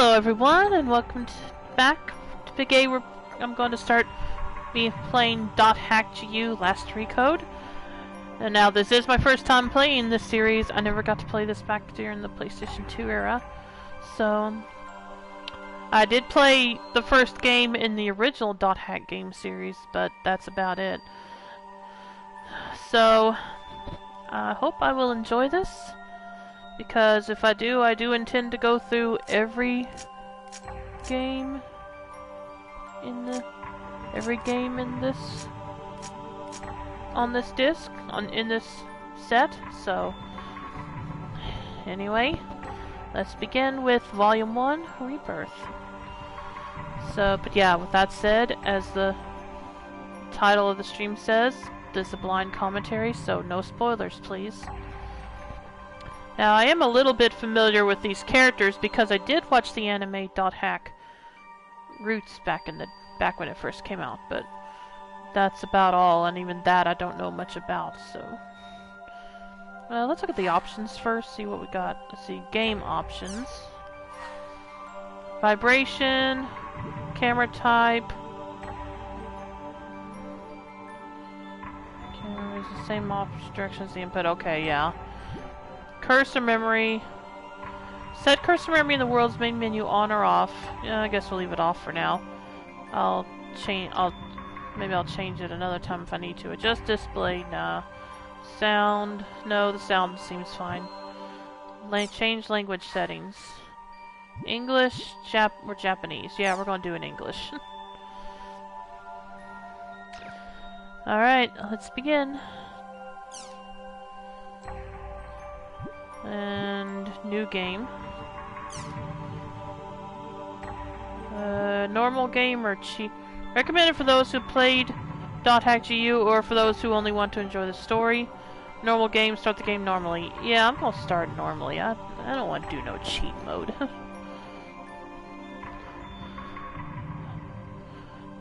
Hello everyone, and welcome back to Big A. I'm going to start playing .hack GU last Recode. And now this is my first time playing this series. I never got to play this back during the PlayStation 2 era. So, I did play the first game in the original .hack game series, but that's about it. So, I hope I will enjoy this. Because if I do, I do intend to go through every game in this on this disc in this set. So anyway, let's begin with Volume 1, Rebirth. So, but yeah, with that said, as the title of the stream says, this is a blind commentary, so no spoilers, please. Now, I am a little bit familiar with these characters because I did watch the anime .hack Roots back when it first came out, but that's about all, and even that I don't know much about, so... let's look at the options first, see what we got. Let's see, game options. Vibration, camera type. Camera is the same direction as the input, okay, yeah. Cursor memory. Set cursor memory in the world's main menu on or off. Yeah, I guess we'll leave it off for now. Maybe I'll change it another time if I need to. Adjust display, nah. Sound, no, the sound seems fine. Change language settings. English, or Japanese. Yeah, we're gonna do it in English. Alright, let's begin. And new game. Normal game or cheap. Recommended for those who played .hack GU or for those who only want to enjoy the story. Normal game, start the game normally. Yeah, I'm gonna start normally. I don't want to do no cheat mode.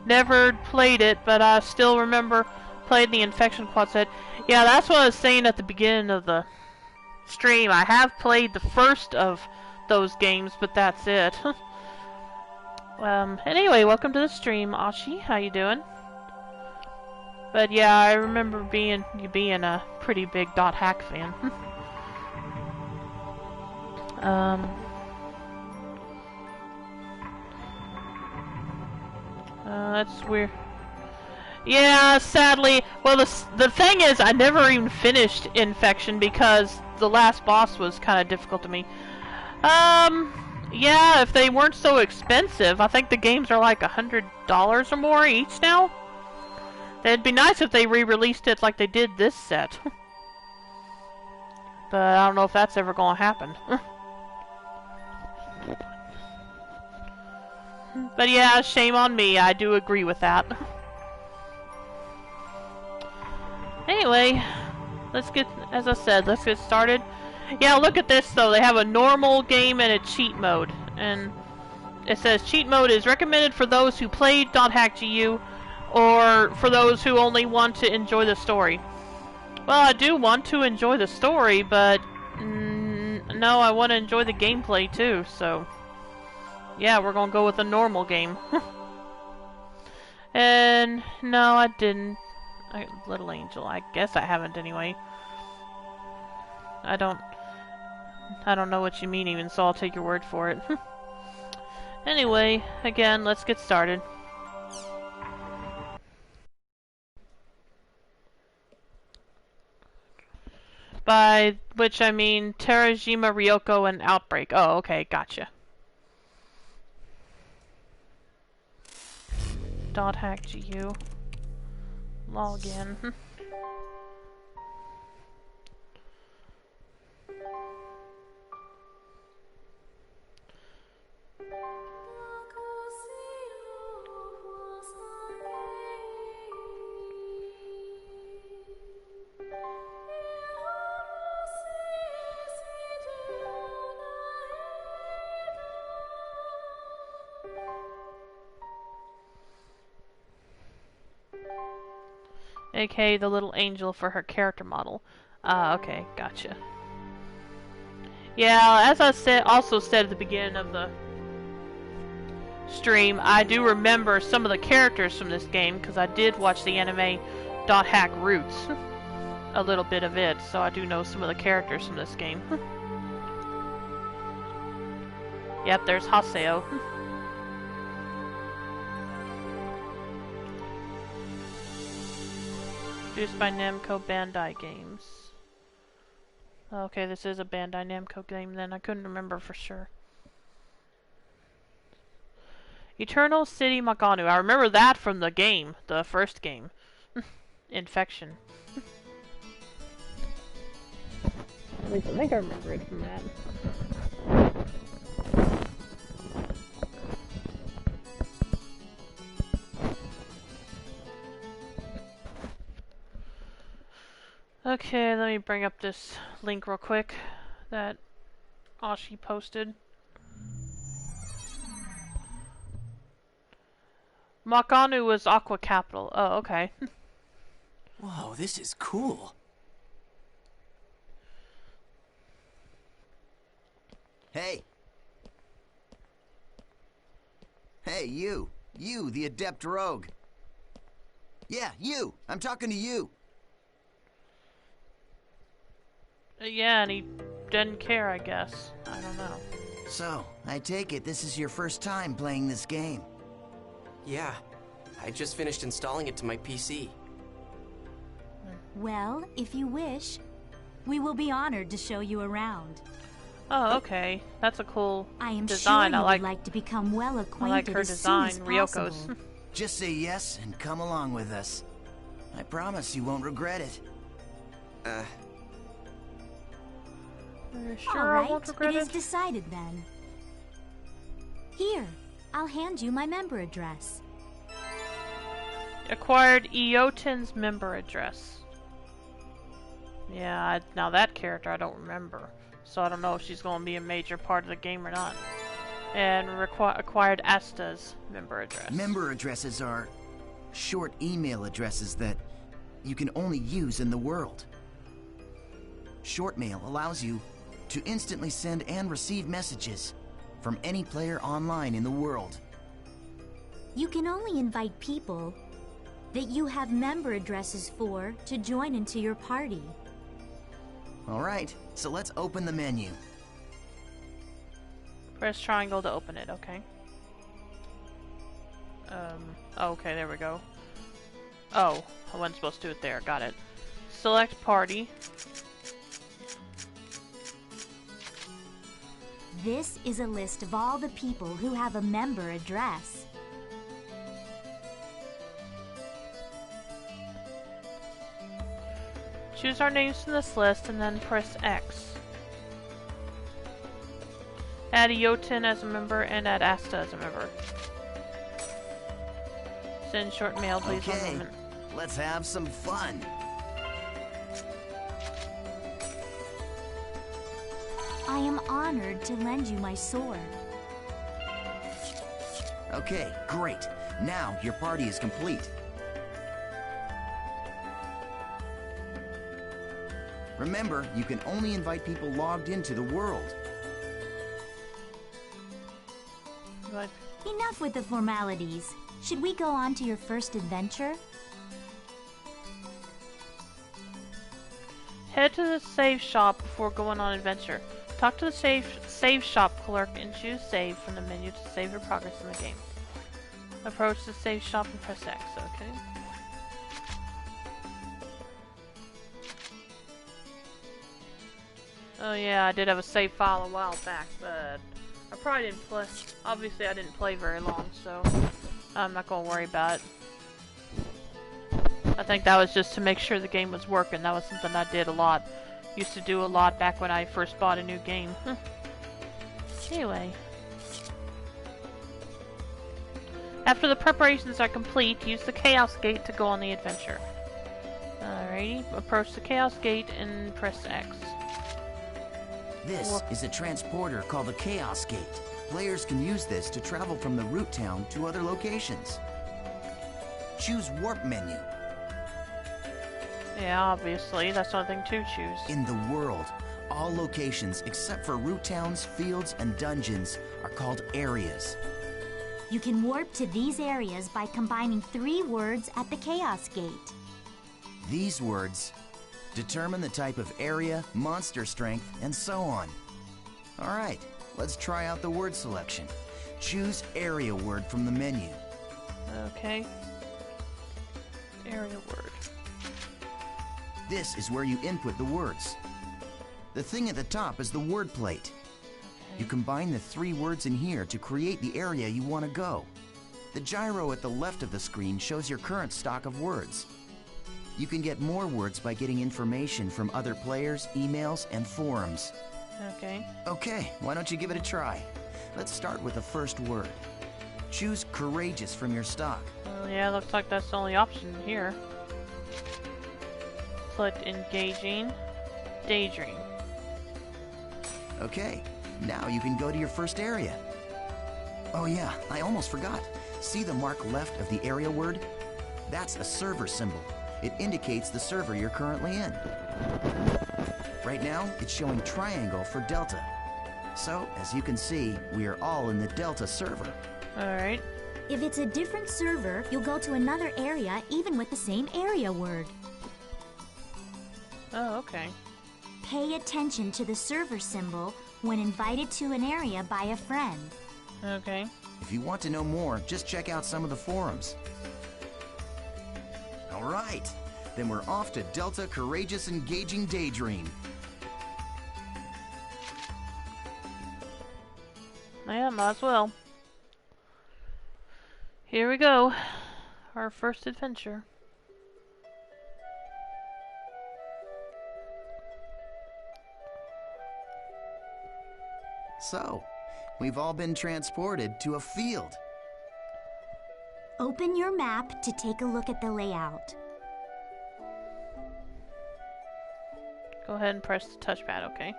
Never played it, but I still remember playing the Infection Quad set. Yeah, that's what I was saying at the beginning of the stream. I have played the first of those games, but that's it. Anyway, welcome to the stream, Ashi. How you doing? But yeah, I remember you being a pretty big .hack fan. That's weird. Yeah, sadly. Well, the thing is, I never even finished Infection because the last boss was kind of difficult to me. Yeah, if they weren't so expensive, I think the games are like $100 or more each now. It'd be nice if they re-released it like they did this set. But I don't know if that's ever gonna happen. But yeah, shame on me, I do agree with that. Anyway, as I said, let's get started. Yeah, look at this though, they have a normal game and a cheat mode. And it says cheat mode is recommended for those who played .hack GU or for those who only want to enjoy the story. Well, I do want to enjoy the story, but no, I want to enjoy the gameplay too, so yeah, we're gonna go with a normal game. And no, I didn't. Little Angel, I guess I haven't anyway. I don't know what you mean even, so I'll take your word for it. Anyway, again, let's get started. By which I mean Terajima, Ryoko, and Outbreak. Oh, okay, gotcha. .hack GU. Login. AKA the little angel for her character model. Okay, gotcha. Yeah, as I also said at the beginning of the stream, I do remember some of the characters from this game because I did watch the anime Dot Hack Roots. A little bit of it, so I do know some of the characters from this game. Yep, there's Haseo. Produced by Namco Bandai Games. Okay, this is a Bandai Namco game then. I couldn't remember for sure. Eternal City Maganu. I remember that from the game, the first game. Infection. At least I think I remember it from that. Okay, let me bring up this link real quick that Ashi posted. Makanu was Aqua Capital. Oh, okay. Whoa, this is cool. Hey. Hey, you. You, the adept rogue. Yeah, you. I'm talking to you. Yeah, and he didn't care, I guess. I don't know. So, I take it this is your first time playing this game. Yeah, I just finished installing it to my PC. Well, if you wish, we will be honored to show you around. Oh, okay. That's a cool I am design. sure you would like to become well acquainted I like her as design, soon as Ryoko's. possible. Just say yes and come along with us. I promise you won't regret it. Are you All sure I right, won't regret it is it? decided then. Here, I'll hand you my member address. Acquired Eoten's member address. Yeah, now that character I don't remember. So I don't know if she's going to be a major part of the game or not. And acquired Asta's member address. Member addresses are short email addresses that you can only use in the world. Short mail allows you to instantly send and receive messages from any player online in the world. You can only invite people that you have member addresses for to join into your party. Alright, so let's open the menu. Press triangle to open it, okay. Okay, there we go. Oh, I wasn't supposed to do it there, got it. Select party. This is a list of all the people who have a member address. Choose our names from this list and then press X. Add Eoten as a member and add Asta as a member. Send short mail, please. Okay, One moment. let's have some fun. I am honored to lend you my sword. Okay, great. Now your party is complete. Remember, you can only invite people logged into the world. Right. Enough with the formalities. Should we go on to your first adventure? Head to the save shop before going on adventure. Talk to the save shop clerk and choose save from the menu to save your progress in the game. Approach the save shop and press X, okay? Oh yeah, I did have a save file a while back, but I probably didn't play. Obviously, I didn't play very long, so I'm not gonna worry about it. I think that was just to make sure the game was working. That was something I did a lot. Used to do a lot back when I first bought a new game. Anyway. After the preparations are complete, use the Chaos Gate to go on the adventure. Alrighty, approach the Chaos Gate and press X. This is a transporter called the Chaos Gate. Players can use this to travel from the root town to other locations. Choose Warp menu. Yeah, obviously, that's nothing to choose. In the world, all locations except for root towns, fields, and dungeons are called areas. You can warp to these areas by combining 3 words at the Chaos Gate. These words determine the type of area, monster strength, and so on. Alright, let's try out the word selection. Choose area word from the menu. Okay. Area word. This is where you input the words. The thing at the top is the word plate. You combine the 3 words in here to create the area you want to go. The gyro at the left of the screen shows your current stock of words. You can get more words by getting information from other players, emails, and forums. Okay. Okay, why don't you give it a try? Let's start with the first word. Choose courageous from your stock. Well, yeah, looks like that's the only option here. Select engaging, daydream. Okay, now you can go to your first area. Oh yeah, I almost forgot. See the mark left of the area word? That's a server symbol. It indicates the server you're currently in. Right now, it's showing triangle for Delta. So, as you can see, we are all in the Delta server. Alright. If it's a different server, you'll go to another area even with the same area word. Oh, okay. Pay attention to the server symbol when invited to an area by a friend. Okay. If you want to know more, just check out some of the forums. Alright, then we're off to Delta Courageous Engaging Daydream. Yeah, might as well. Here we go. Our first adventure. So, we've all been transported to a field. Open your map to take a look at the layout. Go ahead and press the touchpad, okay?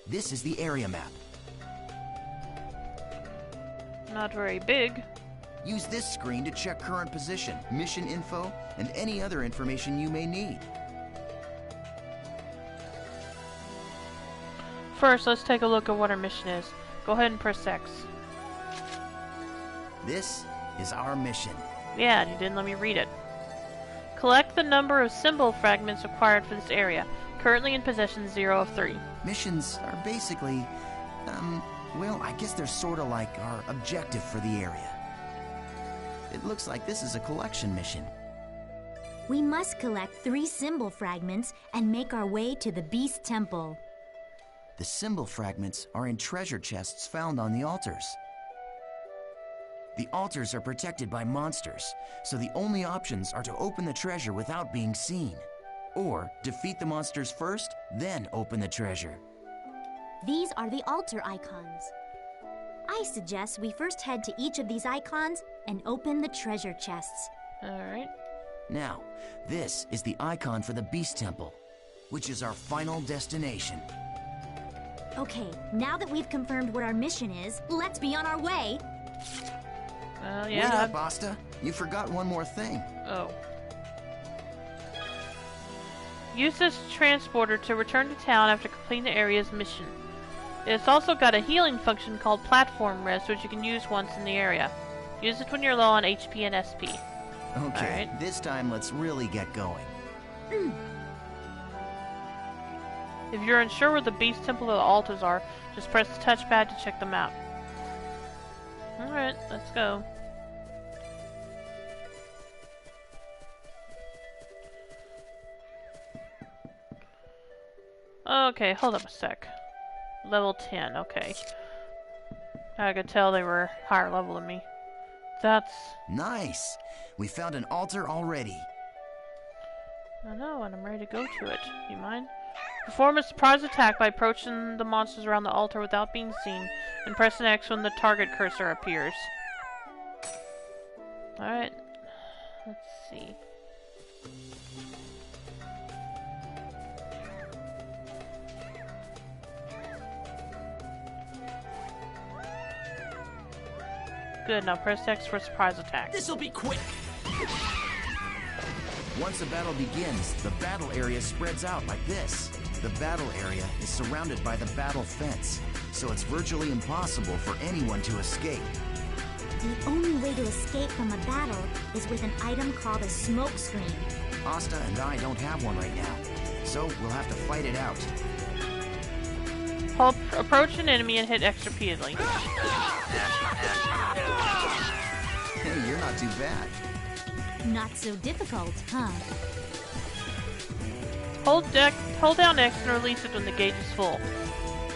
This is the area map. Not very big. Use this screen to check current position, mission info, and any other information you may need. First, let's take a look at what our mission is. Go ahead and press X. This is our mission. Yeah, and you didn't let me read it. Collect the number of symbol fragments required for this area. Currently in possession 0 of 3. Missions are basically, well, I guess they're sort of like our objective for the area. It looks like this is a collection mission. We must collect 3 symbol fragments and make our way to the Beast Temple. The symbol fragments are in treasure chests found on the altars. The altars are protected by monsters, so the only options are to open the treasure without being seen, or defeat the monsters first, then open the treasure. These are the altar icons. I suggest we first head to each of these icons and open the treasure chests. Alright. Now, this is the icon for the Beast Temple, which is our final destination. Okay, now that we've confirmed what our mission is, let's be on our way. Well, Wait yeah. up, Asta. You forgot one more thing. Oh. Use this transporter to return to town after completing the area's mission. It's also got a healing function called Platform Rest, which you can use once in the area. Use it when you're low on HP and SP. Okay, Alright. This time let's really get going. If you're unsure where the Beast Temple or the altars are, just press the touchpad to check them out. Alright, let's go. Okay, hold up a sec. Level 10, okay. I could tell they were higher level than me. That's... Nice! We found an altar already. I know, and I'm ready to go to it. You mind? Perform a surprise attack by approaching the monsters around the altar without being seen, and press an X when the target cursor appears. Alright. Let's see. Good, now press X for surprise attack. This'll be quick! Once a battle begins, the battle area spreads out like this. the battle area is surrounded by the battle fence, so it's virtually impossible for anyone to escape. The only way to escape from a battle is with an item called a smoke screen. Asta and I don't have one right now, so we'll have to fight it out. Approach an enemy and hit X repeatedly. Hey, you're not too bad. Not so difficult, huh? Hold down X and release it when the gauge is full.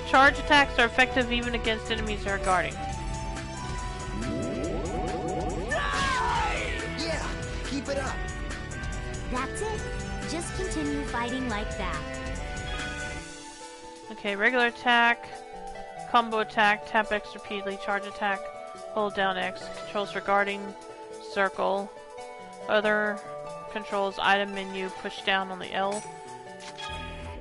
Charge attacks are effective even against enemies that are guarding. Yeah, keep it up. That's it. Just continue fighting like that. Okay, regular attack, combo attack, tap X repeatedly, charge attack, hold down X, controls for guarding, circle, other controls, item menu, push down on the L.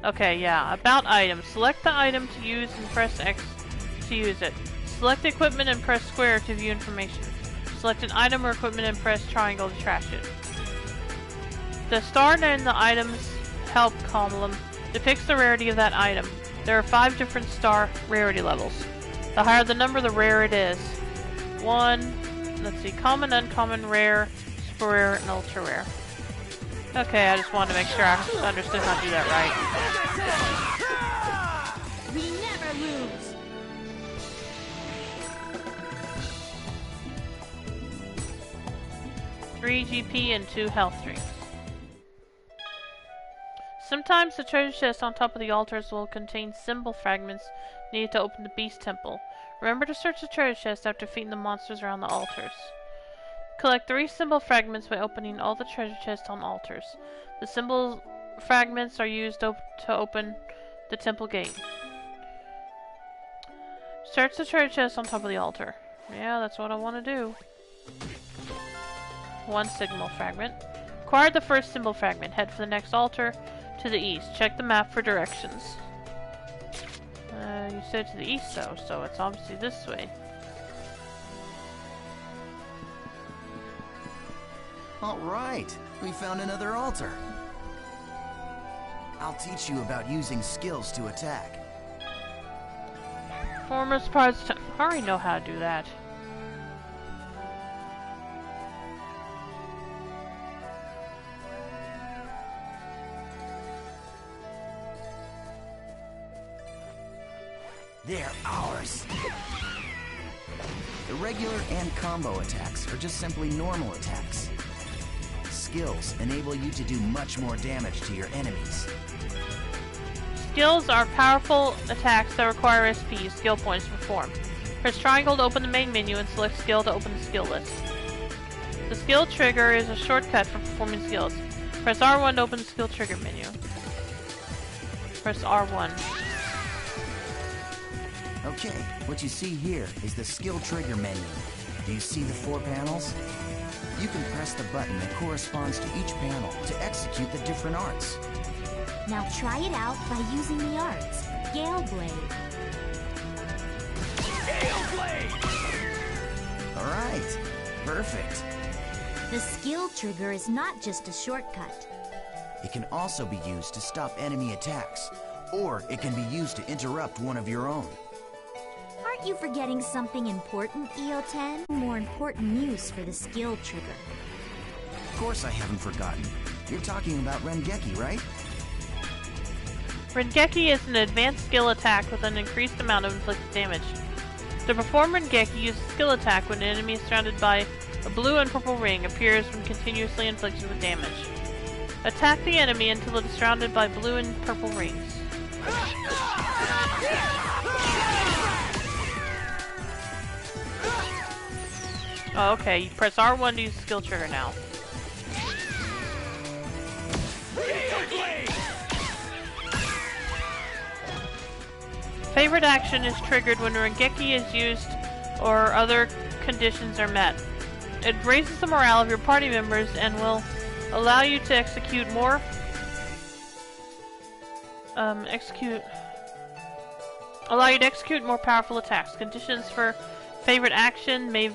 Okay, yeah, about items. Select the item to use and press X to use it. Select equipment and press square to view information. Select an item or equipment and press triangle to trash it. The star in the item's help column depicts the rarity of that item. There are 5 different star rarity levels. The higher the number, the rarer it is. 1, let's see, common, uncommon, rare, super rare, and ultra rare. Okay, I just wanted to make sure I understood how to do that right. We never lose. Three GP and 2 health drinks. Sometimes the treasure chests on top of the altars will contain symbol fragments needed to open the beast temple. Remember to search the treasure chest after defeating the monsters around the altars. Collect 3 symbol fragments by opening all the treasure chests on altars. The symbol fragments are used to open the temple gate. Search the treasure chest on top of the altar. Yeah, that's what I want to do. 1 symbol fragment. Acquire the first symbol fragment. Head for the next altar to the east. Check the map for directions. You said to the east though, so it's obviously this way. Alright, we found another altar. I'll teach you about using skills to attack. Former surprise attack. I already know how to do that. They're ours. The regular and combo attacks are just simply normal attacks. Skills enable you to do much more damage to your enemies. Skills are powerful attacks that require SP, skill points to perform. Press triangle to open the main menu and select skill to open the skill list. The skill trigger is a shortcut for performing skills. Press R1 to open the skill trigger menu. Press R1. Okay, what you see here is the skill trigger menu. Do you see the 4 panels? You can press the button that corresponds to each panel to execute the different arts. Now try it out by using the arts. Gale Blade. Gale Blade! Alright, perfect. The skill trigger is not just a shortcut. It can also be used to stop enemy attacks, or it can be used to interrupt one of your own. Aren't you forgetting something important, EO10? More important use for the skill trigger. Of course I haven't forgotten. You're talking about Rengeki, right? Rengeki is an advanced skill attack with an increased amount of inflicted damage. To perform Rengeki, use a skill attack when an enemy is surrounded by a blue and purple ring appears when continuously inflicted with damage. Attack the enemy until it is surrounded by blue and purple rings. Oh, okay, you press R1 to use the skill trigger now. Favorite action is triggered when Rengeki is used or other conditions are met. It raises the morale of your party members and will allow you to execute more more powerful attacks. Conditions for favorite action may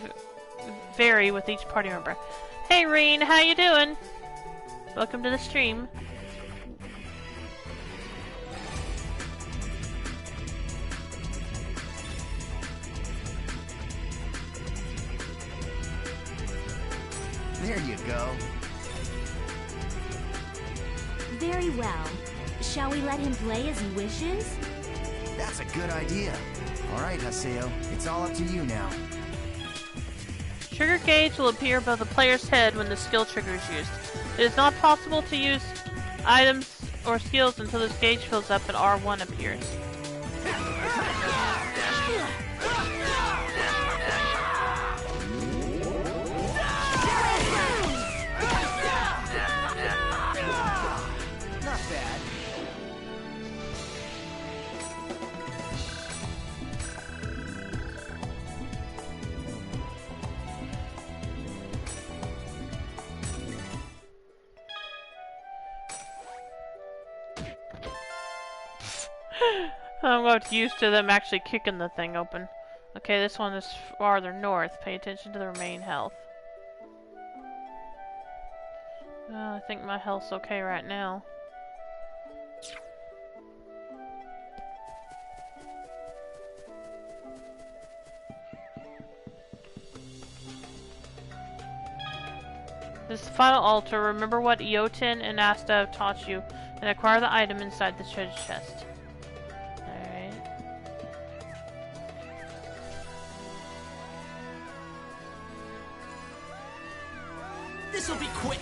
vary with each party member. Hey Reen, how you doing? Welcome to the stream. There you go. Very well. Shall we let him play as he wishes? That's a good idea. All right, Haseo, it's all up to you now. Trigger gauge will appear above the player's head when the skill trigger is used. It is not possible to use items or skills until this gauge fills up and R1 appears. Not bad. I'm not used to them actually kicking the thing open. Okay, this one is farther north. Pay attention to the remaining health. I think my health's okay right now. This is the final altar. Remember what Eoten and Asta have taught you, and acquire the item inside the treasure chest. Alright. This'll be quick.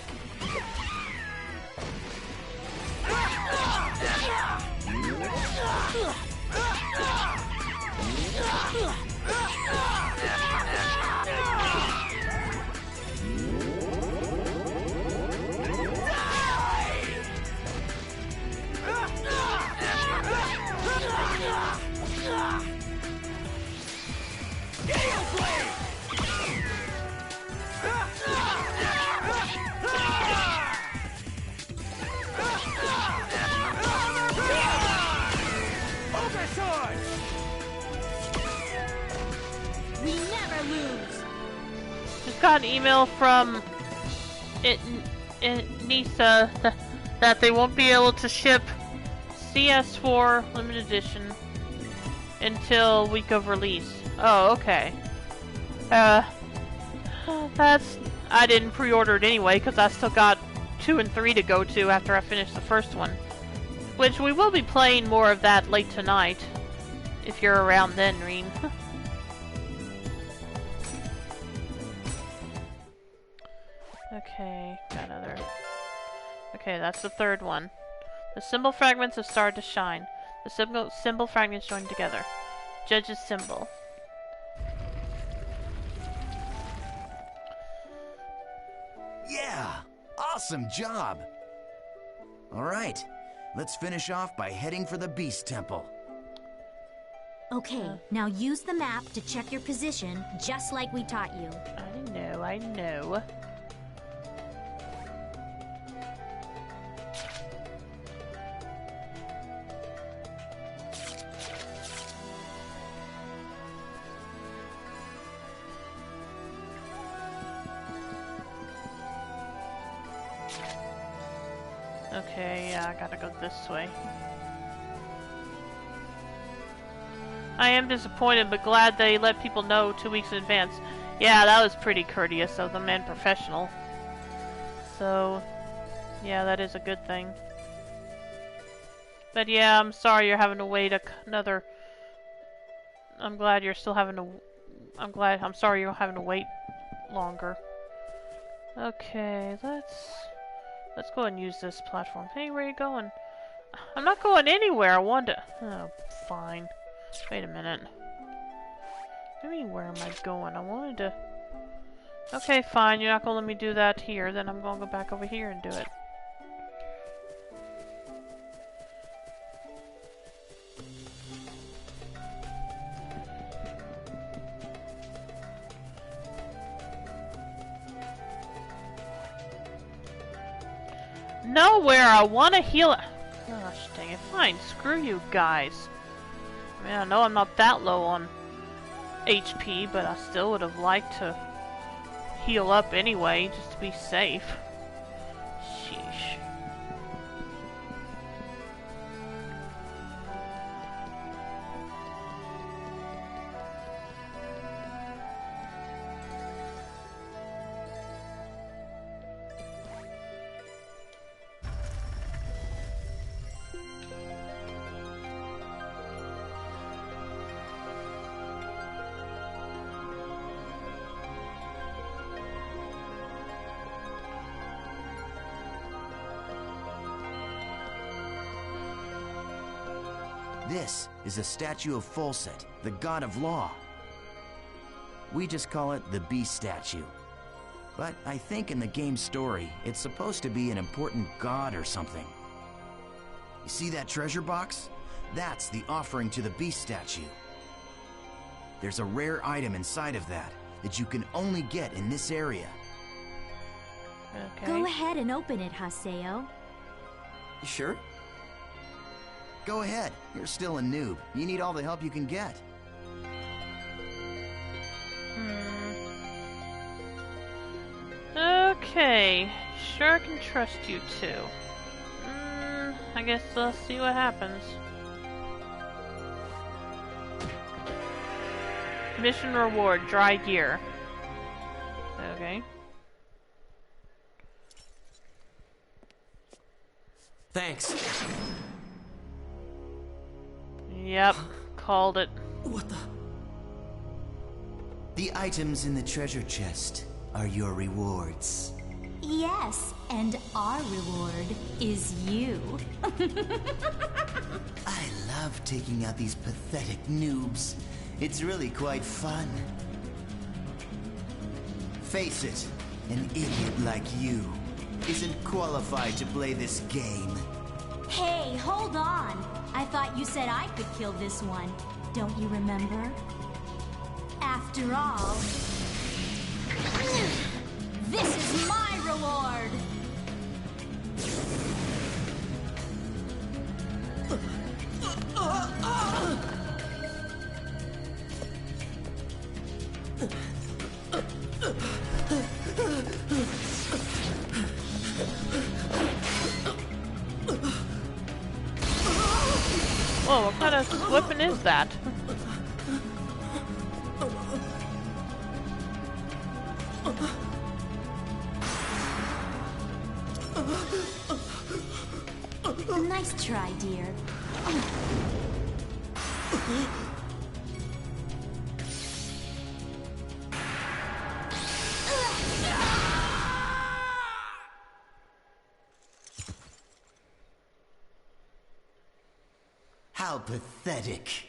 We never lose! Just got an email from Nisa that they won't be able to ship CS4 limited edition until week of release. Oh, okay. I didn't pre-order it anyway because I still got 2 and 3 to go to after I finish the first one. Which we will be playing more of that late tonight. If you're around then, Reen. Okay, got another. Okay, that's the third one. The symbol fragments have started to shine. The symbol fragments join together. Judge's symbol. Yeah! Awesome job! Alright, let's finish off by heading for the Beast Temple. Okay, now use the map to check your position, just like we taught you. I know. Okay, yeah, I gotta go this way. I am disappointed, but glad they let people know 2 weeks in advance. Yeah, that was pretty courteous of them and professional. So, yeah, that is a good thing. But yeah, I'm sorry you're having to wait another... I'm glad you're still having to... I'm sorry you're having to wait longer. Okay, let's go and use this platform. Hey, where are you going? I'm not going anywhere. I want to... Oh, fine. Wait a minute. What do you mean, where am I going? I wanted to... Okay, fine. You're not going to let me do that here. Then I'm going to go back over here and do it. Nowhere. I want to heal it. Gosh dang it. Fine. Screw you guys. I mean, I know I'm not that low on HP, but I still would have liked to heal up anyway, just to be safe. Sheesh. This is a statue of Folset, the god of law. We just call it the Beast statue. But I think in the game's story, it's supposed to be an important god or something. You see that treasure box? That's the offering to the Beast statue. There's a rare item inside of that you can only get in this area. Okay. Go ahead and open it, Haseo. You sure? Go ahead, you're still a noob. You need all the help you can get. Okay, sure can trust you too. I guess I'll see what happens. Mission reward, dry gear. Okay. Thanks. Yep, called it. What the? The items in the treasure chest are your rewards. Yes, and our reward is you. I love taking out these pathetic noobs. It's really quite fun. Face it, an idiot like you isn't qualified to play this game. Hey, hold on. I thought you said I could kill this one. Don't you remember? After all, this is my reward! Whoa, what kind of weapon is that? Nice try, dear. How pathetic.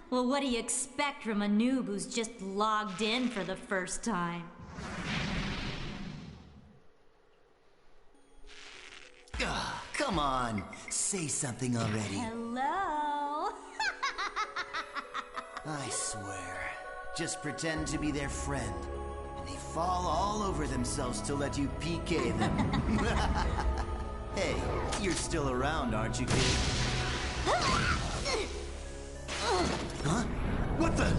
Well, what do you expect from a noob who's just logged in for the first time? Ugh, come on, say something already. Hello? I swear, just pretend to be their friend. And they fall all over themselves to let you PK them. Hey, you're still around, aren't you, kid? Huh? What the?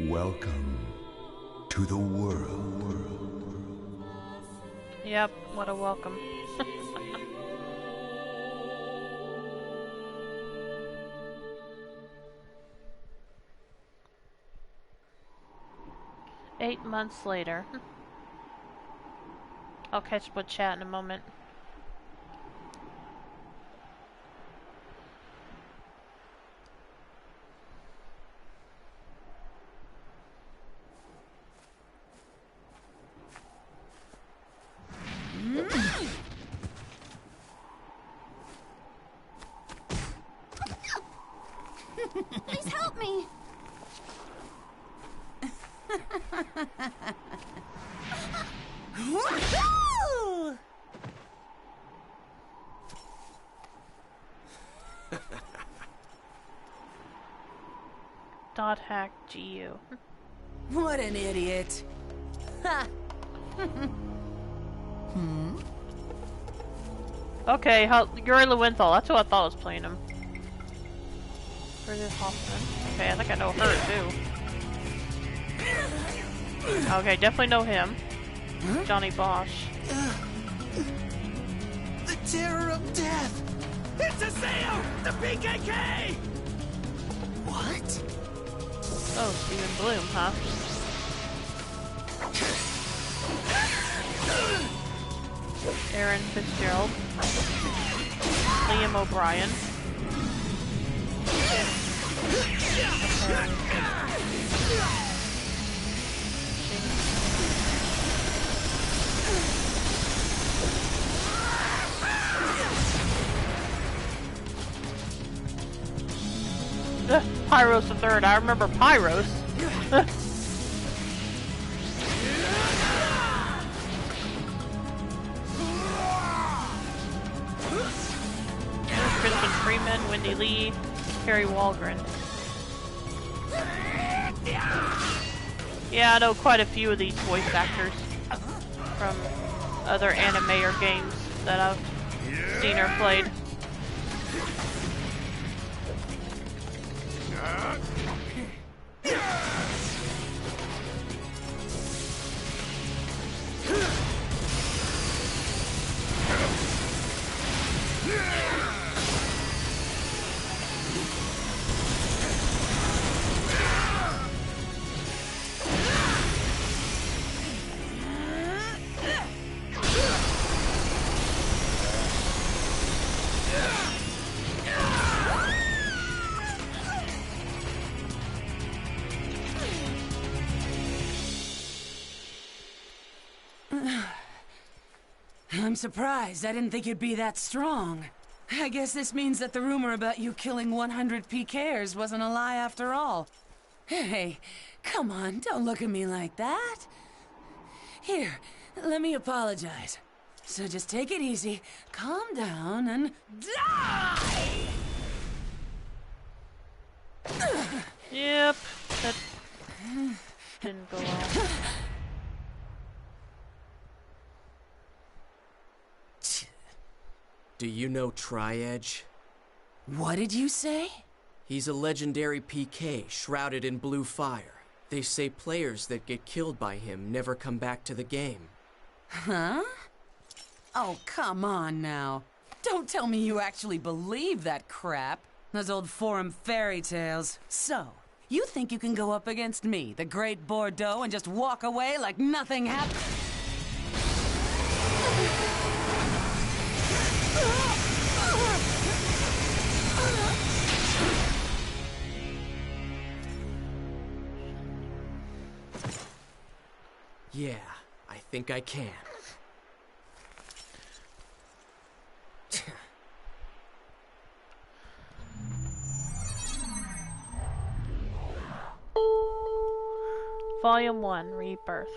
Welcome to the world. Yep, what a welcome. Eight months later. I'll catch up with chat in a moment. Please help me! Rebirth.hackgu. What an idiot. Ha! Okay, Yuri Lowenthal. That's who I thought was playing him. Bridget Hoffman. Okay, I think I know her too. Okay, definitely know him. Johnny Bosch. The terror of death! It's Aseo! The PKK! What? Oh, Stephen Bloom, huh? Aaron Fitzgerald. Liam O'Brien. Pyros the Third. I remember Pyros. Kristen Freeman, Wendy Lee, Carrie Walgren. Yeah, I know quite a few of these voice actors from other anime or games that I've seen or played. I'm surprised. I didn't think you'd be that strong. I guess this means that the rumor about you killing 100 PKers wasn't a lie after all. Hey, come on, don't look at me like that. Here, let me apologize. So just take it easy, calm down, and die! Yep, that didn't go well. Do you know Tri-Edge? What did you say? He's a legendary PK, shrouded in blue fire. They say players that get killed by him never come back to the game. Huh? Oh, come on now. Don't tell me you actually believe that crap. Those old forum fairy tales. So, you think you can go up against me, the Great Bordeaux, and just walk away like nothing happened? Yeah, I think I can. Volume 1, Rebirth.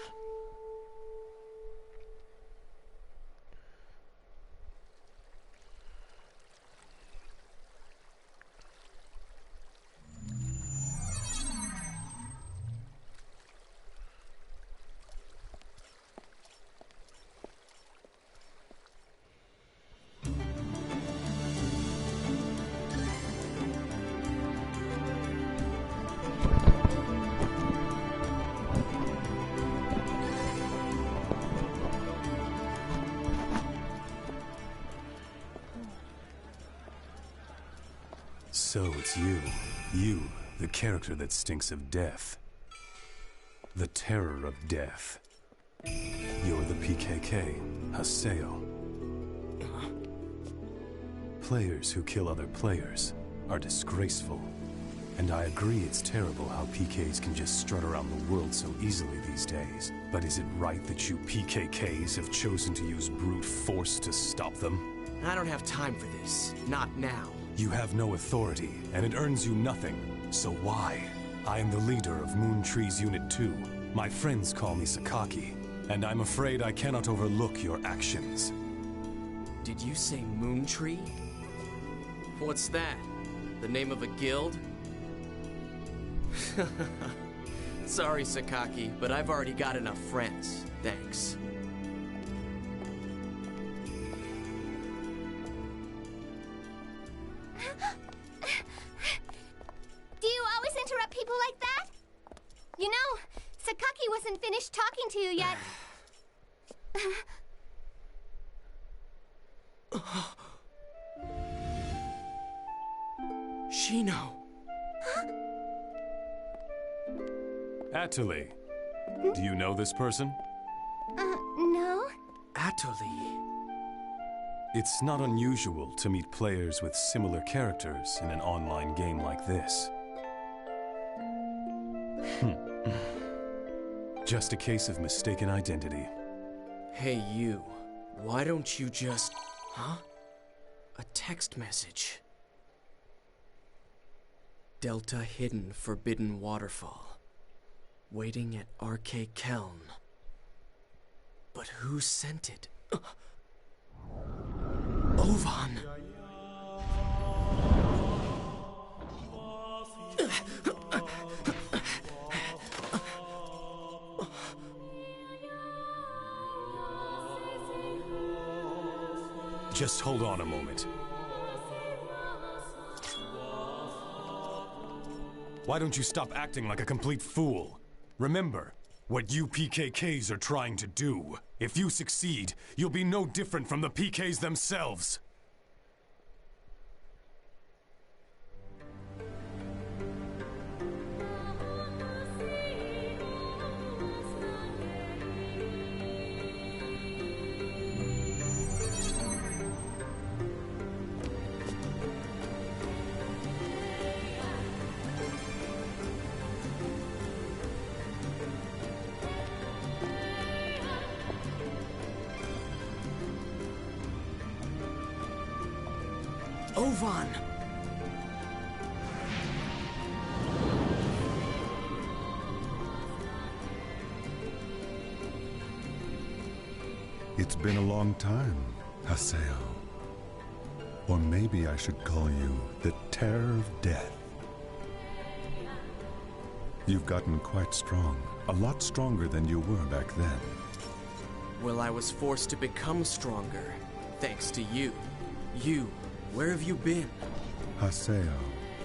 So it's you, the character that stinks of death. The terror of death. You're the PKK, Haseo. Players who kill other players are disgraceful. And I agree it's terrible how PKs can just strut around the world so easily these days. But is it right that you PKKs have chosen to use brute force to stop them? I don't have time for this. Not now. You have no authority, and it earns you nothing. So why? I am the leader of Moon Tree's Unit 2. My friends call me Sakaki, and I'm afraid I cannot overlook your actions. Did you say Moon Tree? What's that? The name of a guild? Sorry, Sakaki, but I've already got enough friends. Thanks. Do you always interrupt people like that? You know, Sakaki wasn't finished talking to you yet. Shino. Atali, do you know this person? No? Atali. It's not unusual to meet players with similar characters in an online game like this. Just a case of mistaken identity. Hey, you. Why don't you just... Huh? A text message. Delta Hidden Forbidden Waterfall. Waiting at RK Keln. But who sent it? Ovan! Just hold on a moment. Why don't you stop acting like a complete fool? Remember what you PKKs are trying to do. If you succeed, you'll be no different from the PKs themselves. Ovan! It's been a long time, Haseo. Or maybe I should call you the Terror of Death. You've gotten quite strong, a lot stronger than you were back then. Well, I was forced to become stronger, thanks to you. You, where have you been? Haseo,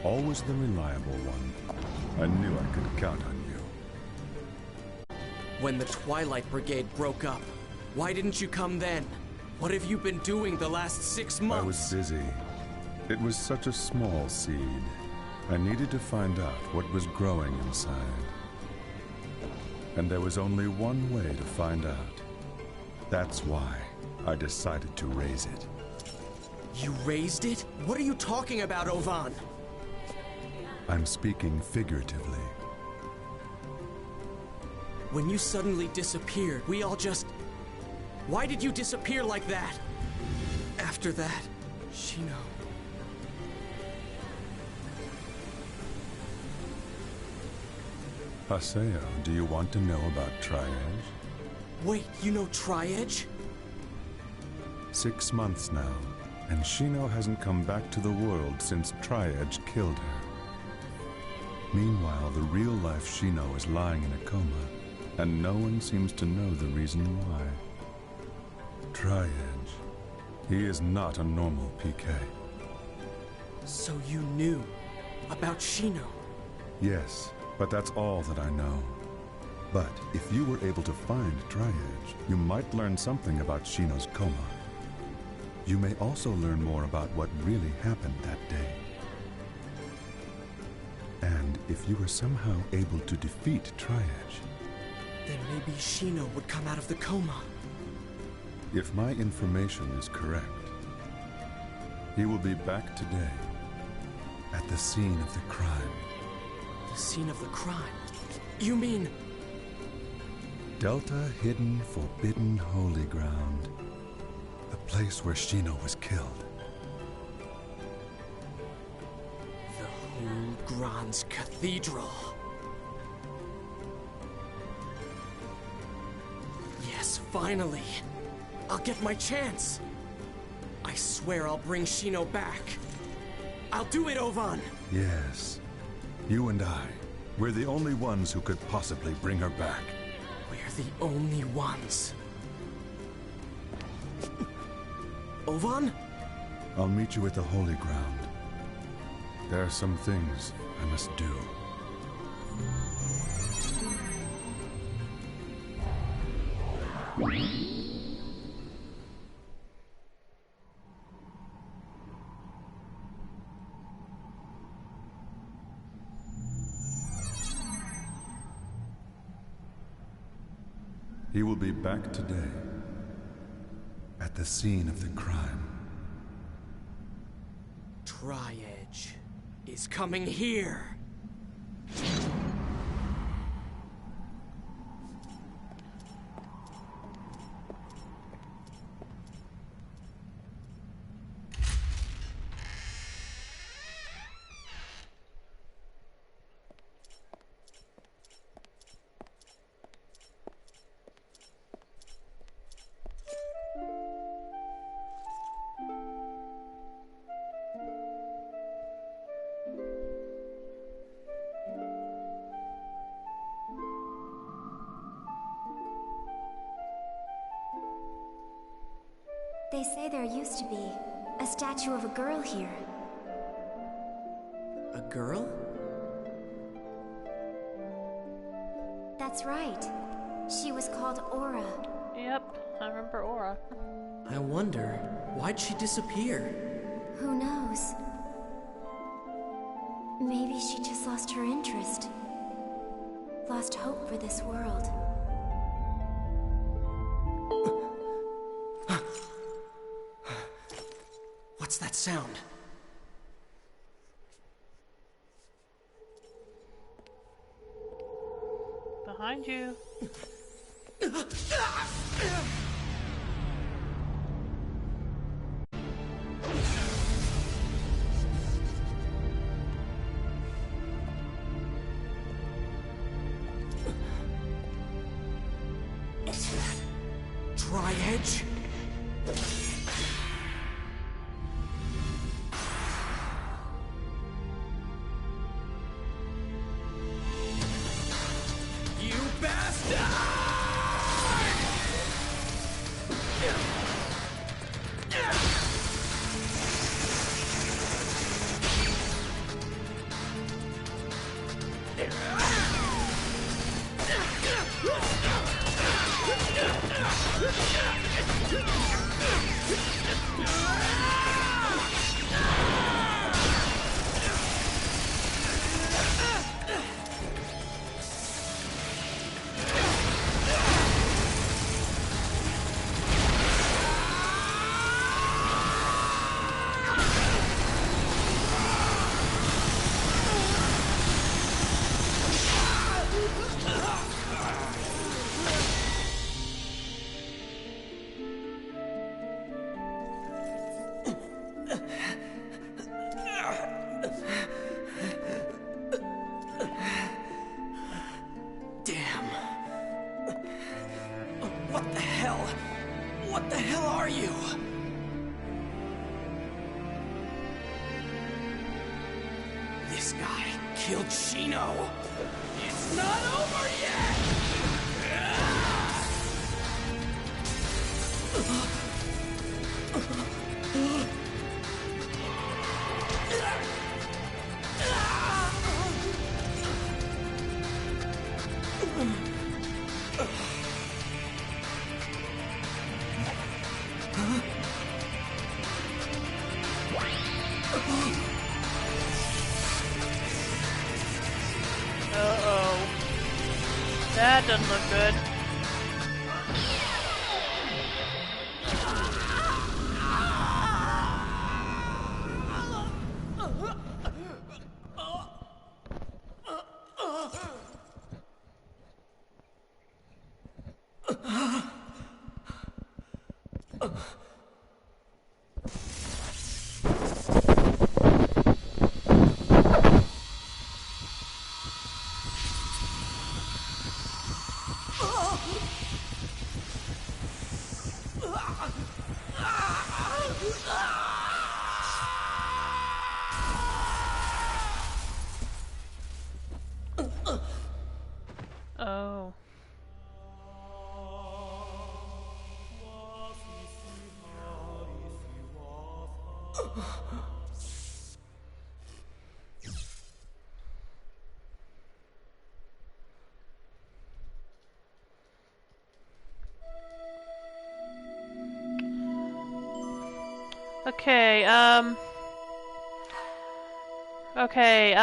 always the reliable one. I knew I could count on you. When the Twilight Brigade broke up, why didn't you come then? What have you been doing the last 6 months? I was busy. It was such a small seed. I needed to find out what was growing inside. And there was only one way to find out. That's why I decided to raise it. You raised it? What are you talking about, Ovan? I'm speaking figuratively. When you suddenly disappeared, we all just... Why did you disappear like that? After that, Shino... Haseo, do you want to know about Tri-Edge? Wait, you know Tri-Edge? 6 months now, and Shino hasn't come back to the world since Tri-Edge killed her. Meanwhile, the real-life Shino is lying in a coma, and no one seems to know the reason why. Tri-Edge, he is not a normal PK. So you knew about Shino? Yes, but that's all that I know. But if you were able to find Tri-Edge, you might learn something about Shino's coma. You may also learn more about what really happened that day. And if you were somehow able to defeat Tri-Edge, then maybe Shino would come out of the coma. If my information is correct, he will be back today at the scene of the crime. The scene of the crime? You mean... Delta Hidden Forbidden Holy Ground. The place where Shino was killed. The Hulgrans Cathedral. Yes, finally. I'll get my chance. I swear I'll bring Shino back. I'll do it, Ovan! Yes, you and I. We're the only ones who could possibly bring her back. We're the only ones. Ovan? I'll meet you at the Holy Ground. There are some things I must do. He will be back today, at the scene of the crime. Tri-Edge is coming here. They say there used to be a statue of a girl here. A girl? That's right. She was called Aura. Yep, I remember Aura. I wonder, why'd she disappear? Who knows? Maybe she just lost her interest. Lost hope for this world. What's that sound? Behind you. Tri-Edge? You bastard! What the hell are you? This guy killed Shino. It's not over yet! Uh-oh. That doesn't look good. Okay, okay,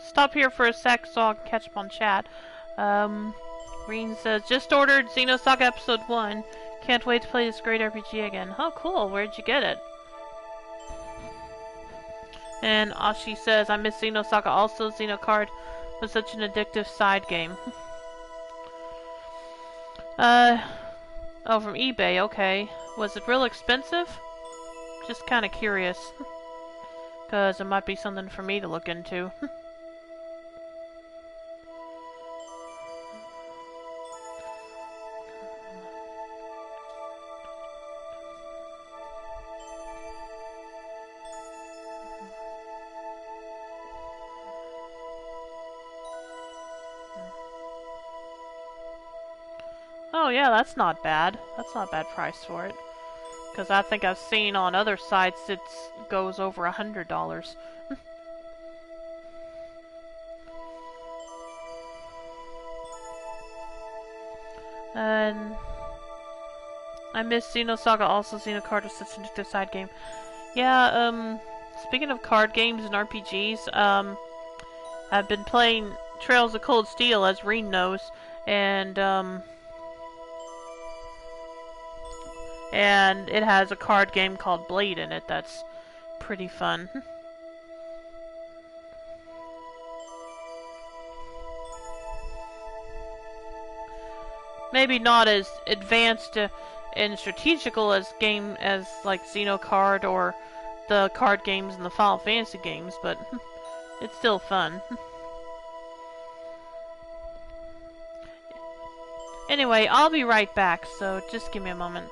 stop here for a sec so I can catch up on chat. Green says, just ordered Xenosaga Episode 1. Can't wait to play this great RPG again. Oh, cool, where'd you get it? And Ashi says, I miss Xenosaga also. Xenocard was such an addictive side game. Oh, from eBay, okay. Was it real expensive? Just kinda curious. Because it might be something for me to look into. Oh yeah, that's not bad. That's not a bad price for it. Because I think I've seen on other sites it goes over $100. And I miss Xenosaga also. Xenocard was such an addictive side game. Yeah, speaking of card games and RPGs, I've been playing Trails of Cold Steel, as Reen knows, and it has a card game called Blade in it that's pretty fun. Maybe not as advanced and strategical as like Xenocard or the card games and the Final Fantasy games, but it's still fun. Anyway, I'll be right back, so just give me a moment.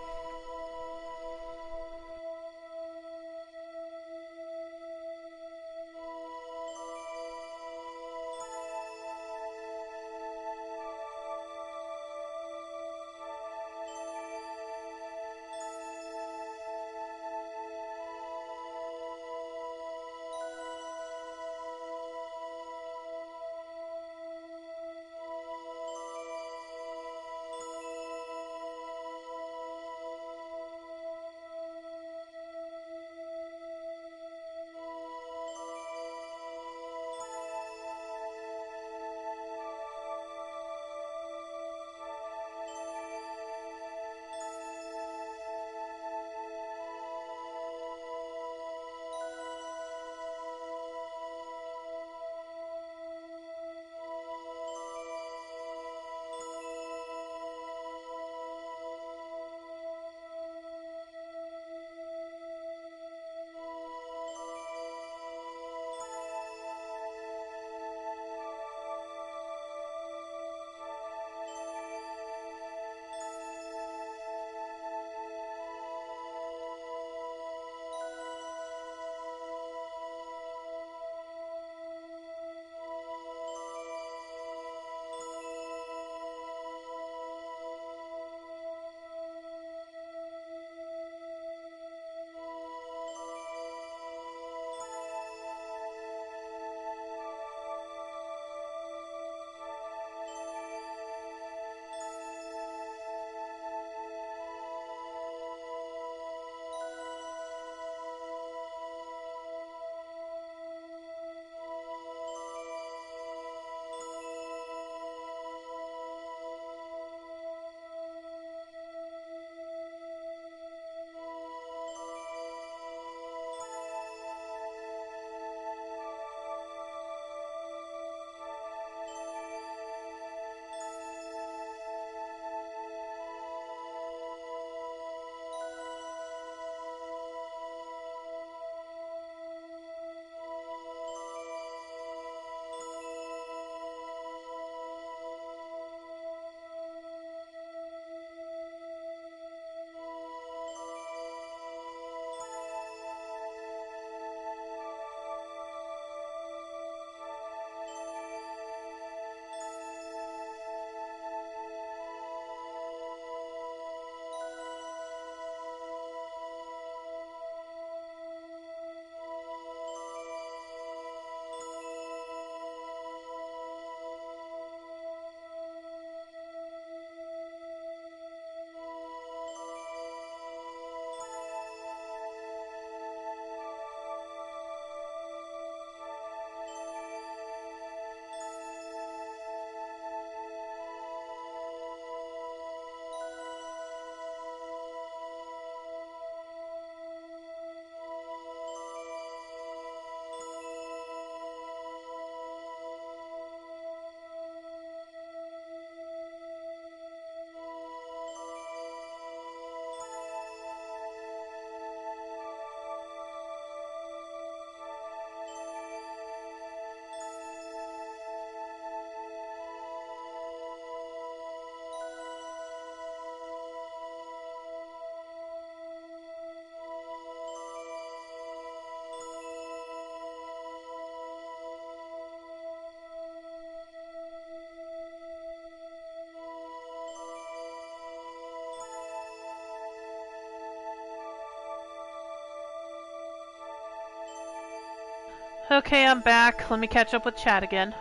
Okay, I'm back. Let me catch up with chat again.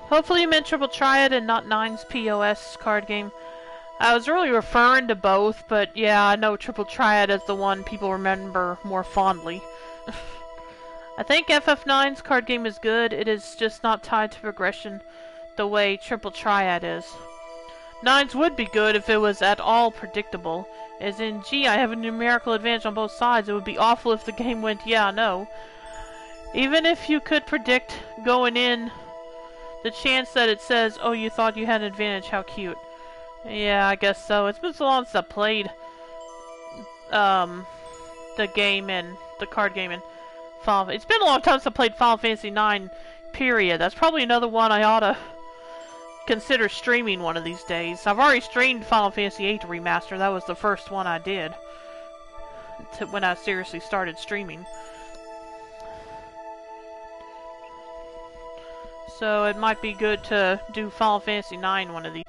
Hopefully you meant Triple Triad and not Nine's POS card game. I was really referring to both, but yeah, I know Triple Triad is the one people remember more fondly. I think FF9's card game is good, it is just not tied to progression the way Triple Triad is. Nine's would be good if it was at all predictable. As in, gee, I have a numerical advantage on both sides, it would be awful if the game went yeah, no. Even if you could predict going in, the chance that it says, oh, you thought you had an advantage, how cute. Yeah, I guess so. It's been so long since I played the game and the card game and Final. It's been a long time since I played Final Fantasy IX, period. That's probably another one I ought to consider streaming one of these days. I've already streamed Final Fantasy VIII Remaster. That was the first one I did when I seriously started streaming. So it might be good to do Final Fantasy IX one of these.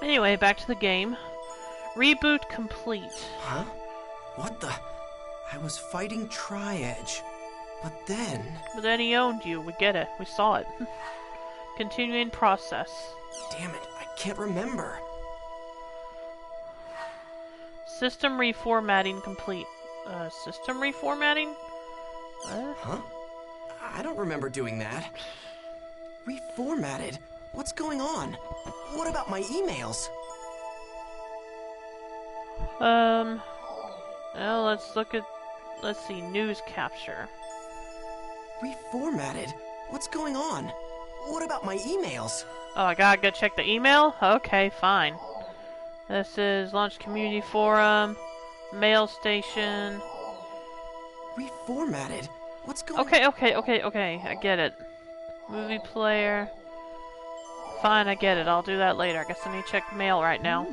Anyway, back to the game. Reboot complete. Huh? What the? I was fighting Tri-Edge. But then he owned you. We get it. We saw it. Continuing process. Damn it, I can't remember. System reformatting complete. System reformatting? Huh? I don't remember doing that. Reformatted? What's going on? What about my emails? Well, let's see, news capture. Reformatted? What's going on? What about my emails? Oh, I gotta go check the email? Okay, fine. This is Launch Community Forum, Mail Station. Reformatted? What's going on? Okay, I get it. Movie player. Fine, I get it. I'll do that later. I guess I need to check mail right now.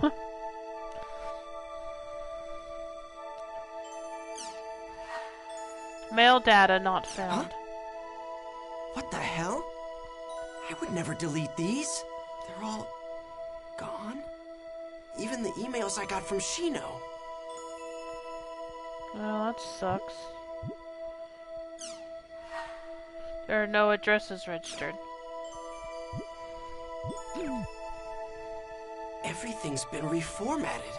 Mail data not found. Huh? What the hell? I would never delete these. They're all gone. Even the emails I got from Shino. Well, that sucks. There are no addresses registered. Everything's been reformatted.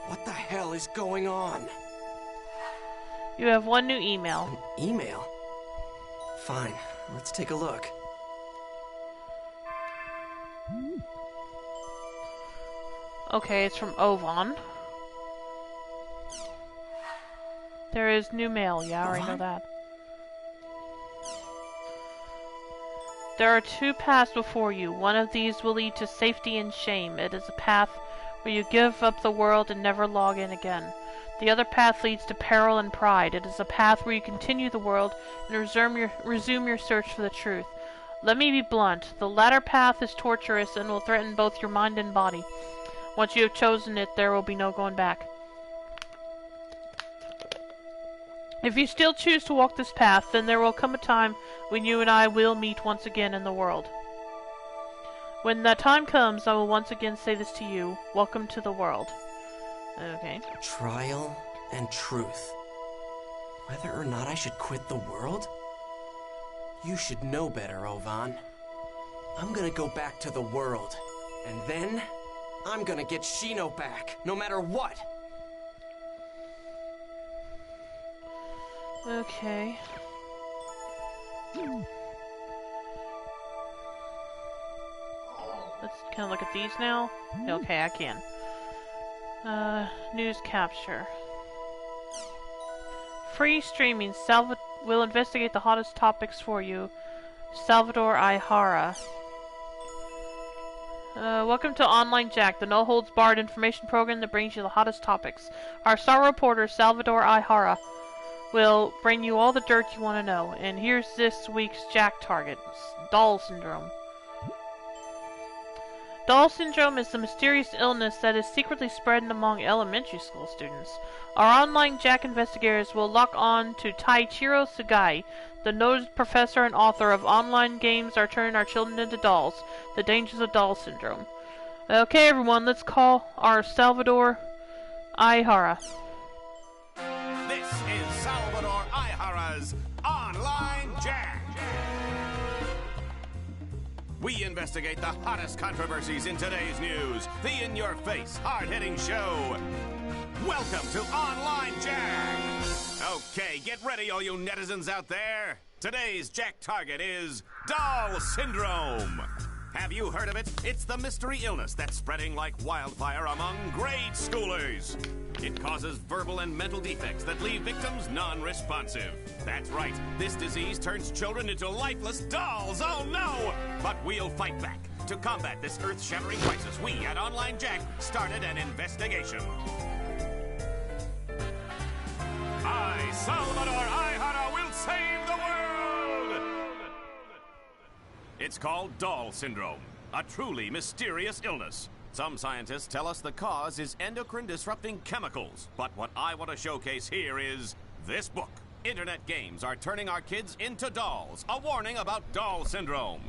What the hell is going on? You have one new email. An email? Fine, let's take a look. Okay, it's from Ovan. There is new mail, yeah, I already know that. There are two paths before you. One of these will lead to safety and shame. It is a path where you give up the world and never log in again. The other path leads to peril and pride. It is a path where you continue the world and resume your search for the truth. Let me be blunt. The latter path is torturous and will threaten both your mind and body. Once you have chosen it, there will be no going back. If you still choose to walk this path, then there will come a time when you and I will meet once again in the world. When that time comes, I will once again say this to you. Welcome to the world. Okay. Trial and truth. Whether or not I should quit the world? You should know better, Ovan. I'm gonna go back to the world. And then, I'm gonna get Shino back, no matter what. Okay. Let's kind of look at these now. Okay, I can. News capture. Free streaming. Will investigate the hottest topics for you. Salvador Ihara. Welcome to Online Jack, the no-holds-barred information program that brings you the hottest topics. Our star reporter, Salvador Ihara, will bring you all the dirt you want to know. And here's this week's Jack target. Doll Syndrome. Doll syndrome is the mysterious illness that is secretly spread among elementary school students. Our online Jack investigators will lock on to Taichiro Sugai, the noted professor and author of Online Games Are Turning Our Children into Dolls, The Dangers of Doll Syndrome. Okay, everyone, let's call our Salvador Aihara. This is Salvador Aihara's Online Jack. We investigate the hottest controversies in today's news. The in-your-face, hard-hitting show. Welcome to Online Jack. Okay, get ready, all you netizens out there. Today's Jack target is Doll Syndrome. Have you heard of it? It's the mystery illness that's spreading like wildfire among grade schoolers. It causes verbal and mental defects that leave victims non-responsive. That's right, this disease turns children into lifeless dolls, oh no! But we'll fight back. To combat this earth-shattering crisis, we at Online Jack started an investigation. I, Salvador Aihara, will save the world! It's called Doll Syndrome, a truly mysterious illness. Some scientists tell us the cause is endocrine-disrupting chemicals, but what I want to showcase here is this book. Internet games are turning our kids into dolls, a warning about Doll Syndrome.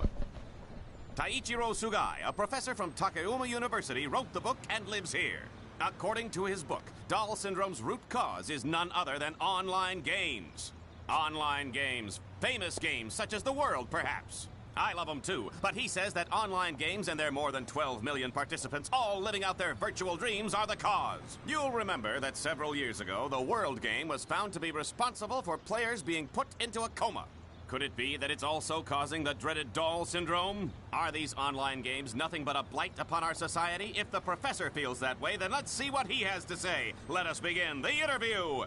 Taichiro Sugai, a professor from Takayama University, wrote the book and lives here. According to his book, Doll Syndrome's root cause is none other than online games. Online games, famous games such as The World, perhaps. I love them too, but he says that online games and their more than 12 million participants all living out their virtual dreams are the cause. You'll remember that several years ago, the World game was found to be responsible for players being put into a coma. Could it be that it's also causing the dreaded Doll Syndrome? Are these online games nothing but a blight upon our society? If the professor feels that way, then let's see what he has to say. Let us begin the interview.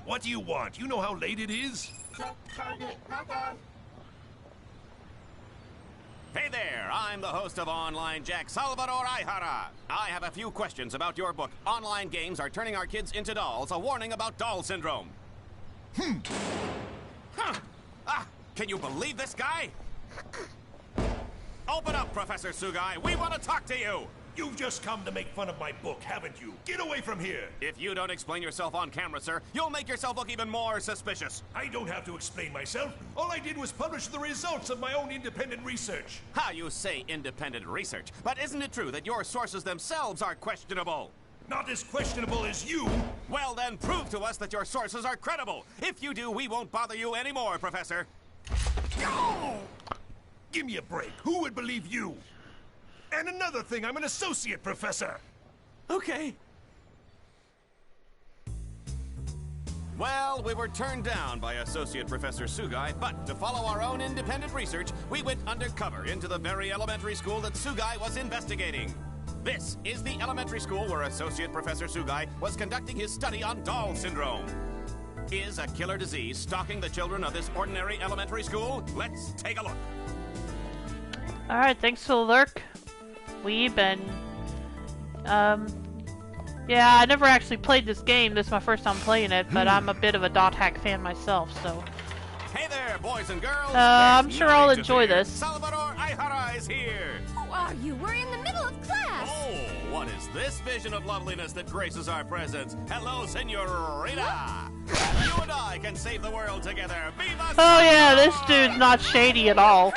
What do you want? You know how late it is? Hey there, I'm the host of Online Jack, Salvador Aihara. I have a few questions about your book, Online Games Are Turning Our Kids into Dolls, a warning about Doll Syndrome. Can you believe this guy? Open up, Professor Sugai. We want to talk to you. You've just come to make fun of my book, haven't you? Get away from here! If you don't explain yourself on camera, sir, you'll make yourself look even more suspicious. I don't have to explain myself. All I did was publish the results of my own independent research. How you say independent research, but isn't it true that your sources themselves are questionable? Not as questionable as you. Well, then prove to us that your sources are credible. If you do, we won't bother you anymore, Professor. Oh! Give me a break. Who would believe you? And another thing, I'm an associate professor. Okay. Well, we were turned down by Associate Professor Sugai, but to follow our own independent research, we went undercover into the very elementary school that Sugai was investigating. This is the elementary school where Associate Professor Sugai was conducting his study on Doll Syndrome. Is a killer disease stalking the children of this ordinary elementary school? Let's take a look. Alright, thanks for the lurk. We've been... yeah, I never actually played this game. This is my first time playing it, but I'm a bit of a Dot Hack fan myself, so... Hey there, boys and girls! I'm sure I'll enjoy this. Salvador Aihara is here! Who are you? We're in the middle of class! Oh, what is this vision of loveliness that graces our presence? Hello, Senorita! You and I can save the world together! Viva! Oh yeah, this dude's not shady at all.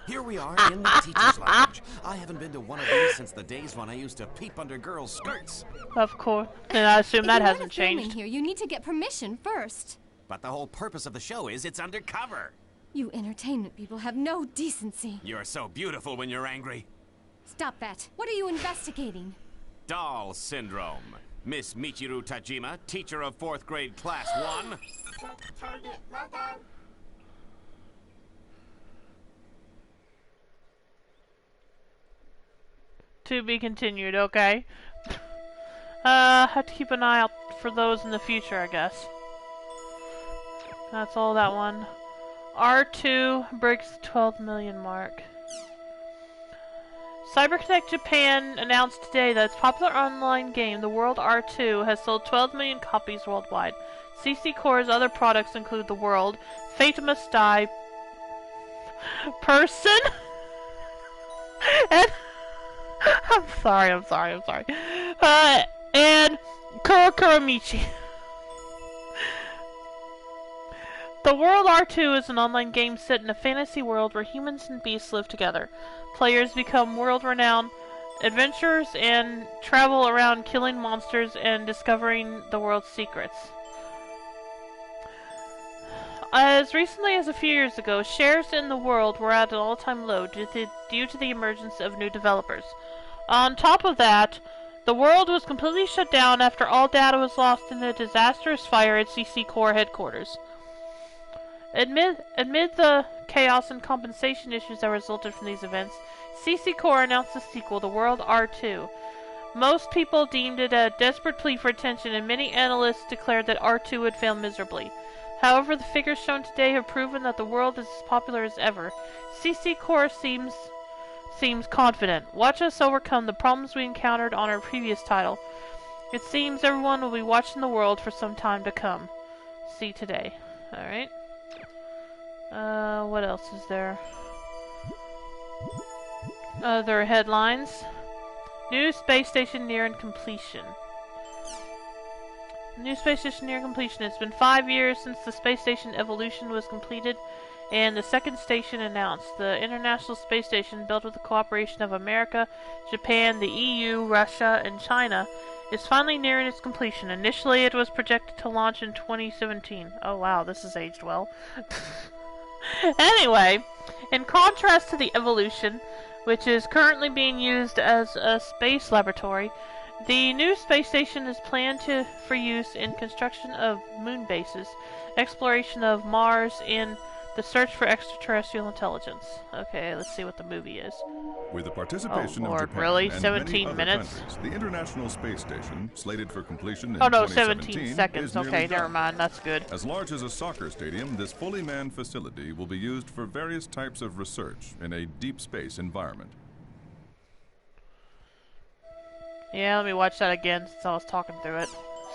Here we are in the teacher's lounge. I haven't been to one of these since the days when I used to peep under girls' skirts. Of course. And I assume that hasn't changed. Here, you need to get permission first. But the whole purpose of the show is it's undercover. You entertainment people have no decency. You're so beautiful when you're angry. Stop that. What are you investigating? Doll Syndrome. Miss Michiru Tajima, teacher of 4th grade class 1. To be continued, okay. Have to keep an eye out for those in the future, I guess. That's all that one. R2 breaks the 12 million mark. CyberConnect Japan announced today that its popular online game, The World R2, has sold 12 million copies worldwide. CC Core's other products include The World, Fate Must Die, Person, and I'm sorry. And Kurokuramichi. The World R2 is an online game set in a fantasy world where humans and beasts live together. Players become world-renowned adventurers and travel around killing monsters and discovering the world's secrets. As recently as a few years ago, shares in the world were at an all-time low due to the emergence of new developers. On top of that, the world was completely shut down after all data was lost in a disastrous fire at CC Core headquarters. Amid the chaos and compensation issues that resulted from these events, CC Core announced a sequel, The World R2. Most people deemed it a desperate plea for attention, and many analysts declared that R2 would fail miserably. However, the figures shown today have proven that the world is as popular as ever. CC Core seems confident. Watch us overcome the problems we encountered on our previous title. It seems everyone will be watching the world for some time to come. See today. Alright. What else is there? Other headlines. New space station nearing completion. New space station near completion. It's been 5 years since the space station Evolution was completed and the second station announced. The International Space Station, built with the cooperation of America, Japan, the EU, Russia, and China, is finally nearing its completion. Initially, it was projected to launch in 2017. Oh wow, this has aged well. Anyway, in contrast to the Evolution, which is currently being used as a space laboratory, the new space station is planned for use in construction of moon bases, exploration of Mars, and the search for extraterrestrial intelligence. Okay, let's see what the movie is. With the participation Lord, of Japan really? and 17 many minutes? other countries, the International Space Station, slated for completion in Oh no, 2017, 17 seconds. is nearly Okay, done. never mind. That's good. As large as a soccer stadium, this fully manned facility will be used for various types of research in a deep space environment. Yeah, let me watch that again since I was talking through it.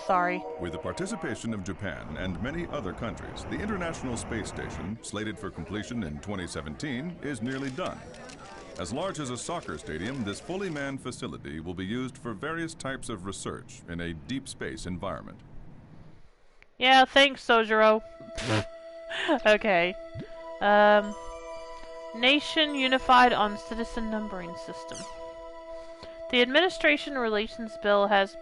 Sorry. With the participation of Japan and many other countries, the International Space Station, slated for completion in 2017, is nearly done. As large as a soccer stadium, this fully manned facility will be used for various types of research in a deep space environment. Yeah, thanks, Sojiro. Okay. Nation unified on citizen numbering system. The Administration Relations Bill has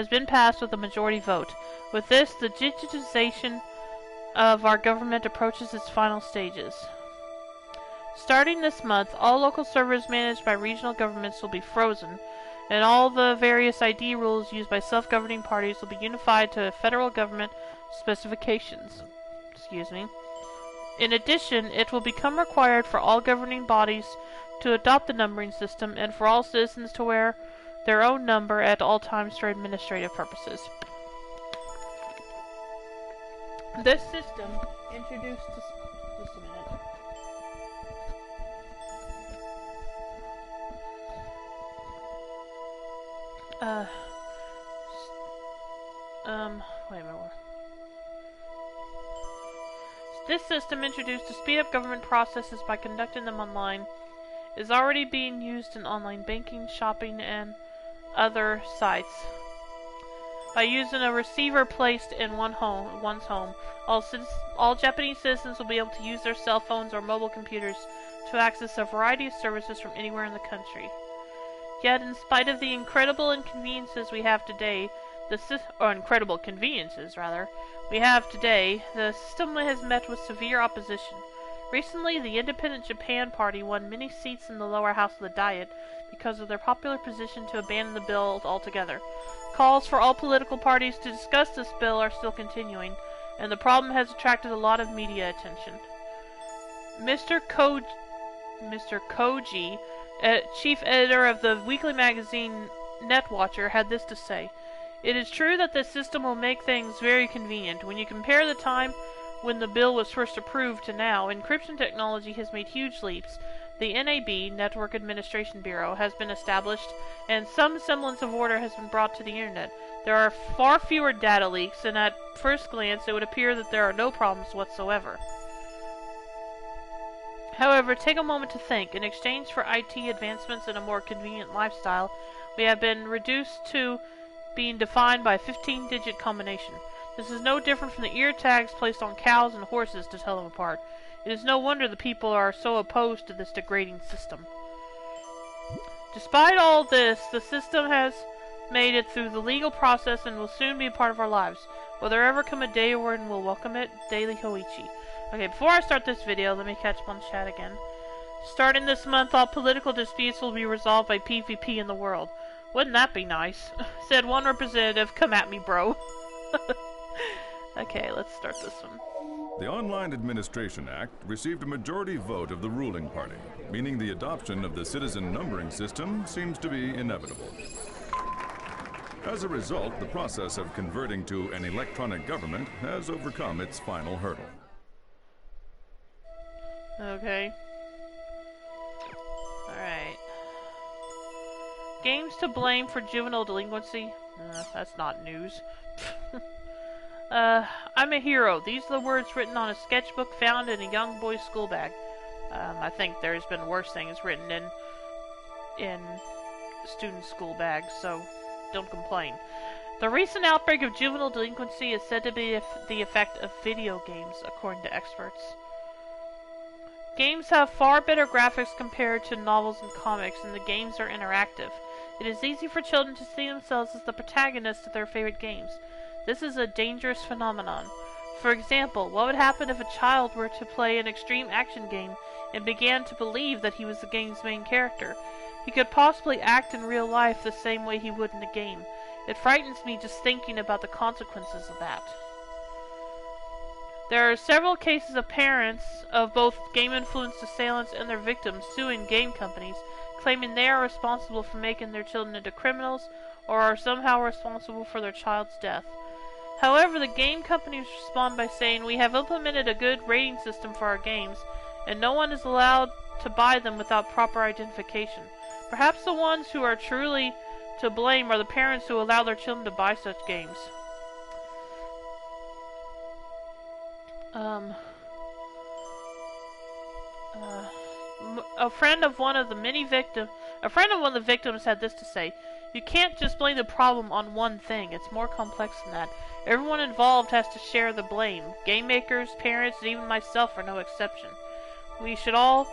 been passed with a majority vote. With this, the digitization of our government approaches its final stages. Starting this month, all local servers managed by regional governments will be frozen, and all the various ID rules used by self-governing parties will be unified to federal government specifications. Excuse me. In addition, it will become required for all governing bodies to adopt the numbering system and for all citizens to wear their own number at all times for administrative purposes. This system introduced to... Just a minute. Wait a minute. This system, introduced to speed up government processes by conducting them online, is already being used in online banking, shopping, and other sites. By using a receiver placed in one's home, all Japanese citizens will be able to use their cell phones or mobile computers to access a variety of services from anywhere in the country. Yet, in spite of the incredible inconveniences we have today, the system has met with severe opposition. Recently, the Independent Japan Party won many seats in the lower house of the Diet because of their popular position to abandon the bill altogether. Calls for all political parties to discuss this bill are still continuing, and the problem has attracted a lot of media attention. Mr. Koji, chief editor of the weekly magazine Netwatcher, had this to say: "It is true that this system will make things very convenient. When you compare the time when the bill was first approved to now, encryption technology has made huge leaps. The NAB, Network Administration Bureau, has been established, and some semblance of order has been brought to the internet. There are far fewer data leaks, and at first glance it would appear that there are no problems whatsoever. However, take a moment to think. In exchange for IT advancements and a more convenient lifestyle, we have been reduced to being defined by a 15-digit combination. This is no different from the ear tags placed on cows and horses to tell them apart. It is no wonder the people are so opposed to this degrading system. Despite all this, the system has made it through the legal process and will soon be a part of our lives. Will there ever come a day when we'll welcome it? Daily Hoichi. Okay, before I start this video, let me catch up on chat again. Starting this month, all political disputes will be resolved by PvP in the world. Wouldn't that be nice? Said one representative, come at me, bro. Okay, let's start this one. The Online Administration Act received a majority vote of the ruling party, meaning the adoption of the citizen numbering system seems to be inevitable. As a result, the process of converting to an electronic government has overcome its final hurdle. Okay. Alright. Games to blame for juvenile delinquency? That's not news. I'm a hero. These are the words written on a sketchbook found in a young boy's school bag. I think there's been worse things written in student school bags, so don't complain. The recent outbreak of juvenile delinquency is said to be the effect of video games, according to experts. Games have far better graphics compared to novels and comics, and the games are interactive. It is easy for children to see themselves as the protagonists of their favorite games. This is a dangerous phenomenon. For example, what would happen if a child were to play an extreme action game and began to believe that he was the game's main character? He could possibly act in real life the same way he would in a game. It frightens me just thinking about the consequences of that. There are several cases of parents of both game-influenced assailants and their victims suing game companies, claiming they are responsible for making their children into criminals or are somehow responsible for their child's death. However, the game companies respond by saying, we have implemented a good rating system for our games, and no one is allowed to buy them without proper identification. Perhaps the ones who are truly to blame are the parents who allow their children to buy such games. A friend of one of the victims had this to say: "You can't just blame the problem on one thing. It's more complex than that. Everyone involved has to share the blame. Game makers, parents, and even myself are no exception. We should all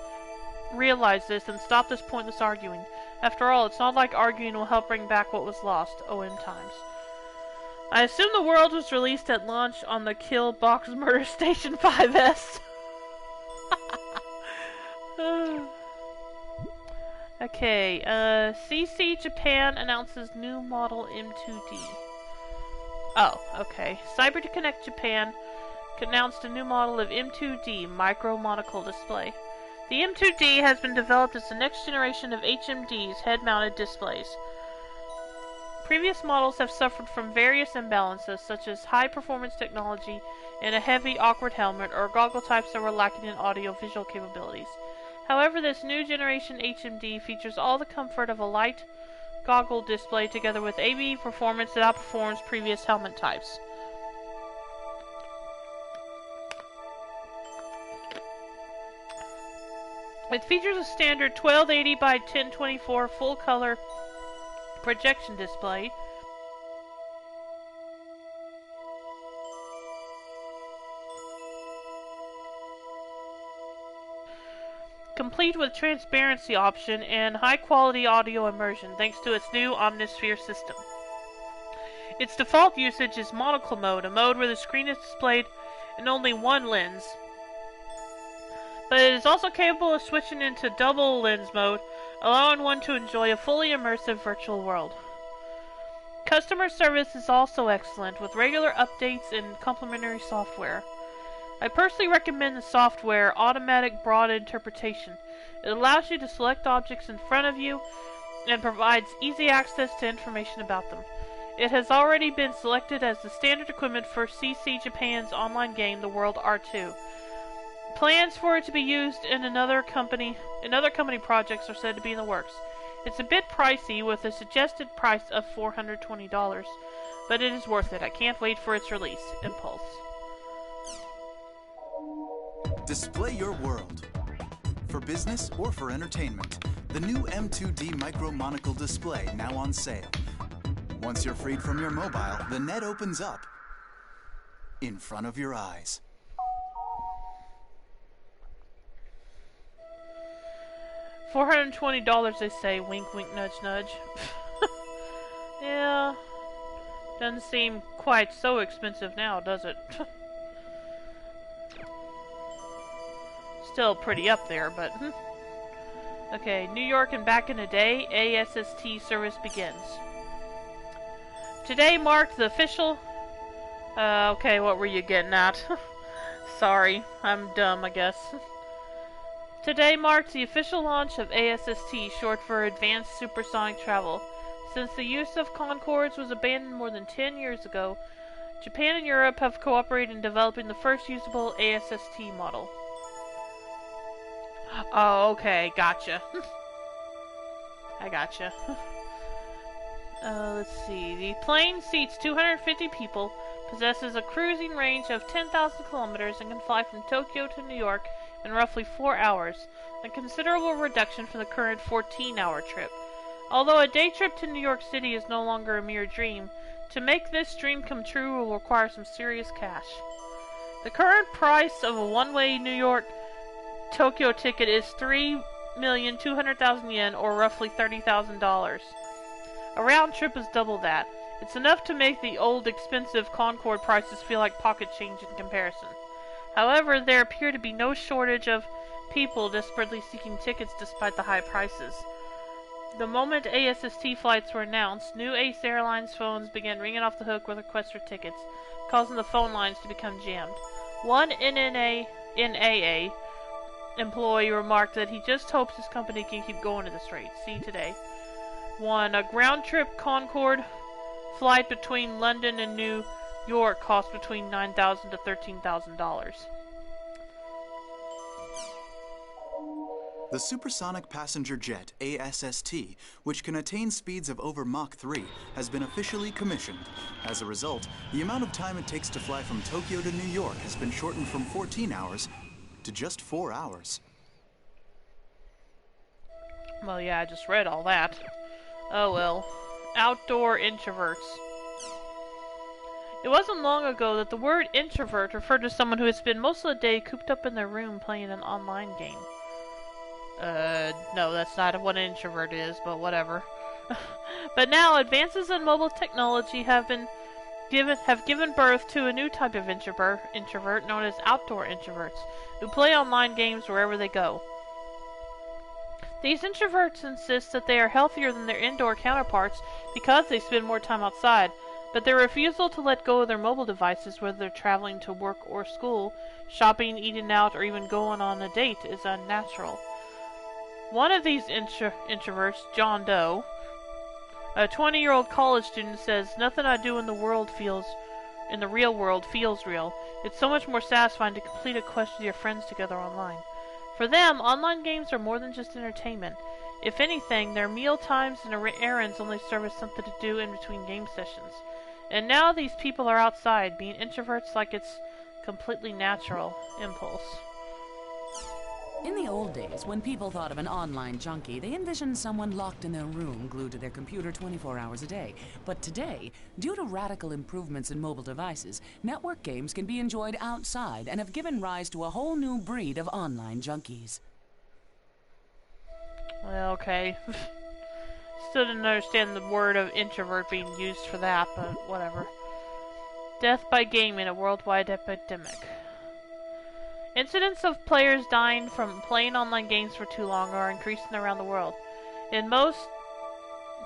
realize this and stop this pointless arguing. After all, it's not like arguing will help bring back what was lost. OM times." I assume the world was released at launch on the Kill Box Murder Station 5S. Okay, CC Japan announces new model M2D. Oh, okay. CyberConnect Japan announced a new model of M2D micro monocle display. The M2D has been developed as the next generation of HMD's head-mounted displays. Previous models have suffered from various imbalances, such as high-performance technology and a heavy, awkward helmet, or goggle types that were lacking in audio-visual capabilities. However, this new generation HMD features all the comfort of a light goggle display together with AV performance that outperforms previous helmet types. It features a standard 1280 by 1024 full-color projection display, complete with transparency option and high-quality audio immersion thanks to its new Omnisphere system. Its default usage is monocle mode, a mode where the screen is displayed in only one lens. But it is also capable of switching into double lens mode, allowing one to enjoy a fully immersive virtual world. Customer service is also excellent, with regular updates and complimentary software. I personally recommend the software Automatic Broad Interpretation. It allows you to select objects in front of you and provides easy access to information about them. It has already been selected as the standard equipment for CC Japan's online game, The World R2. Plans for it to be used in another company projects are said to be in the works. It's a bit pricey with a suggested price of $420, but it is worth it. I can't wait for its release. Impulse. Display your world. For business or for entertainment, the new M2D Micro Monocle display now on sale. Once you're freed from your mobile, the net opens up in front of your eyes. $420, they say. Wink, wink, nudge, nudge. Yeah. Doesn't seem quite so expensive now, does it? Still pretty up there, but... Okay, New York and back in a day, ASST service begins. Today marked the official... okay, what were you getting at? Sorry, I'm dumb, I guess. Today marks the official launch of ASST, short for Advanced Supersonic Travel. Since the use of Concords was abandoned more than 10 years ago, Japan and Europe have cooperated in developing the first usable ASST model. Oh, okay, gotcha. I gotcha. Let's see. The plane seats 250 people, possesses a cruising range of 10,000 kilometers, and can fly from Tokyo to New York in roughly 4 hours, a considerable reduction from the current 14-hour trip. Although a day trip to New York City is no longer a mere dream, to make this dream come true will require some serious cash. The current price of a one-way New York-Tokyo ticket is 3,200,000 yen, or roughly $30,000. A round trip is double that. It's enough to make the old expensive Concorde prices feel like pocket change in comparison. However, there appear to be no shortage of people desperately seeking tickets despite the high prices. The moment ASST flights were announced, new Ace Airlines phones began ringing off the hook with requests for tickets, causing the phone lines to become jammed. One NAA employee remarked that he just hopes his company can keep going at this rate. See today. A ground-trip Concorde flight between London and New York cost between $9,000 to $13,000. The supersonic passenger jet, ASST, which can attain speeds of over Mach 3, has been officially commissioned. As a result, the amount of time it takes to fly from Tokyo to New York has been shortened from 14 hours to just 4 hours. Well, yeah, I just read all that. Oh well. Outdoor introverts. It wasn't long ago that the word introvert referred to someone who had spent most of the day cooped up in their room playing an online game. No, that's not what an introvert is, but whatever. But now, advances in mobile technology have given birth to a new type of introvert known as outdoor introverts, who play online games wherever they go. These introverts insist that they are healthier than their indoor counterparts because they spend more time outside, but their refusal to let go of their mobile devices, whether they're traveling to work or school, shopping, eating out, or even going on a date, is unnatural. One of these introverts, John Doe, a 20-year-old college student, says, "Nothing I do in the real world feels real. It's so much more satisfying to complete a quest with your friends together online." For them, online games are more than just entertainment. If anything, their meal times and errands only serve as something to do in between game sessions. And now these people are outside, being introverts like it's completely natural. Impulse. In the old days, when people thought of an online junkie, they envisioned someone locked in their room, glued to their computer 24 hours a day. But today, due to radical improvements in mobile devices, network games can be enjoyed outside and have given rise to a whole new breed of online junkies. Well, okay. Still didn't understand the word of introvert being used for that, but whatever. Death by gaming, a worldwide epidemic. Incidents of players dying from playing online games for too long are increasing around the world. In most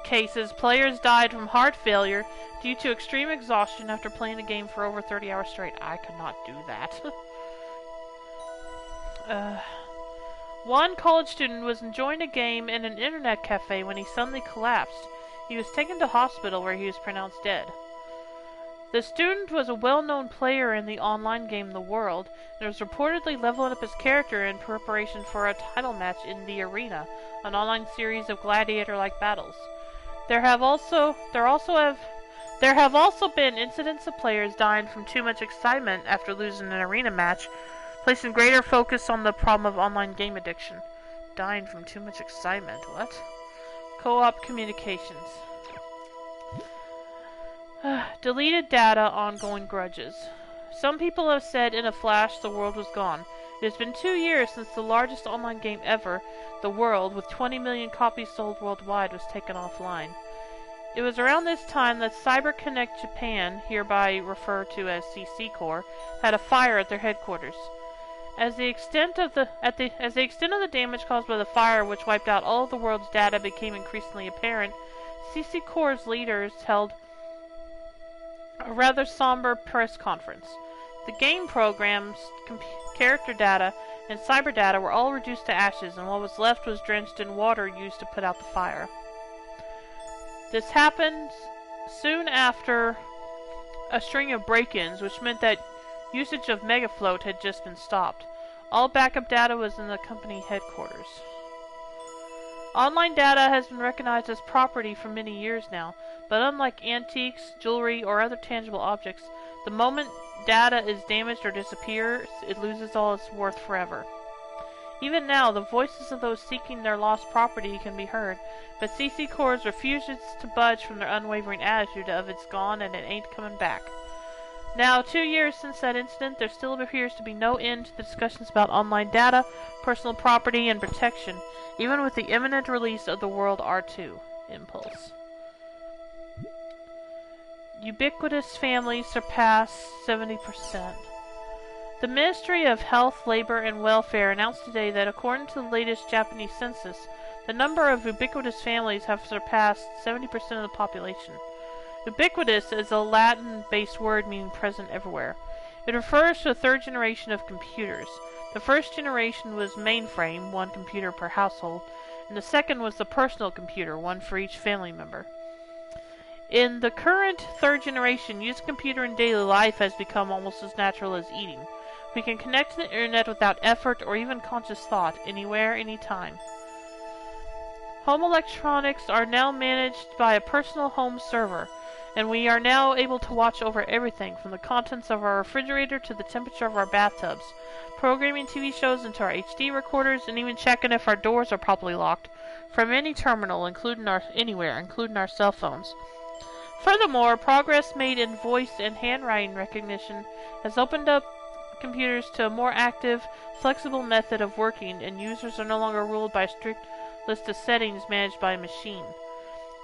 cases, players died from heart failure due to extreme exhaustion after playing a game for over 30 hours straight. I could not do that. One college student was enjoying a game in an internet cafe when he suddenly collapsed. He was taken to hospital where he was pronounced dead. The student was a well-known player in the online game The World, and was reportedly leveling up his character in preparation for a title match in the Arena, an online series of gladiator-like battles. There have also been incidents of players dying from too much excitement after losing an arena match, placing greater focus on the problem of online game addiction. Dying from too much excitement, what? Co-op communications. Deleted data, ongoing grudges. Some people have said in a flash the world was gone. It has been 2 years since the largest online game ever, The World, with 20 million copies sold worldwide, was taken offline. It was around this time that CyberConnect Japan, hereby referred to as CC Corps, had a fire at their headquarters. As the extent of the damage caused by the fire, which wiped out all of the world's data, became increasingly apparent, CC Corps' leaders held a rather somber press conference. The game programs, character data, and cyber data were all reduced to ashes, and what was left was drenched in water used to put out the fire. This happened soon after a string of break-ins, which meant that usage of Megafloat had just been stopped. All backup data was in the company headquarters. Online data has been recognized as property for many years now, but unlike antiques, jewelry, or other tangible objects, the moment data is damaged or disappears, it loses all its worth forever. Even now, the voices of those seeking their lost property can be heard, but CC Corps refuses to budge from their unwavering attitude of "it's gone and it ain't coming back." Now, 2 years since that incident, there still appears to be no end to the discussions about online data, personal property, and protection, even with the imminent release of the World R2 Impulse. Ubiquitous families surpass 70%. The Ministry of Health, Labor, and Welfare announced today that according to the latest Japanese census, the number of ubiquitous families have surpassed 70% of the population. Ubiquitous is a Latin-based word meaning present everywhere. It refers to a third generation of computers. The first generation was mainframe, 1 computer per household, and the second was the personal computer, 1 for each family member. In the current third generation, using a computer in daily life has become almost as natural as eating. We can connect to the internet without effort or even conscious thought, anywhere, anytime. Home electronics are now managed by a personal home server, and we are now able to watch over everything from the contents of our refrigerator to the temperature of our bathtubs, programming TV shows into our HD recorders, and even checking if our doors are properly locked from any terminal, including our cell phones. Furthermore, progress made in voice and handwriting recognition has opened up computers to a more active, flexible method of working, and users are no longer ruled by a strict list of settings managed by a machine.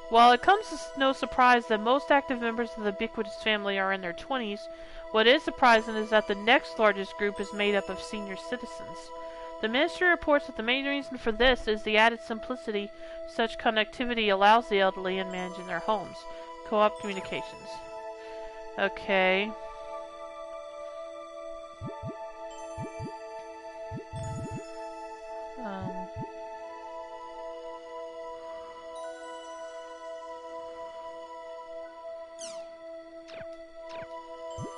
While it comes as no surprise that most active members of the ubiquitous family are in their 20s, what is surprising is that the next largest group is made up of senior citizens. The ministry reports that the main reason for this is the added simplicity such connectivity allows the elderly in managing their homes. Co-op communications. Okay.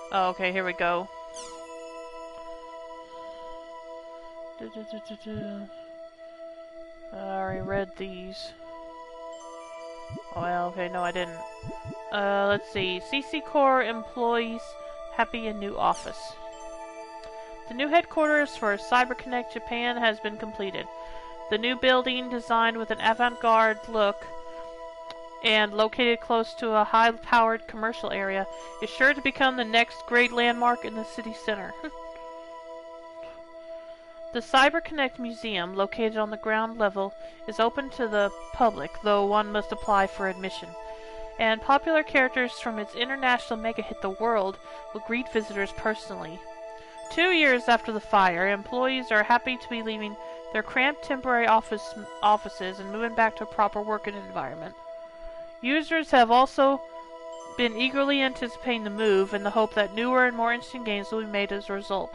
Oh, okay, here we go. I already read these. Oh, well, okay, no I didn't. Let's see. CC Corps employees happy in new office. The new headquarters for CyberConnect Japan has been completed. The new building, designed with an avant-garde look and located close to a high-powered commercial area, is sure to become the next great landmark in the city center. The CyberConnect Museum, located on the ground level, is open to the public, though one must apply for admission. And popular characters from its international mega-hit The World will greet visitors personally. 2 years after the fire, employees are happy to be leaving their cramped temporary offices and moving back to a proper working environment. Users have also been eagerly anticipating the move in the hope that newer and more interesting games will be made as a result.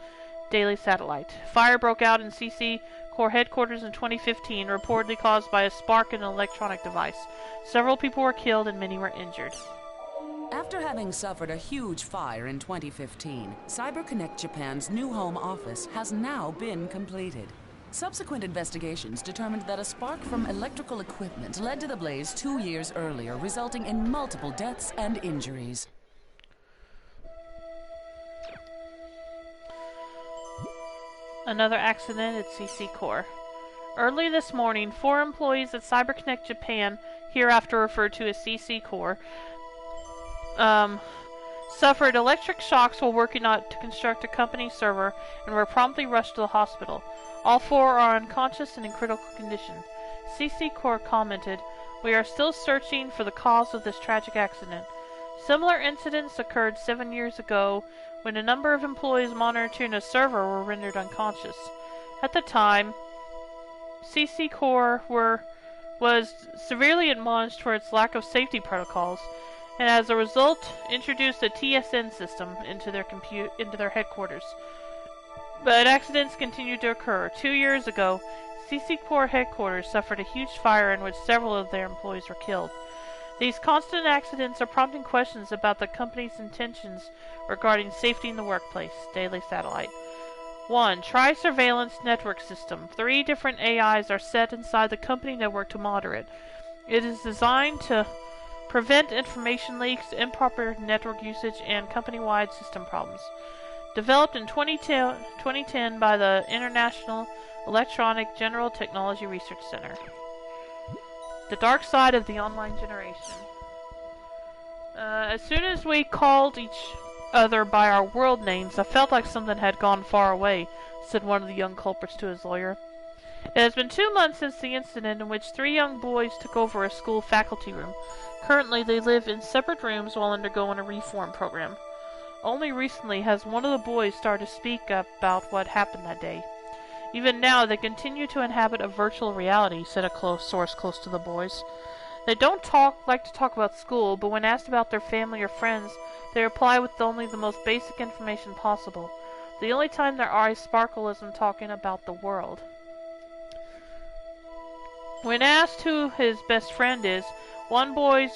Daily Satellite. Fire broke out in CC Corps headquarters in 2015, reportedly caused by a spark in an electronic device. Several people were killed and many were injured. After having suffered a huge fire in 2015, CyberConnect Japan's new home office has now been completed. Subsequent investigations determined that a spark from electrical equipment led to the blaze 2 years earlier, resulting in multiple deaths and injuries. Another accident at CC Core. Early this morning, 4 employees at CyberConnect Japan, hereafter referred to as CC Core, suffered electric shocks while working to construct a company server and were promptly rushed to the hospital. All 4 are unconscious and in critical condition. CC Core commented, "We are still searching for the cause of this tragic accident. Similar incidents occurred 7 years ago when a number of employees monitoring a server were rendered unconscious. At the time, CC Core was severely admonished for its lack of safety protocols, and as a result introduced a TSN system into their headquarters. But accidents continued to occur. 2 years ago, CC Core headquarters suffered a huge fire in which several of their employees were killed. These constant accidents are prompting questions about the company's intentions regarding safety in the workplace." Daily Satellite. 1. Try surveillance network system. 3 different AIs are set inside the company network to monitor it. It is designed to prevent information leaks, improper network usage, and company-wide system problems. Developed in 2010 by the International Electronic General Technology Research Center. The dark side of the online generation. As soon as we called each other by our world names, I felt like something had gone far away, said one of the young culprits to his lawyer. It has been 2 months since the incident in which 3 young boys took over a school faculty room. Currently, they live in separate rooms while undergoing a reform program. Only recently has one of the boys started to speak about what happened that day. Even now, they continue to inhabit a virtual reality, said a close source close to the boys. They don't like to talk about school, but when asked about their family or friends, they reply with only the most basic information possible. The only time their eyes sparkle is when talking about the world. When asked who his best friend is, one boy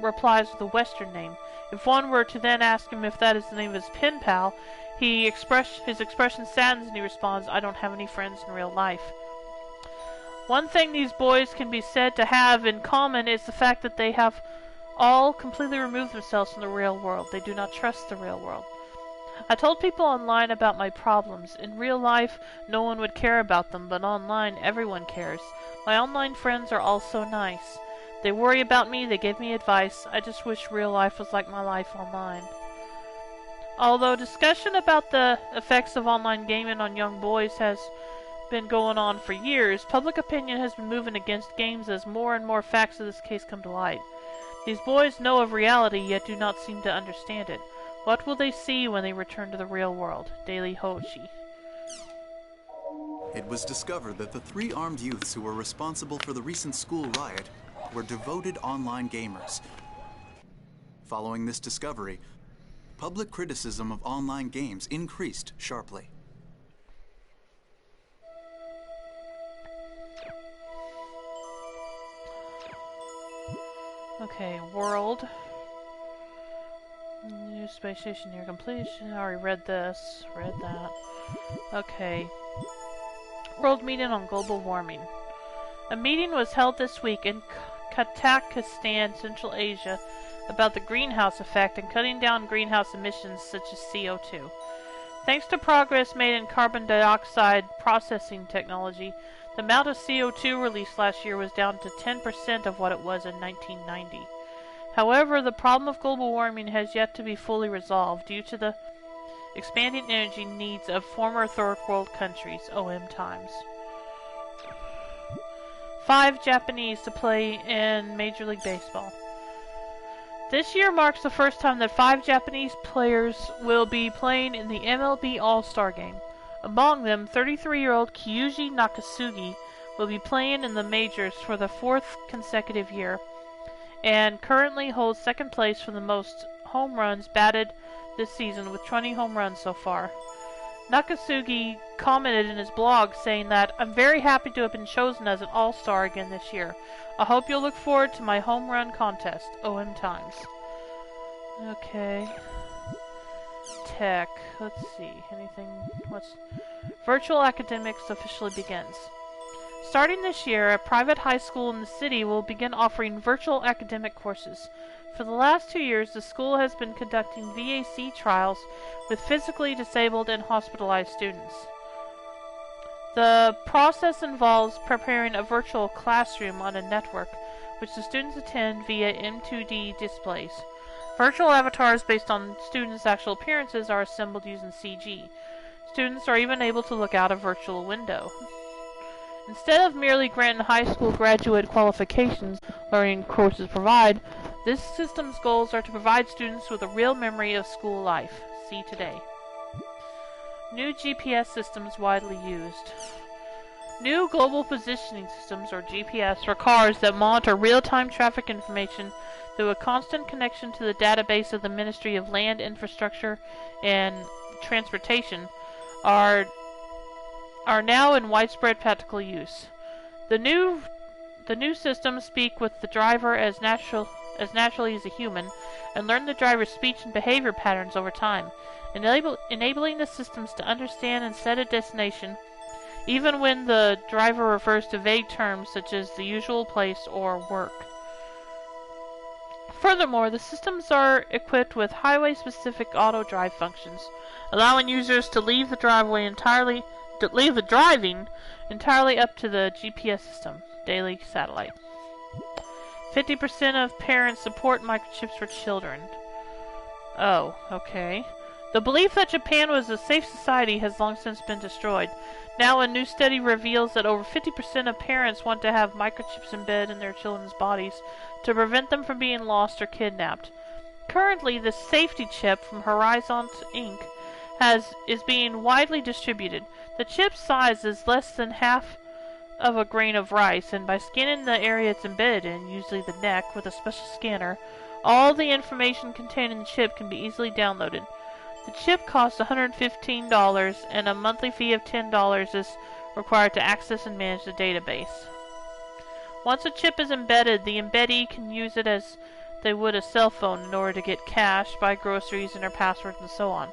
replies with a Western name. If one were to then ask him if that is the name of his pen pal, his expression saddens and he responds, "I don't have any friends in real life." One thing these boys can be said to have in common is the fact that they have all completely removed themselves from the real world. They do not trust the real world. I told people online about my problems. In real life, no one would care about them, but online, everyone cares. My online friends are all so nice. They worry about me, they give me advice. I just wish real life was like my life online. Although discussion about the effects of online gaming on young boys has been going on for years, public opinion has been moving against games as more and more facts of this case come to light. These boys know of reality, yet do not seem to understand it. What will they see when they return to the real world? Daily Hoshi. It was discovered that the 3 armed youths who were responsible for the recent school riot were devoted online gamers. Following this discovery, public criticism of online games increased sharply. Okay, world. New space station near completion. I already read this. Read that. Okay. World meeting on global warming. A meeting was held this week in Kazakhstan, Central Asia, about the greenhouse effect and cutting down greenhouse emissions such as CO2. Thanks to progress made in carbon dioxide processing technology, the amount of CO2 released last year was down to 10% of what it was in 1990. However, the problem of global warming has yet to be fully resolved due to the expanding energy needs of former third world countries, OM Times. 5 Japanese to play in Major League Baseball. This year marks the first time that 5 Japanese players will be playing in the MLB All-Star Game. Among them, 33-year-old Kyuji Nakasugi will be playing in the majors for the 4th consecutive year and currently holds 2nd place for the most home runs batted this season with 20 home runs so far. Nakasugi commented in his blog saying that, "I'm very happy to have been chosen as an All-Star again this year. I hope you'll look forward to my home run contest." OM Times. Okay. Tech. Let's see. Anything? Virtual academics officially begins. Starting this year, a private high school in the city will begin offering virtual academic courses. For the last 2 years, the school has been conducting VAC trials with physically disabled and hospitalized students. The process involves preparing a virtual classroom on a network, which the students attend via M2D displays. Virtual avatars based on students' actual appearances are assembled using CG. Students are even able to look out a virtual window. Instead of merely granting high school graduate qualifications learning courses provide, this system's goals are to provide students with a real memory of school life. See today. New GPS systems widely used. New global positioning systems, or GPS, for cars that monitor real-time traffic information through a constant connection to the database of the Ministry of Land, Infrastructure, and Transportation are now in widespread practical use. The new systems speak with the driver as naturally as a human, and learn the driver's speech and behavior patterns over time, enabling the systems to understand and set a destination even when the driver refers to vague terms such as the usual place or work. Furthermore, the systems are equipped with highway-specific auto-drive functions, allowing users to leave the driving entirely up to the GPS system, daily satellite. 50% of parents support microchips for children. Oh, okay. The belief that Japan was a safe society has long since been destroyed. Now a new study reveals that over 50% of parents want to have microchips embedded in their children's bodies to prevent them from being lost or kidnapped. Currently, the safety chip from Horizon Inc. is being widely distributed. The chip's size is less than half of a grain of rice, and by scanning the area it's embedded in, usually the neck, with a special scanner, all the information contained in the chip can be easily downloaded. The chip costs $115, and a monthly fee of $10 is required to access and manage the database. Once a chip is embedded, the embeddee can use it as they would a cell phone in order to get cash, buy groceries, enter passwords, and so on.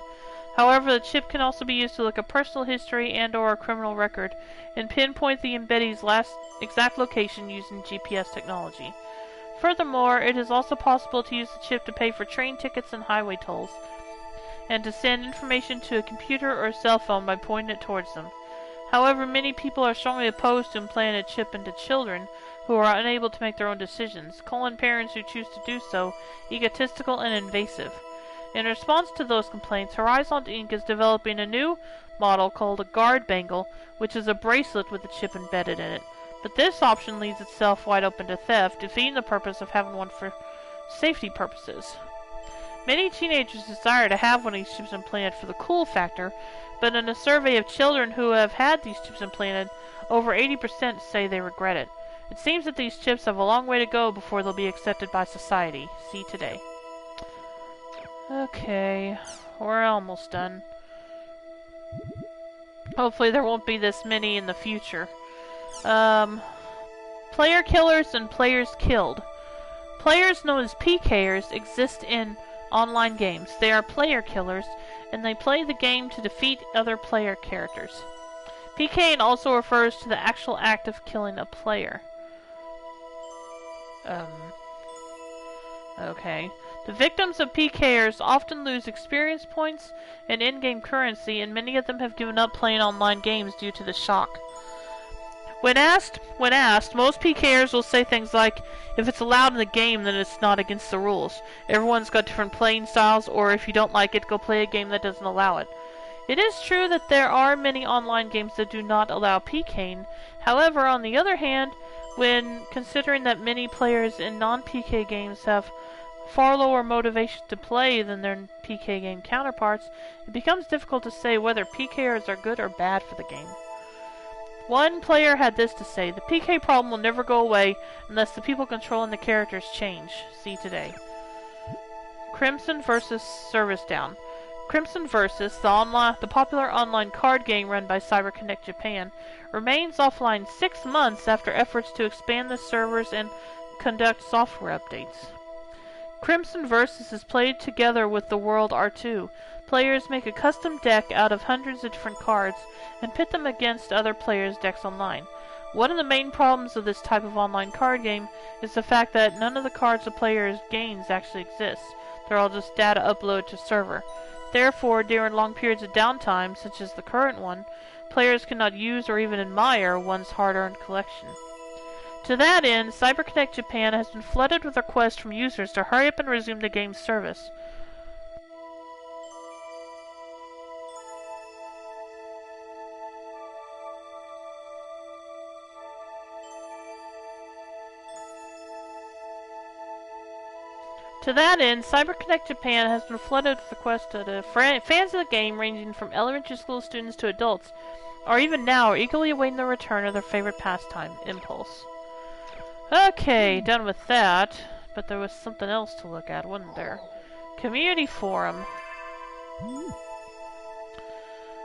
However, the chip can also be used to look at personal history and/or a criminal record, and pinpoint the embeddee's last exact location using GPS technology. Furthermore, it is also possible to use the chip to pay for train tickets and highway tolls, and to send information to a computer or a cell phone by pointing it towards them. However, many people are strongly opposed to implanting a chip into children who are unable to make their own decisions, calling parents who choose to do so egotistical and invasive. In response to those complaints, Horizon Inc. is developing a new model called a guard bangle, which is a bracelet with a chip embedded in it. But this option leaves itself wide open to theft, defeating the purpose of having one for safety purposes. Many teenagers desire to have one of these chips implanted for the cool factor, but in a survey of children who have had these chips implanted, over 80% say they regret it. It seems that these chips have a long way to go before they'll be accepted by society. See today. Okay, we're almost done. Hopefully there won't be this many in the future. Player killers and players killed. Players known as PKers exist in online games. They are player killers, and they play the game to defeat other player characters. PKing also refers to the actual act of killing a player. Okay. The victims of PKers often lose experience points and in-game currency, and many of them have given up playing online games due to the shock. When asked, most PKers will say things like, if it's allowed in the game, then it's not against the rules. Everyone's got different playing styles, or if you don't like it, go play a game that doesn't allow it. It is true that there are many online games that do not allow PKing. However, on the other hand, when considering that many players in non-PK games have far lower motivation to play than their PK game counterparts, it becomes difficult to say whether PKers are good or bad for the game. One player had this to say: the PK problem will never go away unless the people controlling the characters change. See today. Crimson vs. Service Down. Crimson Versus, the popular online card game run by CyberConnect Japan, remains offline 6 months after efforts to expand the servers and conduct software updates. Crimson Versus is played together with the World R2. Players make a custom deck out of hundreds of different cards and pit them against other players' decks online. One of the main problems of this type of online card game is the fact that none of the cards a player gains actually exist. They're all just data uploaded to server. Therefore, during long periods of downtime, such as the current one, players cannot use or even admire one's hard-earned collection. To that end, CyberConnect Japan has been flooded with requests from users to hurry up and resume the game's service. To that end, CyberConnect Japan has been flooded with requests to fans of the game ranging from elementary school students to adults, or even now are eagerly awaiting the return of their favorite pastime, Impulse. Okay, done with that, but there was something else to look at, wasn't there? Community forum.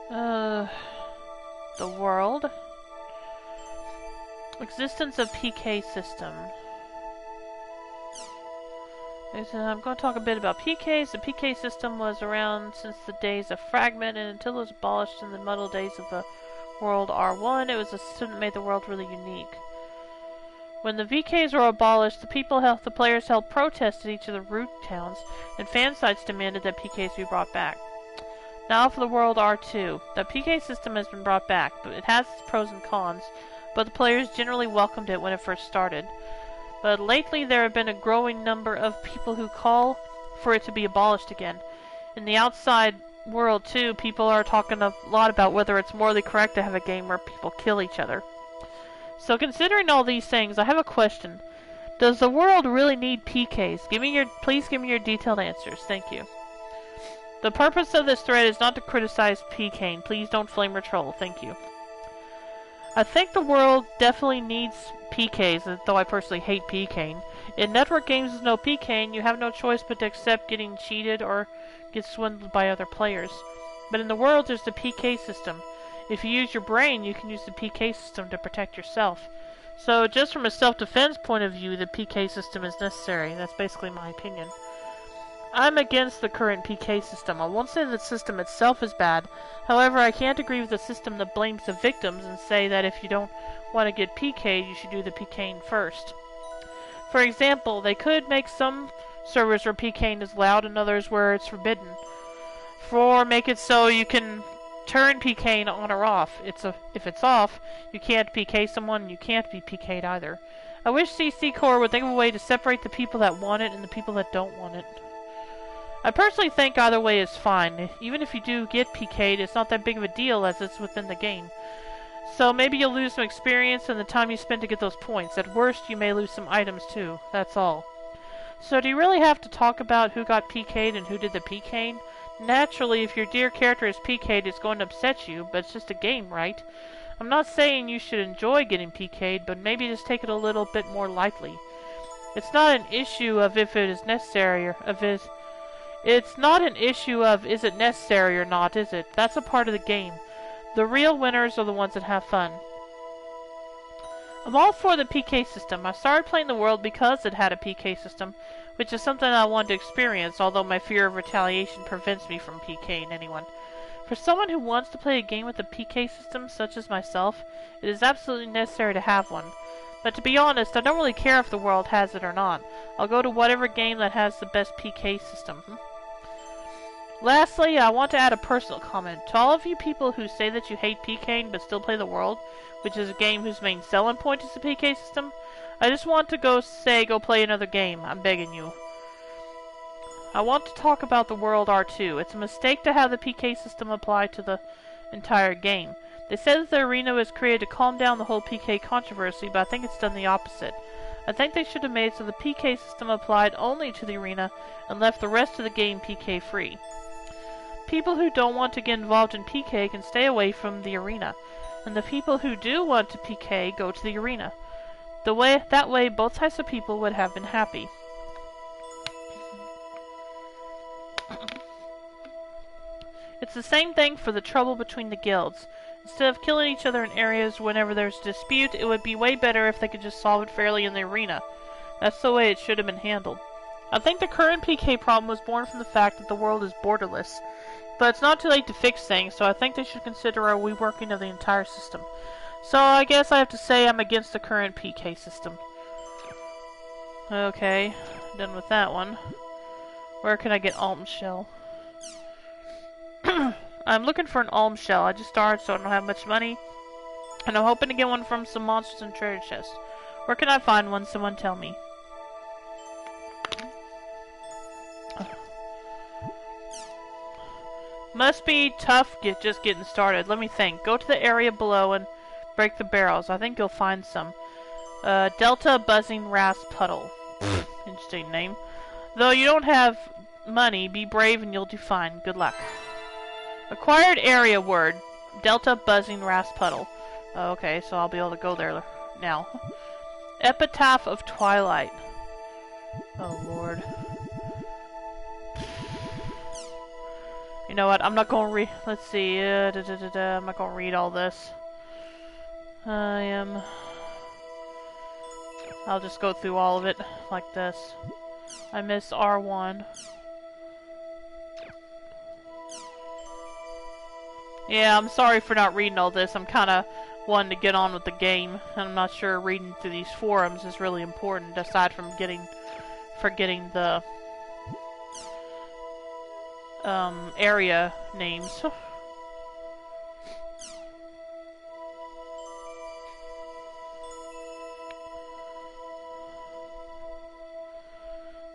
The world. Existence of PK system. I'm going to talk a bit about PKs. The PK system was around since the days of Fragment, and until it was abolished in the muddle days of the World R1, it was a system that made the world really unique. When the VKs were abolished, the players held protests at each of the root towns, and fan sites demanded that PKs be brought back. Now for the World R2. The PK system has been brought back, but it has its pros and cons, but the players generally welcomed it when it first started. But lately there have been a growing number of people who call for it to be abolished again. In the outside world too, people are talking a lot about whether it's morally correct to have a game where people kill each other. So considering all these things, I have a question. Does the world really need PKs? Please give me your detailed answers. Thank you. The purpose of this thread is not to criticize PKing. Please don't flame or troll. Thank you. I think the world definitely needs PKs, though I personally hate PKing. In network games with no PKing, you have no choice but to accept getting cheated or get swindled by other players. But in the world, there's the PK system. If you use your brain, you can use the PK system to protect yourself. So just from a self-defense point of view, the PK system is necessary. That's basically my opinion. I'm against the current PK system. I won't say the system itself is bad. However, I can't agree with the system that blames the victims and say that if you don't want to get PK'd, you should do the PKing first. For example, they could make some servers where PKing is allowed and others where it's forbidden. Or make it so you can turn PKing on or off. If it's off, you can't PK someone, you can't be PK'd either. I wish CC Core would think of a way to separate the people that want it and the people that don't want it. I personally think either way is fine. Even if you do get PK'd, it's not that big of a deal as it's within the game. So maybe you'll lose some experience and the time you spend to get those points. At worst, you may lose some items too. That's all. So do you really have to talk about who got PK'd and who did the PKing? Naturally, if your dear character is PK'd, it's going to upset you, but it's just a game, right? I'm not saying you should enjoy getting PK'd, but maybe just take it a little bit more lightly. It's not an issue of if it is necessary or It's not an issue of is it necessary or not, is it? That's a part of the game. The real winners are the ones that have fun. I'm all for the PK system. I started playing the world because it had a PK system, which is something I wanted to experience, although my fear of retaliation prevents me from PKing anyone. For someone who wants to play a game with a PK system, such as myself, it is absolutely necessary to have one. But to be honest, I don't really care if the world has it or not. I'll go to whatever game that has the best PK system. Lastly, I want to add a personal comment. To all of you people who say that you hate PKing but still play the world, which is a game whose main selling point is the PK system, I just want to go play another game. I'm begging you. I want to talk about the World R2. It's a mistake to have the PK system apply to the entire game. They said that the arena was created to calm down the whole PK controversy, but I think it's done the opposite. I think they should have made so the PK system applied only to the arena and left the rest of the game PK free. People who don't want to get involved in PK can stay away from the arena, and the people who do want to PK go to the arena. That way both types of people would have been happy. It's the same thing for the trouble between the guilds. Instead of killing each other in areas whenever there's a dispute, it would be way better if they could just solve it fairly in the arena. That's the way it should have been handled. I think the current PK problem was born from the fact that the world is borderless. But it's not too late to fix things, so I think they should consider a reworking of the entire system. So I guess I have to say I'm against the current PK system. Okay, done with that one. Where can I get Alm Shell? I'm looking for an Alm Shell. I just started, so I don't have much money. And I'm hoping to get one from some monsters and treasure chests. Where can I find one? Someone tell me. Must be tough just getting started. Let me think. Go to the area below and break the barrels. I think you'll find some. Delta Buzzing Rasp Puddle. Interesting name. Though you don't have money, be brave and you'll do fine. Good luck. Acquired area word. Delta Buzzing Rasp Puddle. Okay, so I'll be able to go there now. Epitaph of Twilight. Oh, Lord. You know what? I'm not going to read... Let's see. I'm not going to read all this. I'll just go through all of it like this. I miss R1. Yeah, I'm sorry for not reading all this. I'm kind of wanting to get on with the game. And I'm not sure reading through these forums is really important, aside from getting the area names.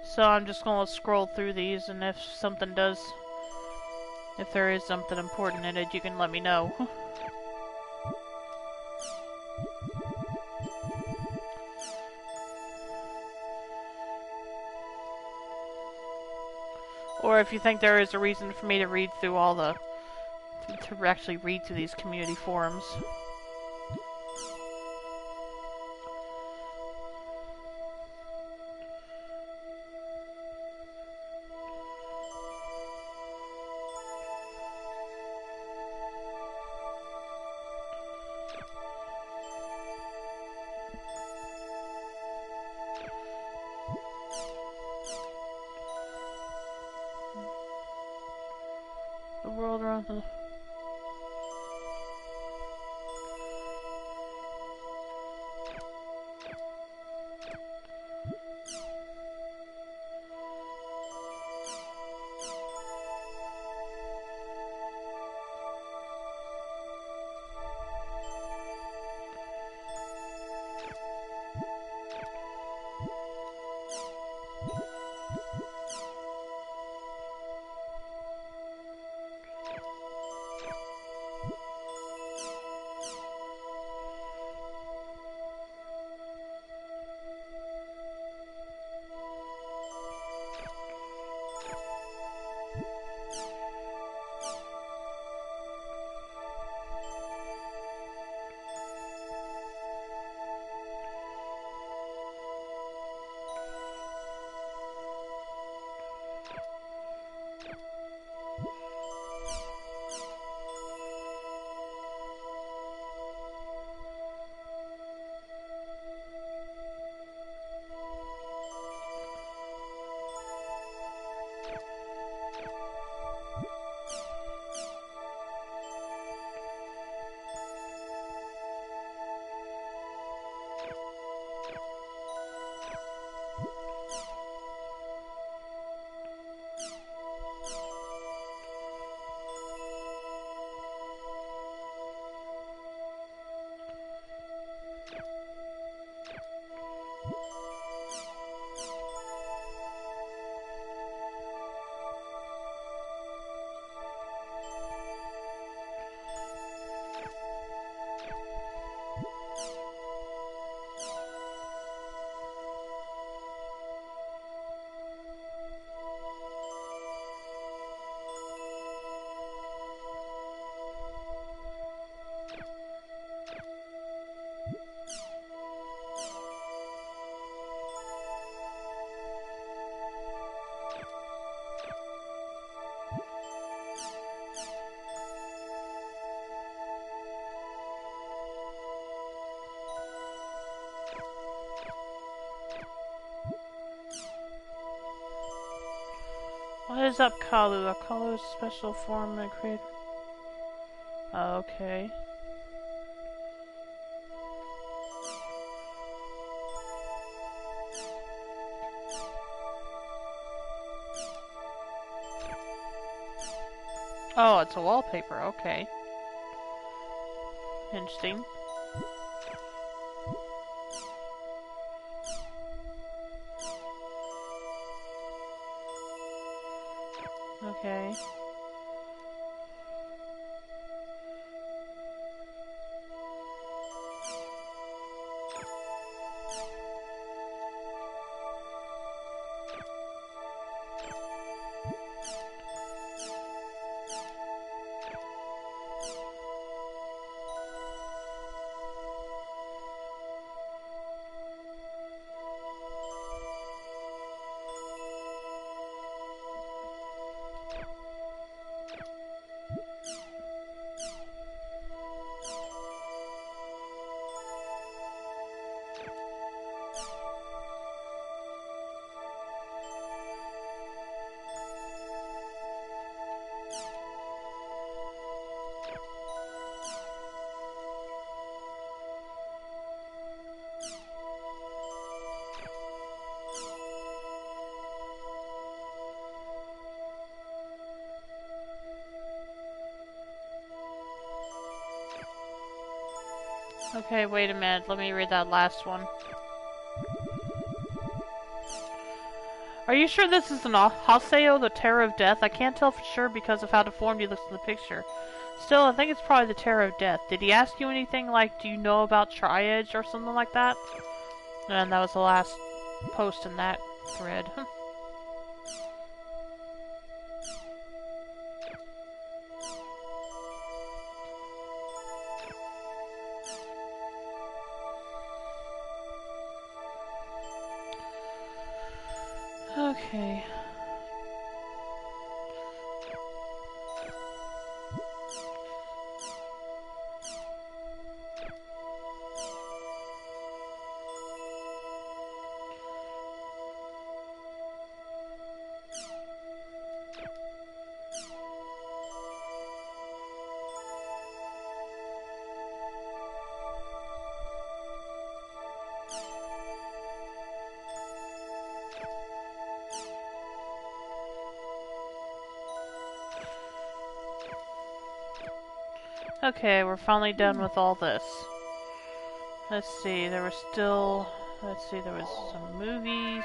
So I'm just going to scroll through these, and if there is something important in it, you can let me know. Or if you think there is a reason for me to read through to actually read through these community forums. The world around the... What is up, Kalu? Kalu is a special form and creator. Okay. Oh, it's a wallpaper, okay. Interesting. Okay. Okay, wait a minute. Let me read that last one. Are you sure this is an Haseo, the Terror of Death? I can't tell for sure because of how deformed he looks in the picture. Still, I think it's probably the Terror of Death. Did he ask you anything like, do you know about Triage or something like that? And that was the last post in that thread. Okay. Okay, we're finally done with all this. Let's see, there was still... Let's see, there was some movies.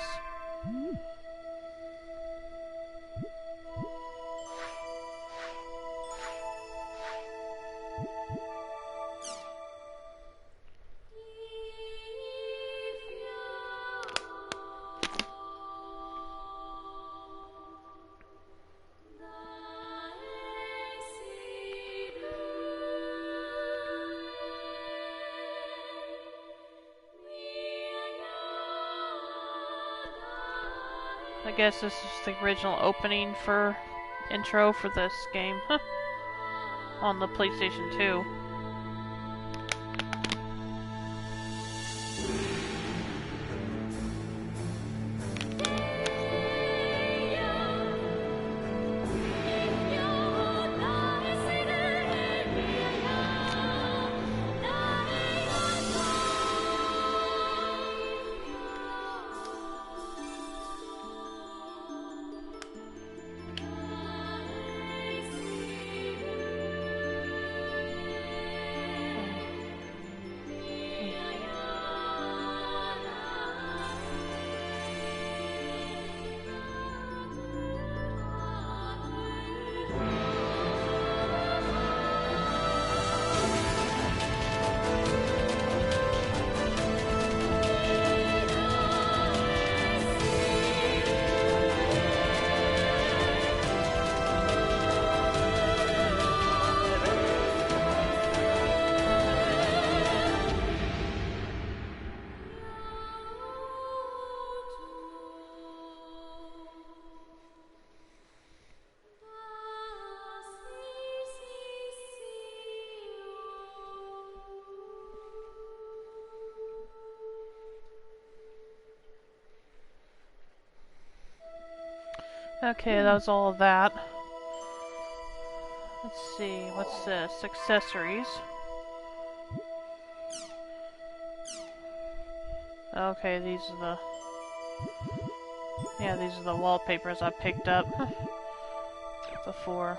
I guess this is the original opening for intro for this game on the PlayStation 2. Okay, that was all of that. Let's see, what's this? Accessories. Okay, these are the... Yeah, these are the wallpapers I picked up before.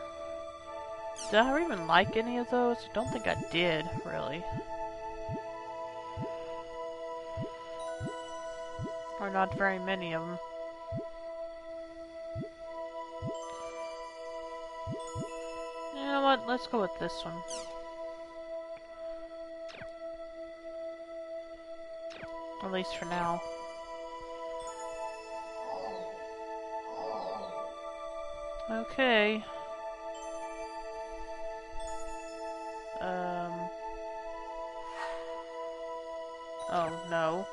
Did I even like any of those? I don't think I did, really. Or not very many of them. You know what? Let's go with this one. At least for now. Okay. Oh, no.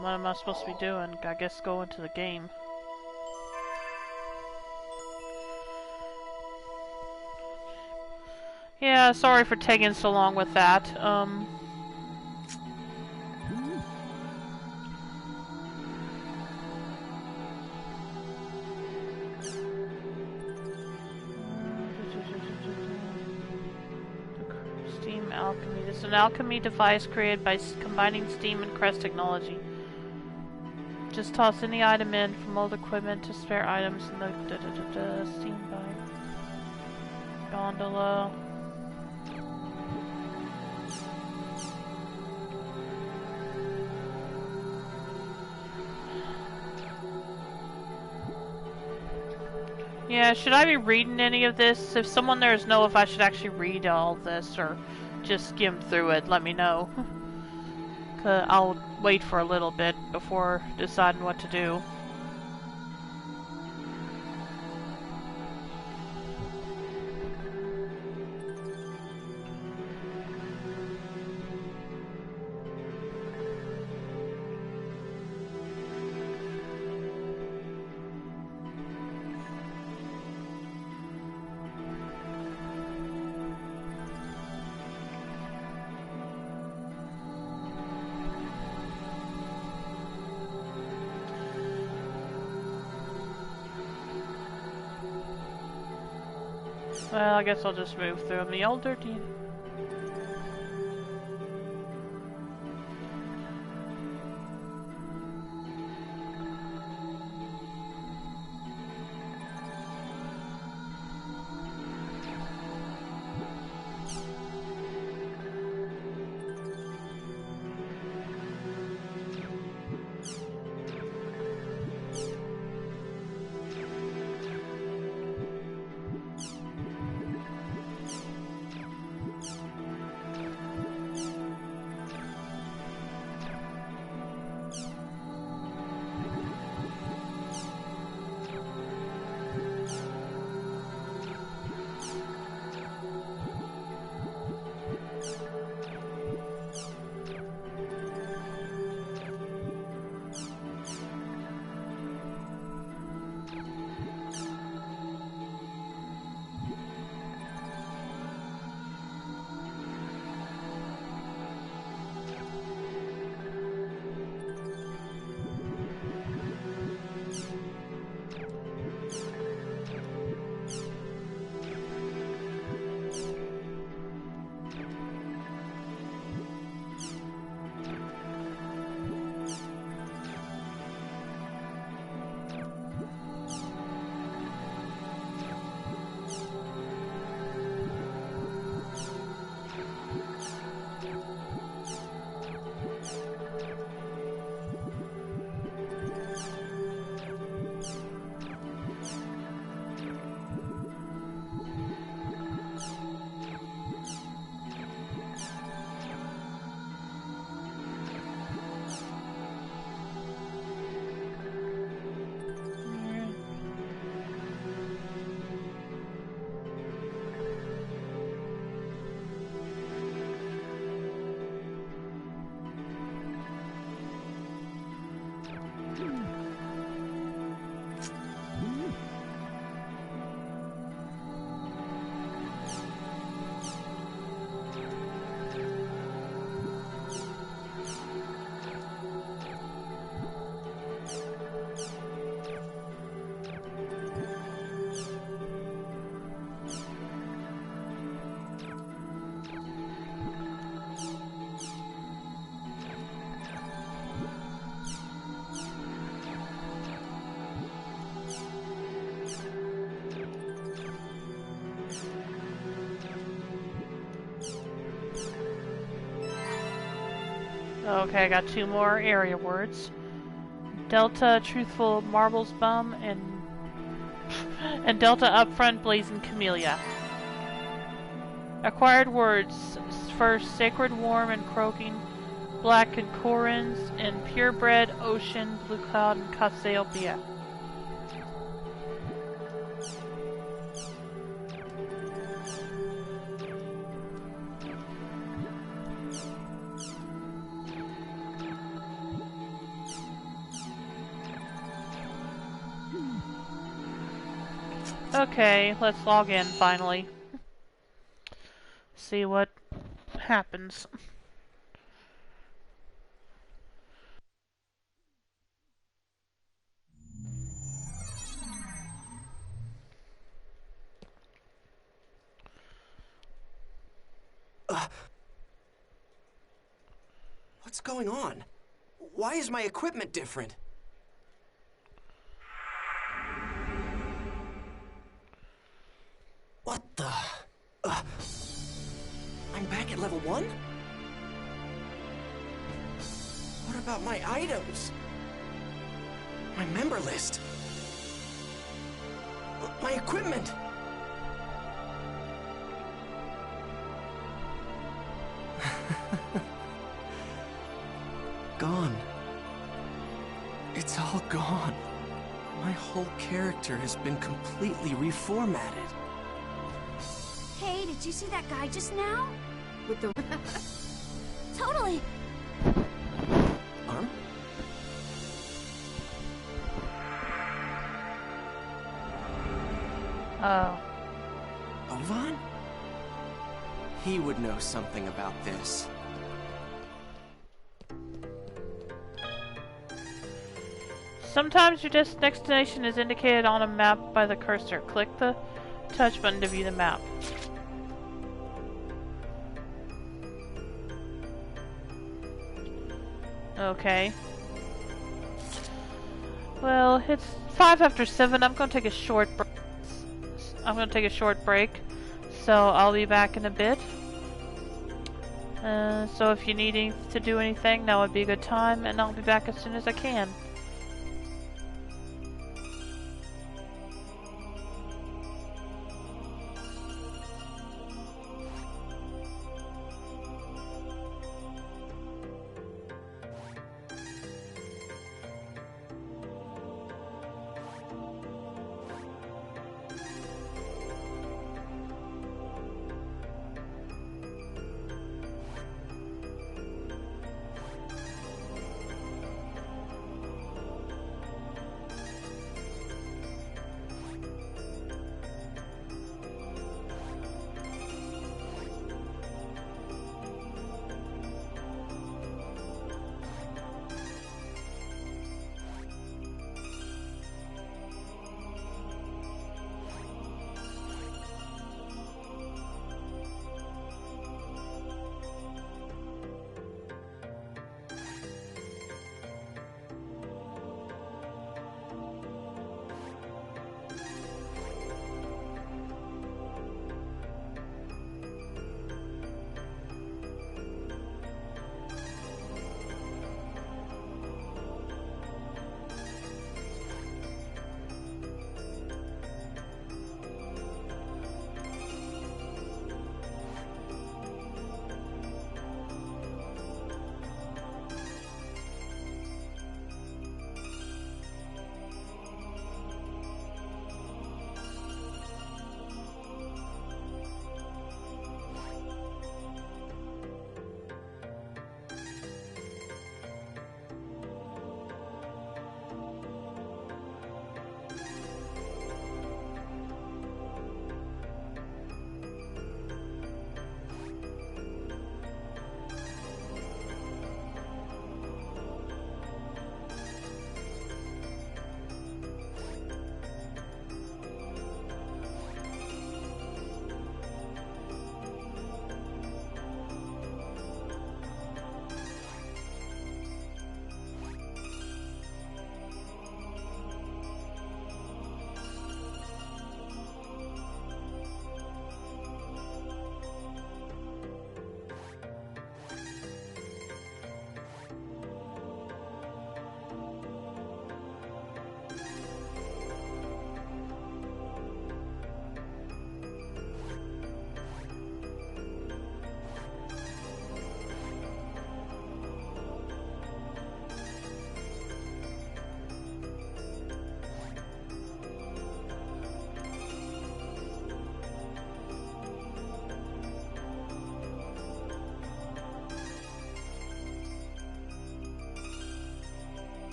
What am I supposed to be doing? I guess go into the game. Yeah, sorry for taking so long with that. Steam alchemy. This is an alchemy device created by combining steam and crest technology. Just toss any item in, from old equipment to spare items in the steam by gondola. Yeah, should I be reading any of this? If someone there knows if I should actually read all this or just skim through it, let me know. 'Cause I'll wait for a little bit before deciding what to do. Well, I guess I'll just move through them. The older do you... Okay, I got 2 more area words. Delta, Truthful Marbles Bum, and Delta Upfront Blazing Camellia. Acquired words. First, Sacred Warm and Croaking, Black and Corins, and Purebred, Ocean, Blue Cloud, and Cassiopeia. Okay, let's log in finally. See what happens. What's going on? Why is my equipment different? What the? I'm back at level 1? What about my items? My member list? My equipment? Gone. It's all gone. My whole character has been completely reformatted. Hey, did you see that guy just now? With the... Totally! Arm? Oh. Ovan? He would know something about this. Sometimes your destination is indicated on a map by the cursor. Click the touch button to view the map. Okay. Well, it's 5 after 7. I'm gonna take a short break. So I'll be back in a bit. So if you need to do anything, now would be a good time, and I'll be back as soon as I can.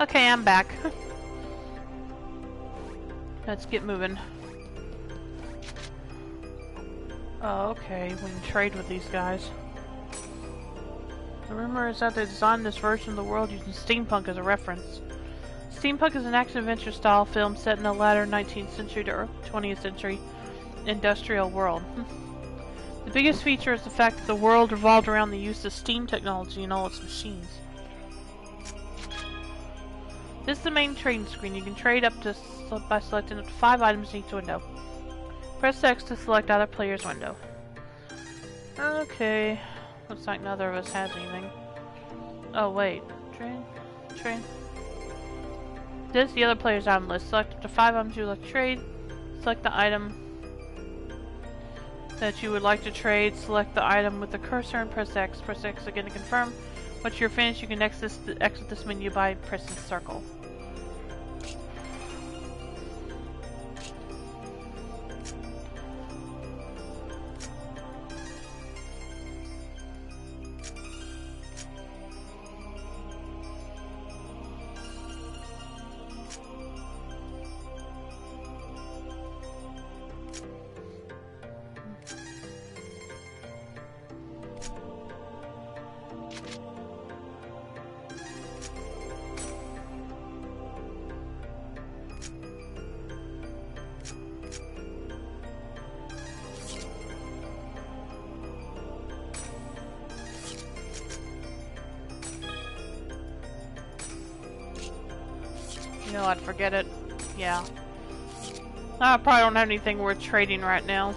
Okay, I'm back. Let's get moving. Oh, okay, we can trade with these guys. The rumor is that they designed this version of the world using steampunk as a reference. Steampunk is an action-adventure style film set in the latter 19th century to early 20th century industrial world. The biggest feature is the fact that the world revolved around the use of steam technology in all its machines. This is the main trading screen. You can trade up to by selecting up to 5 items in each window. Press X to select either player's window. Okay. Looks like neither of us has anything. Oh wait. Trade. This is the other player's item list. Select up to 5 items you would like to trade. Select the item that you would like to trade. Select the item with the cursor and press X. Press X again to confirm. Once you're finished, you can exit this menu by pressing circle. You know, I'd forget it. Yeah. I probably don't have anything worth trading right now.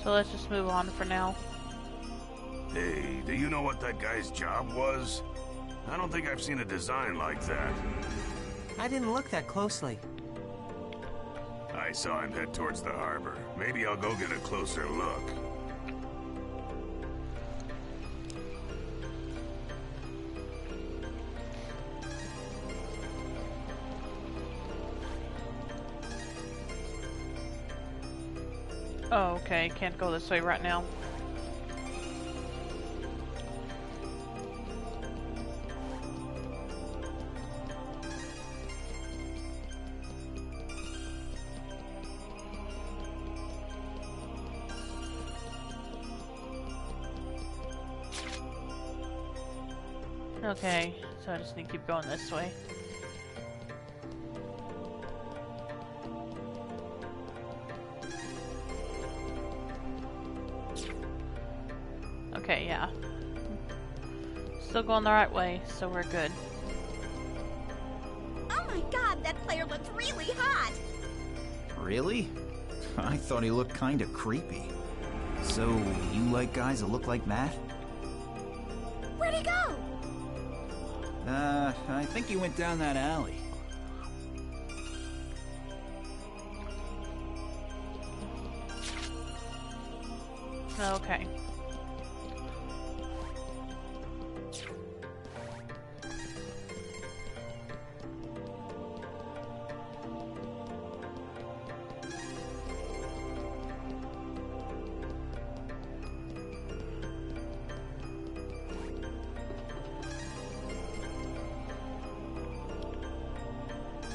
So let's just move on for now. Hey, do you know what that guy's job was? I don't think I've seen a design like that. I didn't look that closely. I saw him head towards the harbor. Maybe I'll go get a closer look. Oh, okay. Can't go this way right now. Okay, so I just need to keep going this way. Okay, yeah. Still going the right way, so we're good. Oh my god, that player looks really hot! Really? I thought he looked kinda creepy. So, you like guys that look like that? Where'd he go? I think he went down that alley. Okay.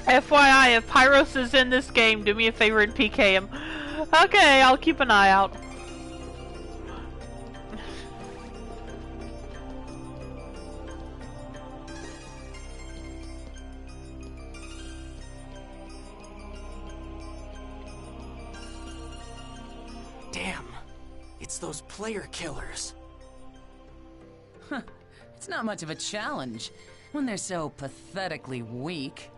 FYI, if Pyros is in this game, do me a favor and PK him. Okay, I'll keep an eye out. Damn. It's those player killers. It's not much of a challenge when they're so pathetically weak.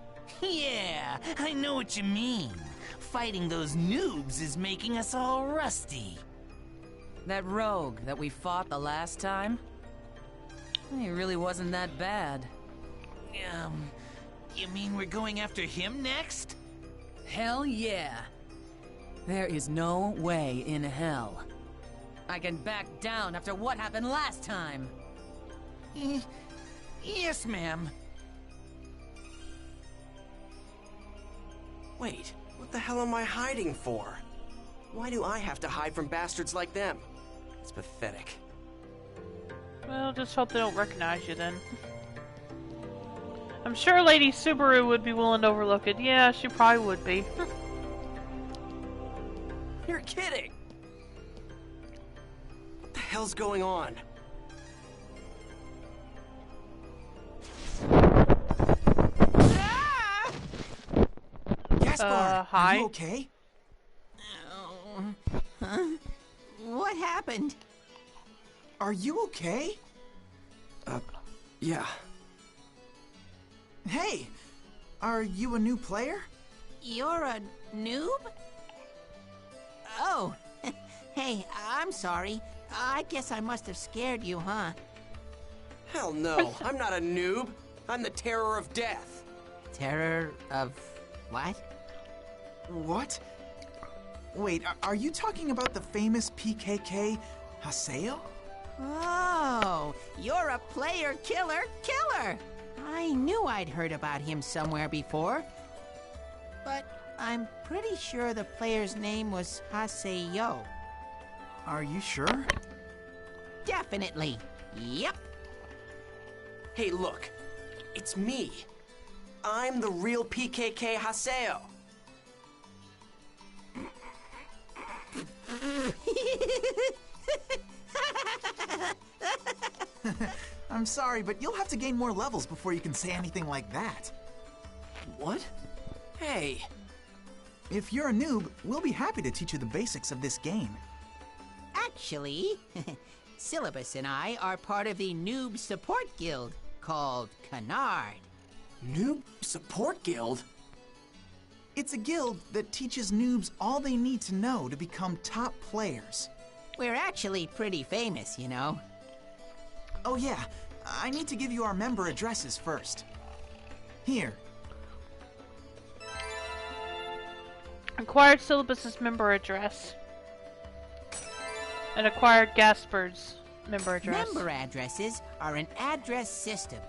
Yeah, I know what you mean. Fighting those noobs is making us all rusty. That rogue that we fought the last time? He really wasn't that bad. You mean we're going after him next? Hell yeah. There is no way in hell I can back down after what happened last time. Yes, ma'am. Wait, what the hell am I hiding for? Why do I have to hide from bastards like them? It's pathetic. Well, just hope they don't recognize you then. I'm sure Lady Subaru would be willing to overlook it. Yeah, she probably would be. You're kidding! What the hell's going on? Gaspar, hi? are you okay? Huh? What happened? Are you okay? Yeah. Hey, are you a new player? You're a noob? Oh, hey, I'm sorry. I guess I must have scared you, huh? Hell no, I'm not a noob. I'm the terror of death. Terror of what? What? Wait, are you talking about the famous PKK Haseo? Oh, you're a player killer killer! I knew I'd heard about him somewhere before. But I'm pretty sure the player's name was Haseo. Are you sure? Definitely. Yep. Hey, look. It's me. I'm the real PKK Haseo. I'm sorry, but you'll have to gain more levels before you can say anything like that. What? Hey. If you're a noob, we'll be happy to teach you the basics of this game. Actually, Syllabus and I are part of the Noob Support Guild called Canard. Noob Support Guild? It's a guild that teaches noobs all they need to know to become top players. We're actually pretty famous, you know. Oh yeah, I need to give you our member addresses first. Here. Acquired Syllabus's member address. And acquired Gasper's member address. Member addresses are an address system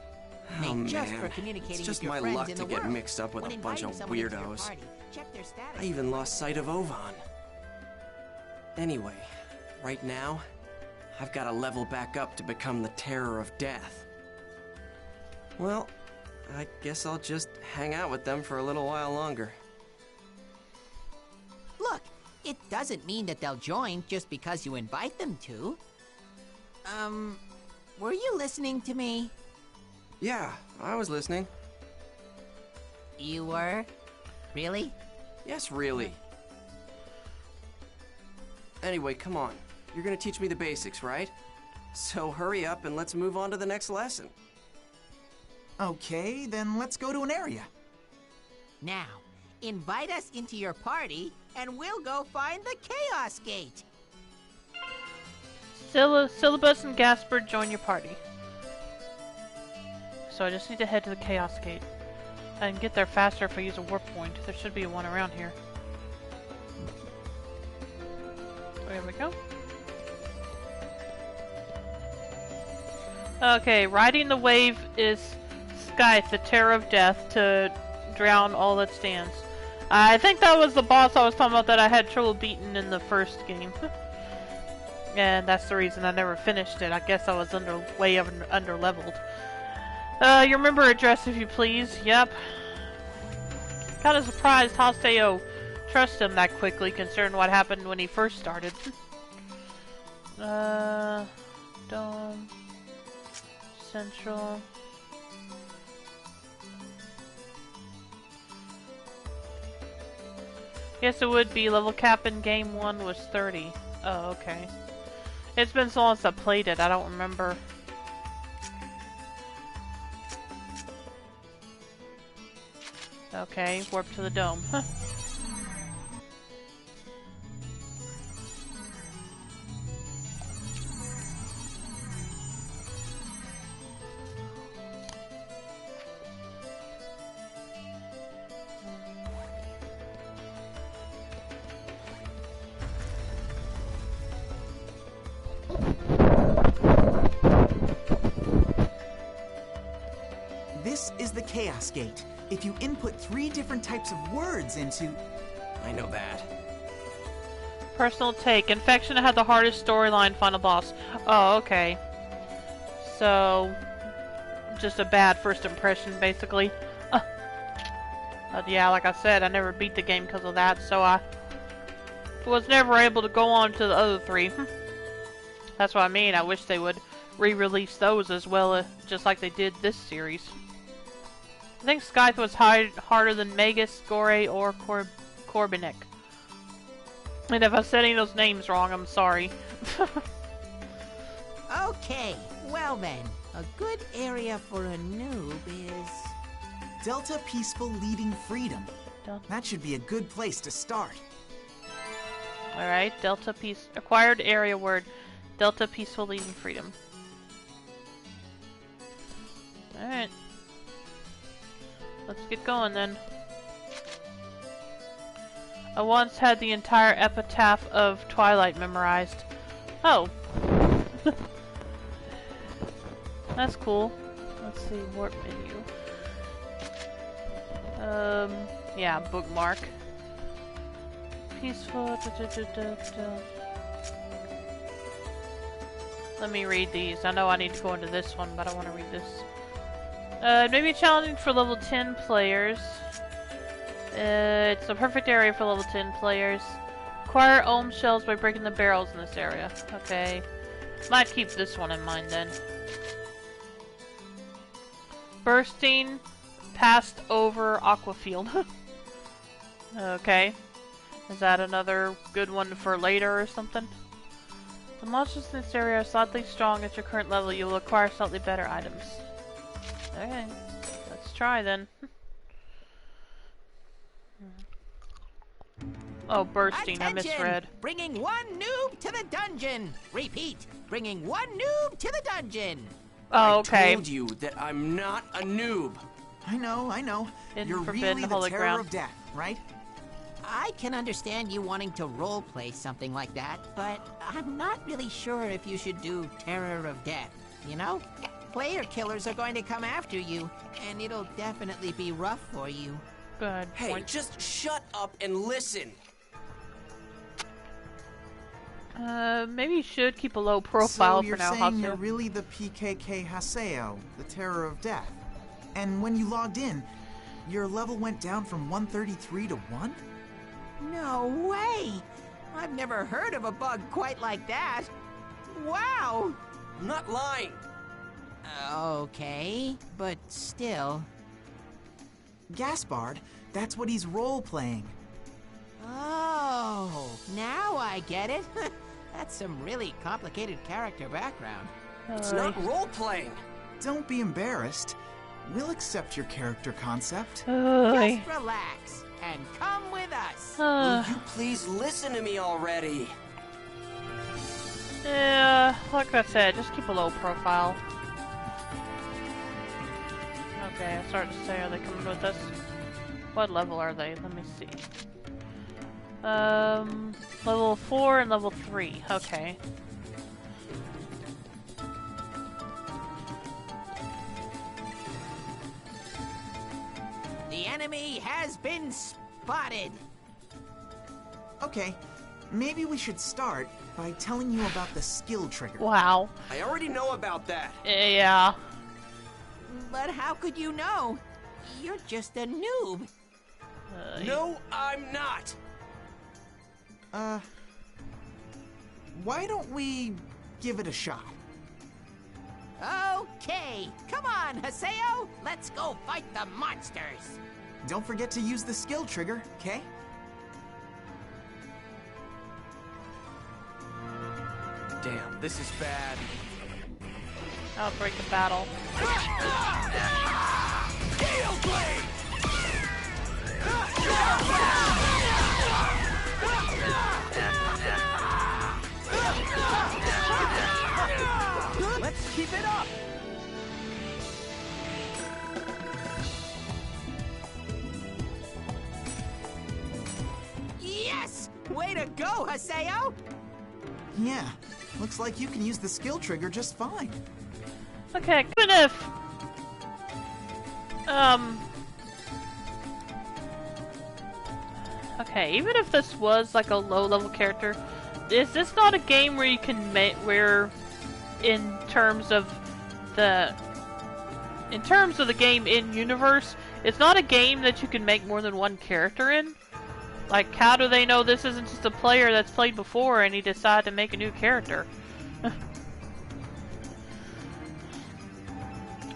made Oh, just man. for communicating It's just with your my friends luck in to the get world. mixed up with When a bunch of inviting someone into your weirdos. party, check their status. I even lost sight of Ovan. Anyway, right now, I've got to level back up to become the terror of death. Well, I guess I'll just hang out with them for a little while longer. Look, it doesn't mean that they'll join just because you invite them to. Were you listening to me? Yeah, I was listening. You were? Really? Yes, really. Anyway, come on. You're gonna teach me the basics, right? So hurry up and let's move on to the next lesson. Okay, then let's go to an area. Now, invite us into your party, and we'll go find the Chaos Gate. Syllabus and Gasper join your party. So I just need to head to the Chaos Gate. I can get there faster if I use a warp point. There should be one around here. There we go. Okay, riding the wave is Scythe, the terror of death, to drown all that stands. I think that was the boss I was talking about that I had trouble beating in the first game. And that's the reason I never finished it. I guess I was way under leveled. Your member address, if you please. Yep. Kind of surprised Haseo trust him that quickly, considering what happened when he first started. Dome. Central. Guess it would be. Level cap in game 1 was 30. Oh, okay. It's been so long since I played it, I don't remember. Okay, warp to the dome. This is the Chaos Gate. If you input 3 different types of words into... I know that. Personal take. Infection had the hardest storyline final boss. Oh, okay. So, just a bad first impression, basically. Yeah, like I said, I never beat the game because of that, so I was never able to go on to the other 3. That's what I mean. I wish they would re-release those as well, just like they did this series. I think Scythe was harder than Magus, Gore, or Corbinek. And if I said any of those names wrong, I'm sorry. Okay, well then, a good area for a noob is... Delta Peaceful Leading Freedom. That should be a good place to start. Alright, Delta Peace... Acquired area word. Delta Peaceful Leading Freedom. Alright. Let's get going then. I once had the entire epitaph of Twilight memorized. Oh. That's cool. Let's see, warp menu. Yeah, bookmark. Peaceful. Let me read these. I know I need to go into this one, but I want to read this. Maybe challenging for level 10 players. It's a perfect area for level 10 players. Acquire ohm shells by breaking the barrels in this area. Okay. Might keep this one in mind then. Bursting past over Aquafield. Okay. Is that another good one for later or something? The monsters in this area are slightly strong at your current level. You will acquire slightly better items. Okay. Let's try then. Oh, bursting. Attention! I misread. Bringing one noob to the dungeon. Repeat. Bringing one noob to the dungeon. Oh, okay. I told you that I'm not a noob. I know. Hidden You're forbidden really the holy terror ground. of death, right? I can understand you wanting to roleplay something like that, but I'm not really sure if you should do Terror of Death, you know? Player killers are going to come after you, and it'll definitely be rough for you. Good Hey, point. just shut up and listen. Maybe you should keep a low profile so you're for now, saying Hasu. you're really the PKK Haseo, the Terror of Death. And when you logged in, your level went down from 133 to 1? No way! I've never heard of a bug quite like that. Wow! I'm not lying. Okay, but still. Gaspard, that's what he's role-playing. Oh, now I get it. That's some really complicated character background. It's not role-playing. Don't be embarrassed. We'll accept your character concept. Just relax and come with us. Will you please listen to me already? Yeah, like I said, just keep a low profile. Okay, I started to say, are they coming with us? What level are they? Let me see. Level 4 and level 3. Okay. The enemy has been spotted. Okay, maybe we should start by telling you about the skill trigger. Wow. I already know about that. Yeah. But how could you know? You're just a noob. No, I'm not. Why don't we give it a shot? Okay, come on, Haseo. Let's go fight the monsters. Don't forget to use the skill trigger, okay? Damn, this is bad. Outbreak the battle. Gale Blade! Let's keep it up. Yes! Way to go, Haseo! Yeah, looks like you can use the skill trigger just fine. Okay, good enough. Okay, even if this was like a low-level character, is this not a game where you can make where, in terms of the game in universe, it's not a game that you can make more than one character in? Like, how do they know this isn't just a player that's played before and he decided to make a new character?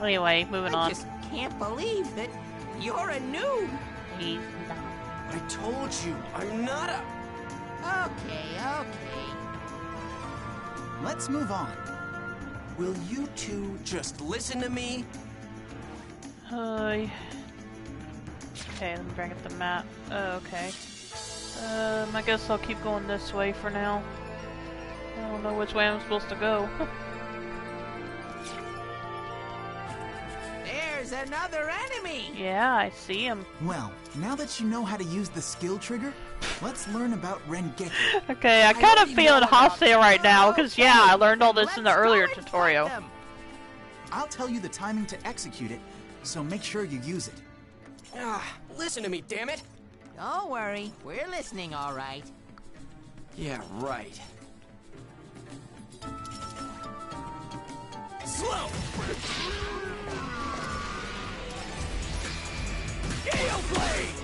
Anyway, moving on. I just can't believe that you're a noob. He's not. I told you, I'm not a... Okay. Let's move on. Will you two just listen to me? Okay, let me bring up the map. Okay. I guess I'll keep going this way for now. I don't know which way I'm supposed to go. There's another enemy! Yeah, I see him. Well, now that you know how to use the skill trigger, let's learn about Rengeki. Okay, I kind of feeling hostile right now, because yeah, I learned all this in the earlier tutorial. I'll tell you the timing to execute it, so make sure you use it. Listen to me, damn it! Don't worry, we're listening all right. Yeah, right. Slow! Gale Blade!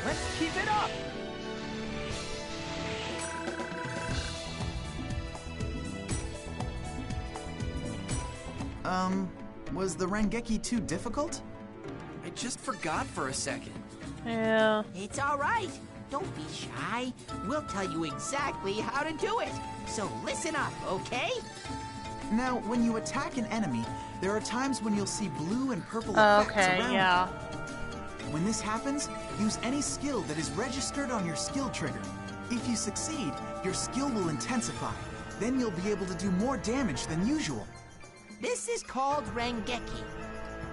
Let's keep it up! Was the Rengeki too difficult? I just forgot for a second. Yeah. It's all right. Don't be shy. We'll tell you exactly how to do it. So listen up, okay? Now, when you attack an enemy, there are times when you'll see blue and purple effects around yeah. you. When this happens, use any skill that is registered on your skill trigger. If you succeed, your skill will intensify. Then you'll be able to do more damage than usual. This is called Rengeki.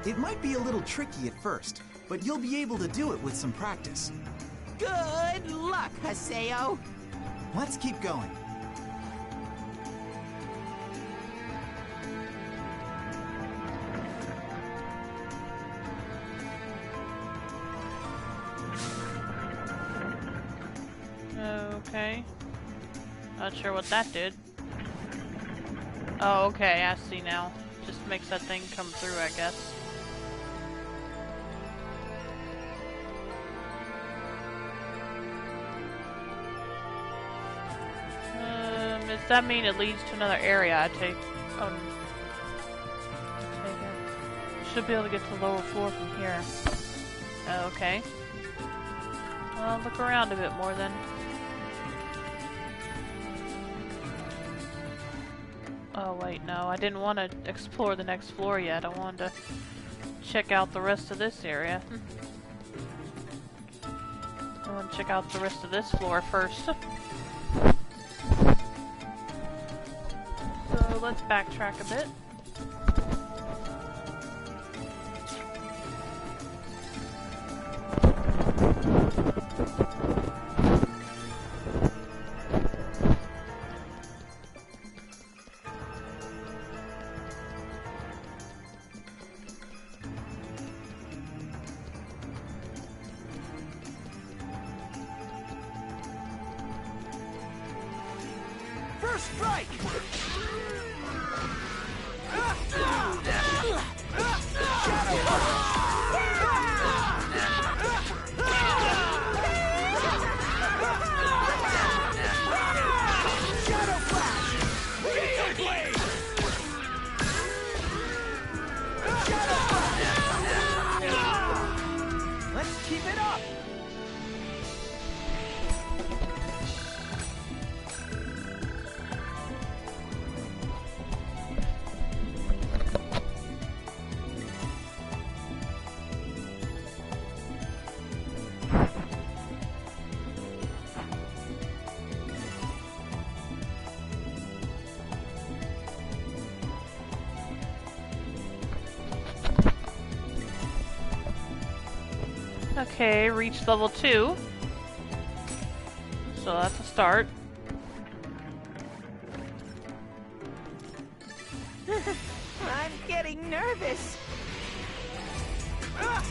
It might be a little tricky at first, but you'll be able to do it with some practice. Good luck, Haseo. Let's keep going. Okay. Not sure what that did. Oh, okay, I see now. Just makes that thing come through, I guess. Does that mean it leads to another area? I take. Oh. Should be able to get to the lower floor from here. Okay. I'll look around a bit more then. Oh wait, no, I didn't want to explore the next floor yet. I wanted to check out the rest of this area. I want to check out the rest of this floor first. So let's backtrack a bit. First strike! Let's keep it up! Okay, reached level 2. So that's a start. I'm getting nervous. Well,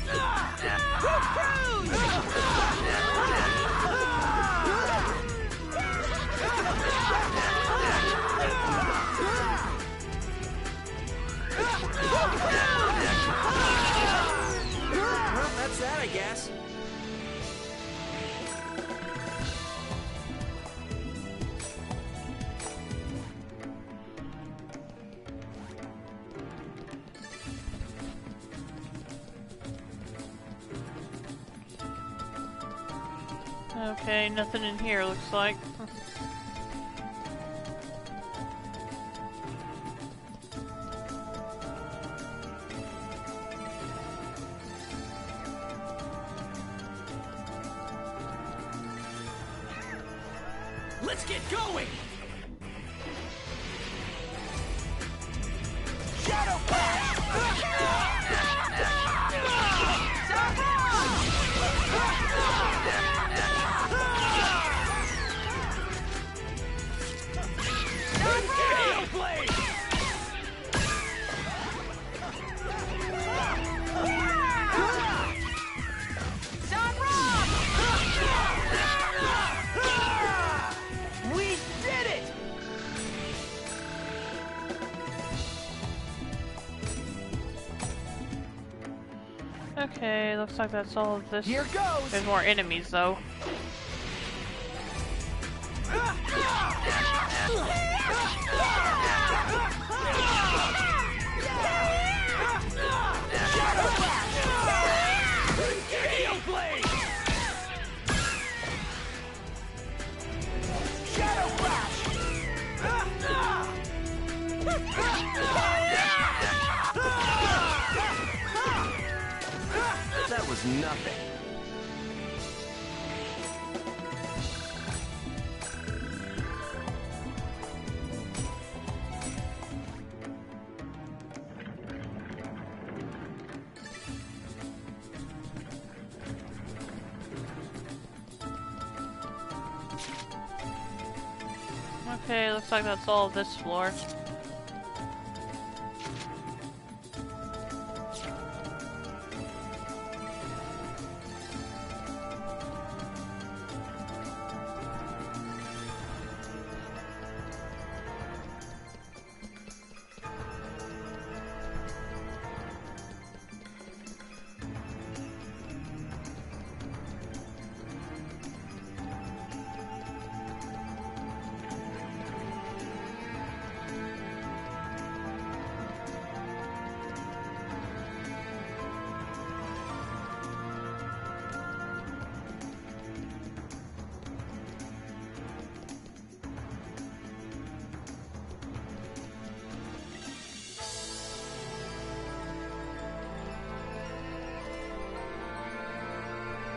that's that, I guess. Okay, nothing in here looks like. Let's get going! Shadow Flash! We did it! Okay, looks like that's all of this. Here goes! There's more enemies though. That was nothing. Okay, looks like that's all of this floor.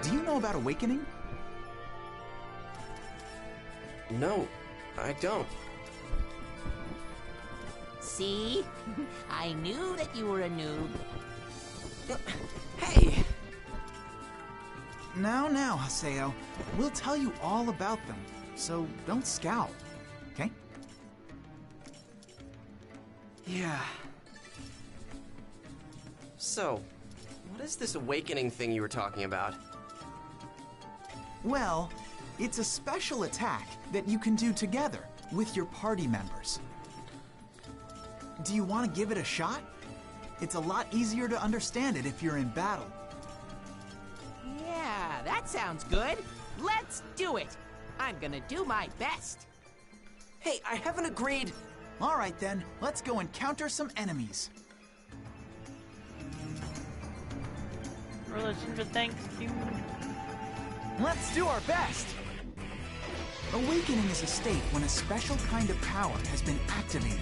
Do you know about Awakening? No, I don't. See? I knew that you were a noob. Hey! Now, Haseo. We'll tell you all about them, so don't scowl, okay? Yeah. So, what is this awakening thing you were talking about? Well, it's a special attack that you can do together with your party members. Do you want to give it a shot? It's a lot easier to understand it if you're in battle. Yeah, that sounds good. Let's do it. I'm gonna do my best. Hey, I haven't agreed. All right then, let's go encounter some enemies. Religion to thank you. Let's do our best! Awakening is a state when a special kind of power has been activated.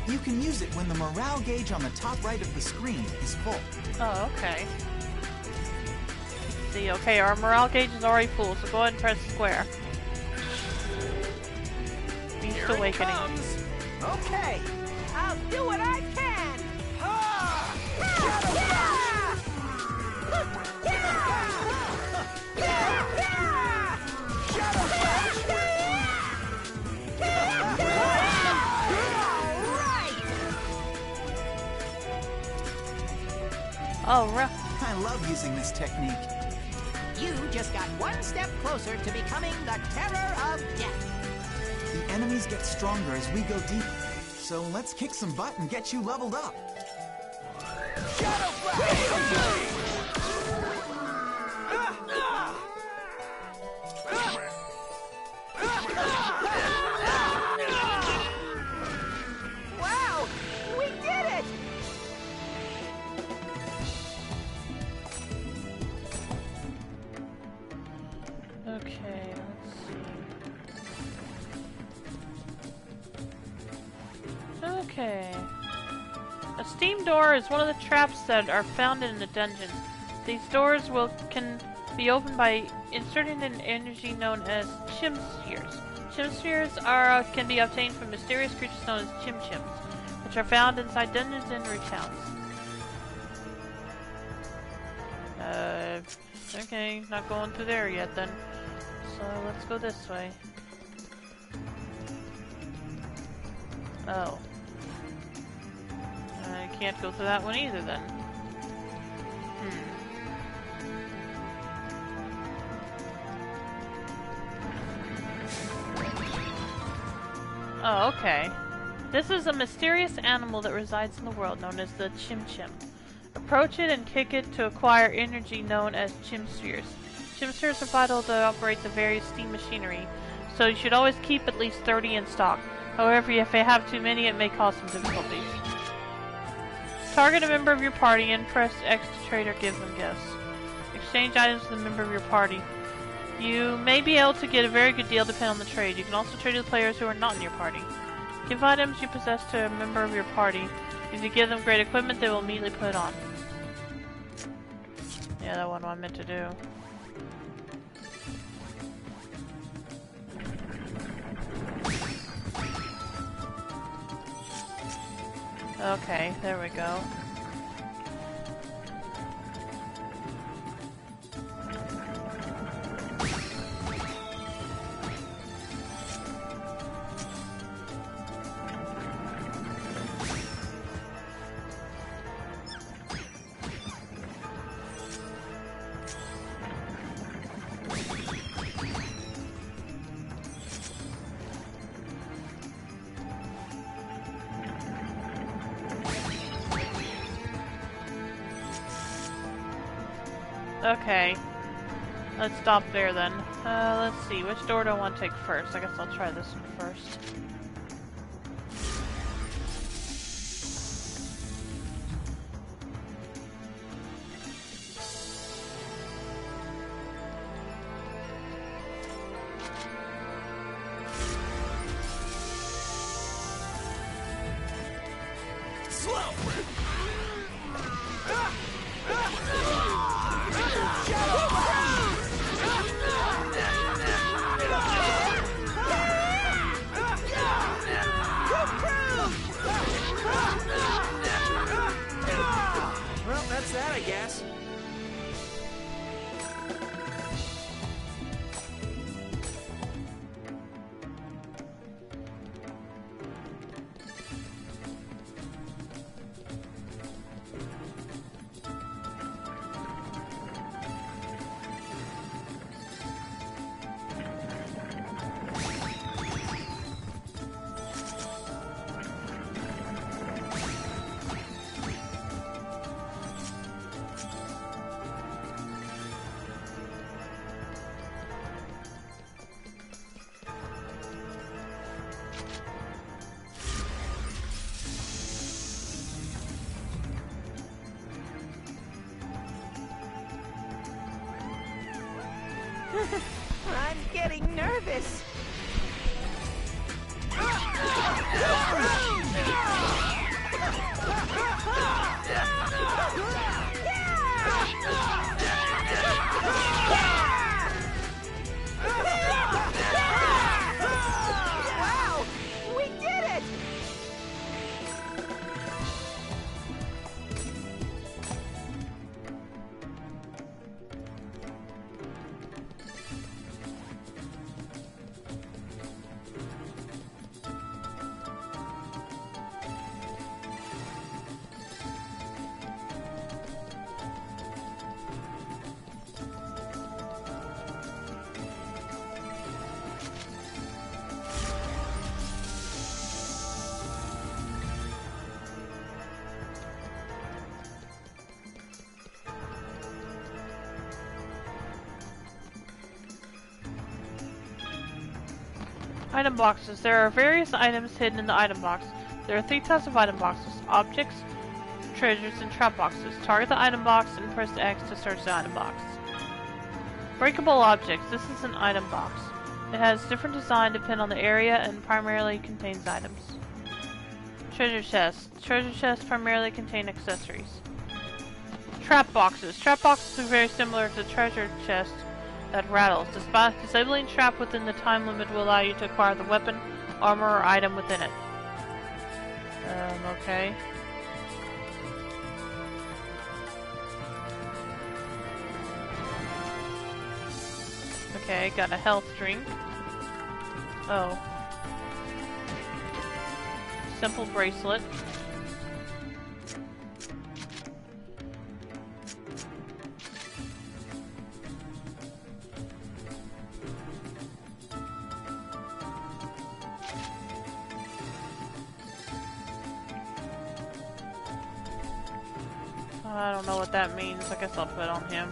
You can use it when the morale gauge on the top right of the screen is full. Oh, okay. See, okay, our morale gauge is already full, so go ahead and press square. Beast Here Awakening. It comes. Okay, I'll do what I can. Ha! Yeah! Oh, right. I love using this technique. You just got one step closer to becoming the terror of death. The enemies get stronger as we go deeper. So let's kick some butt and get you leveled up. Shadow Flash! Wow! We did it! Okay, let's see. Okay. A steam door is one of the traps that are found in the dungeon. These doors can be opened by inserting an energy known as chim spheres. Chim spheres can be obtained from mysterious creatures known as chim chims, which are found inside dungeons and recounts. Okay, not going through there yet then. So let's go this way. Oh. I can't go through that one either then. Oh, okay. This is a mysterious animal that resides in the world known as the Chim Chim. Approach it and kick it to acquire energy known as Chim Spheres. Chim Spheres are vital to operate the various steam machinery, so you should always keep at least 30 in stock. However, if you have too many, it may cause some difficulties. Target a member of your party and press X to trade or give them gifts. Exchange items with a member of your party. You may be able to get a very good deal depending on the trade. You can also trade with players who are not in your party. Give items you possess to a member of your party. If you give them great equipment, they will immediately put it on. Yeah, that wasn't what I meant to do. Okay, there we go. Okay, let's stop there then. Let's see, which door do I want to take first? I guess I'll try this one first. Well, that's that, I guess. I'm getting nervous. Wow! We did it! Item boxes. There are various items hidden in the item box. There are 3 types of item boxes: objects, treasures, and trap boxes. Target the item box and press X to search the item box. Breakable objects. This is an item box. It has different design depending on the area and primarily contains items. Treasure chests. Treasure chests primarily contain accessories. Trap boxes. Trap boxes are very similar to treasure chests that rattles. Disabling trap within the time limit will allow you to acquire the weapon, armor, or item within it. Okay. Okay, got a health drink. Oh. Simple bracelet. I don't know what that means. I guess I'll put it on him.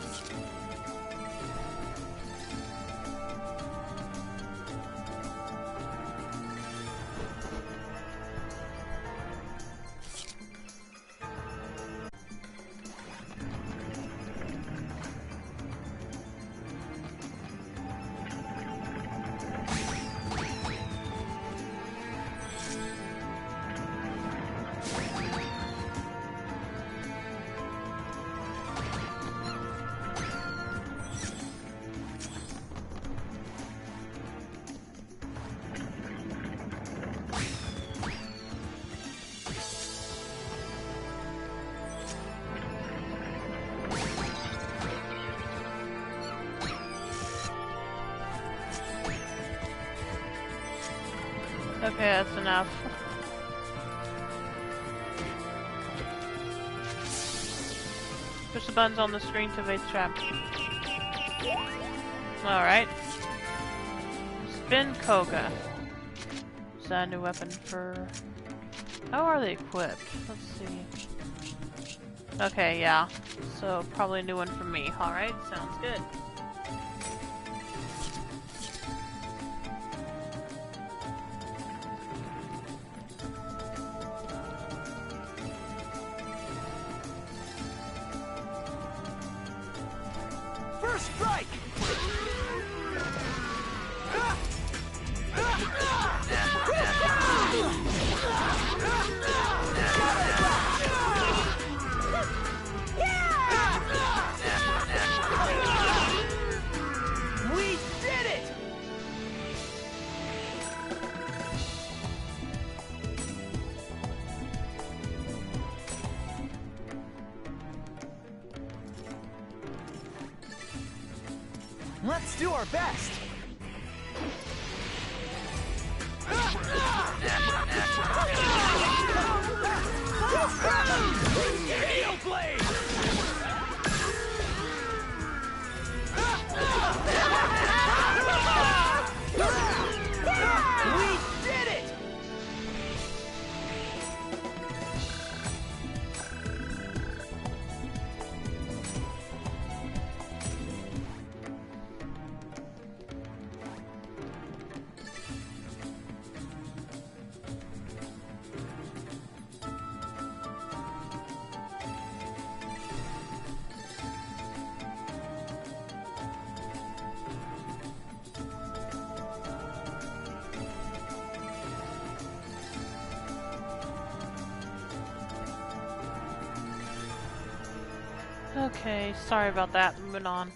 Okay, that's enough. Push the buttons on the screen to evade the trap. Alright. Spin Koga. Is that a new weapon for... How are they equipped? Let's see. Okay, yeah. So, probably a new one for me. Alright, sounds good. First strike! We did it! Let's do our best! Heel blade! We did it! Okay, sorry about that. Moving on.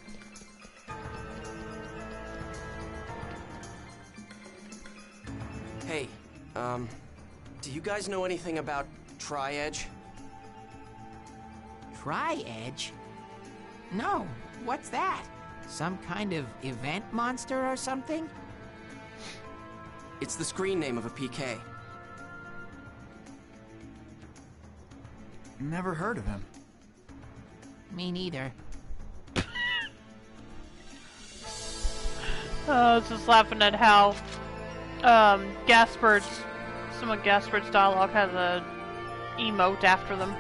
Hey, do you guys know anything about Tri-Edge? Tri-Edge? No, what's that? Some kind of event monster or something? It's the screen name of a PK. Never heard of him. Me neither. I was just laughing at how Gasper's, some of Gasper's dialogue has a emote after them.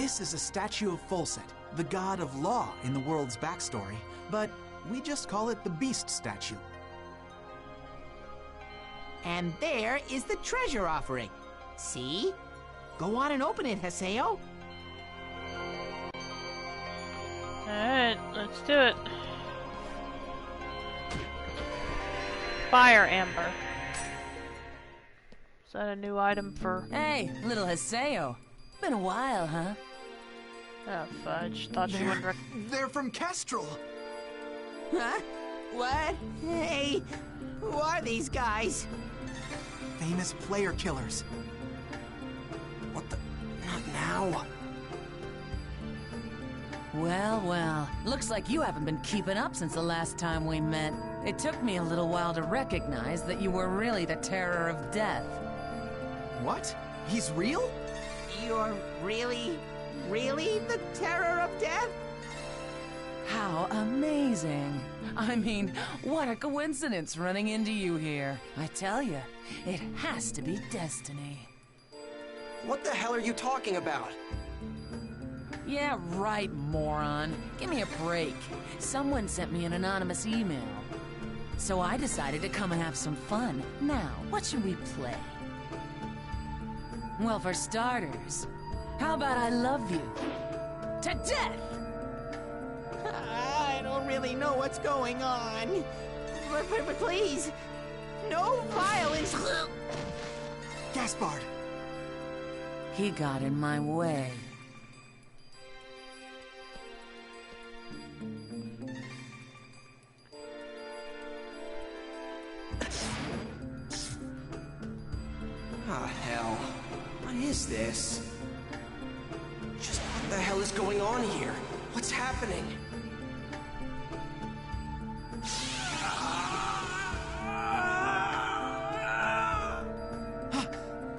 This is a statue of Folset, the god of law in the world's backstory, but we just call it the Beast statue. And there is the treasure offering. See? Go on and open it, Haseo. Alright, let's do it. Fire Amber. Is that a new item for... Hey, little Haseo. Been a while, huh? Oh, fudge. Thought you would They're from Kestrel! Huh? What? Hey, who are these guys? Famous player killers. What the? Not now. Well, well. Looks like you haven't been keeping up since the last time we met. It took me a little while to recognize that you were really the terror of death. What? He's real? You're really the terror of death? How amazing. I mean, what a coincidence running into you here. I tell you, it has to be destiny. What the hell are you talking about? Yeah, right, moron. Give me a break. Someone sent me an anonymous email. So I decided to come and have some fun. Now, what should we play? Well, for starters, how about I love you to death? I don't really know what's going on. But please, no violence. Gaspard! He got in my way. Ah, hell. What is this? Just what the hell is going on here? What's happening?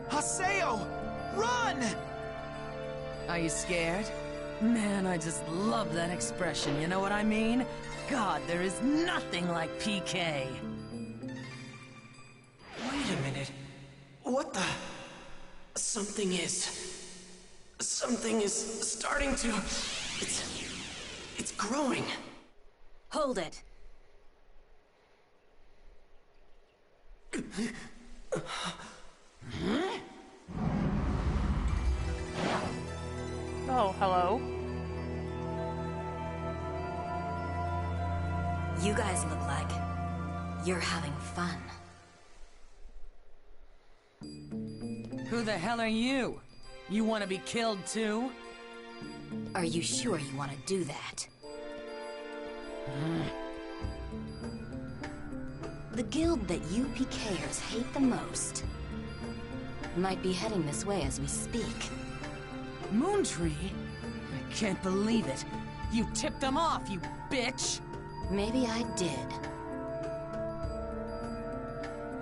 Haseo! Run! Are you scared? Man, I just love that expression, you know what I mean? God, there is nothing like PK. Wait a minute. What the? Something is starting to... It's growing. Hold it. Oh, hello. You guys look like you're having fun. Who the hell are you? You want to be killed too? Are you sure you want to do that? The guild that you PKers hate the most might be heading this way as we speak. Moontree? I can't believe it. You tipped them off, you bitch! Maybe I did.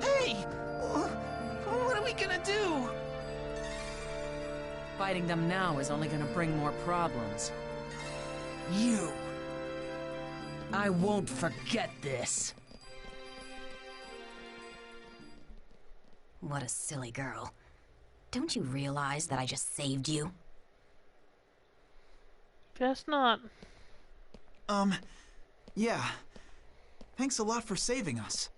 Hey! What are we gonna do? Fighting them now is only gonna bring more problems. You! I won't forget this. What a silly girl. Don't you realize that I just saved you? Guess not. Yeah. Thanks a lot for saving us.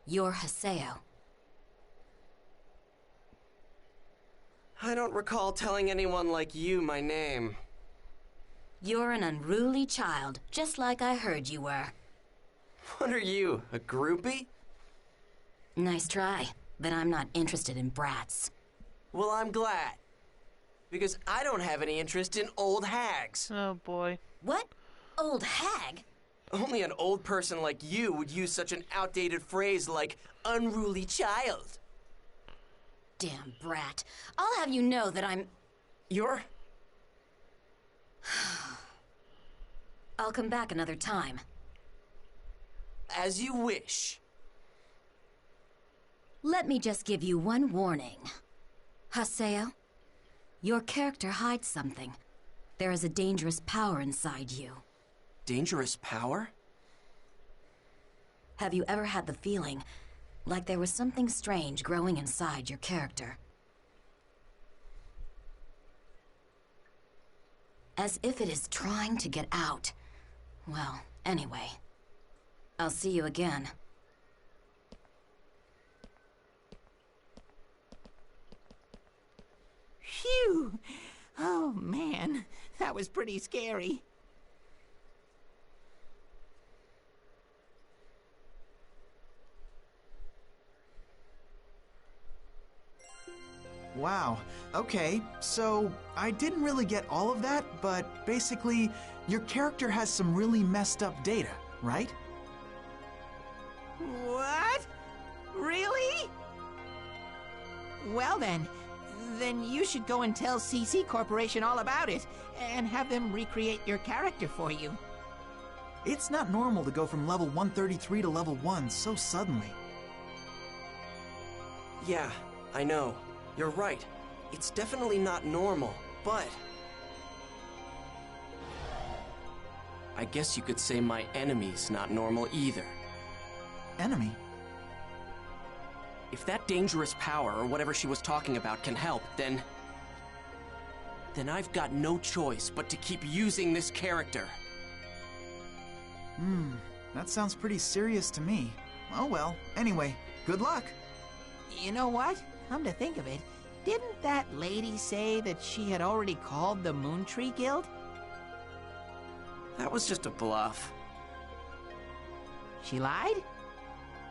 You're Haseo. I don't recall telling anyone like you my name. You're an unruly child, just like I heard you were. What are you, a groupie? Nice try, but I'm not interested in brats. Well, I'm glad. Because I don't have any interest in old hags. Oh boy. What? Old hag? Only an old person like you would use such an outdated phrase like unruly child. Damn brat. I'll have you know that I'm... You're... I'll come back another time. As you wish. Let me just give you one warning. Haseo, your character hides something. There is a dangerous power inside you. Dangerous power? Have you ever had the feeling like there was something strange growing inside your character? as if it is trying to get out. Well, anyway, I'll see you again. Phew! Oh man, that was pretty scary. Wow. Okay, so I didn't really get all of that, but basically, your character has some really messed up data, right? What? Really? Well then you should go and tell CC Corporation all about it, and have them recreate your character for you. It's not normal to go from level 133 to level 1 so suddenly. Yeah, I know. You're right. It's definitely not normal, but... I guess you could say my enemy's not normal either. Enemy? If that dangerous power, or whatever she was talking about, can help, then I've got no choice but to keep using this character. That sounds pretty serious to me. Oh well, anyway, good luck. You know what? Come to think of it, didn't that lady say that she had already called the Moontree Guild? That was just a bluff. She lied?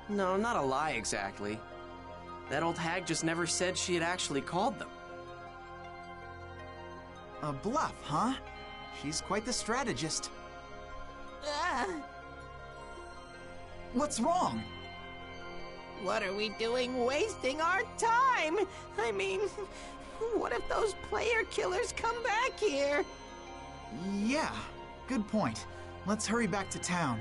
No, not a lie exactly. That old hag just never said she had actually called them. A bluff, huh? She's quite the strategist. What's wrong? What are we doing wasting our time? I mean, what if those player killers come back here? Yeah, good point. Let's hurry back to town.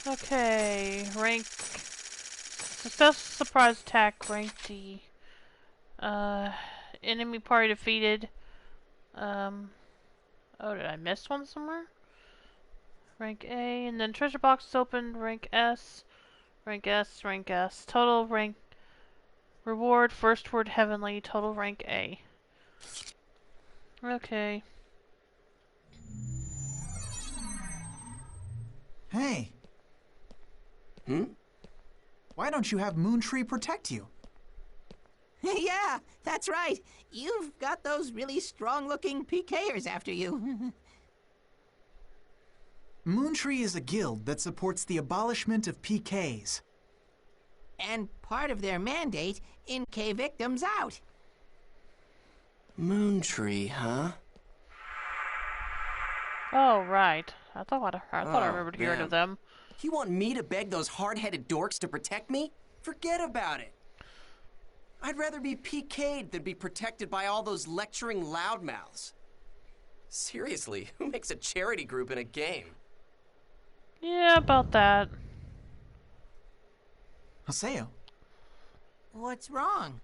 Okay, rank... Success surprise attack, rank D. Enemy party defeated. Oh, did I miss one somewhere? Rank A, and then treasure box is opened, rank S. Rank S, rank S. Total rank... Reward, first word heavenly, total rank A. Okay. Hey. Why don't you have Moontree protect you? Yeah, that's right. You've got those really strong-looking PKers after you. Moontree is a guild that supports the abolishment of PKs. And part of their mandate, NK victims out. Moontree, huh? Oh, right. I thought I remembered hearing of them. You want me to beg those hard-headed dorks to protect me? Forget about it. I'd rather be PK'd than be protected by all those lecturing loudmouths. Seriously, who makes a charity group in a game? Yeah, about that. Haseo. What's wrong?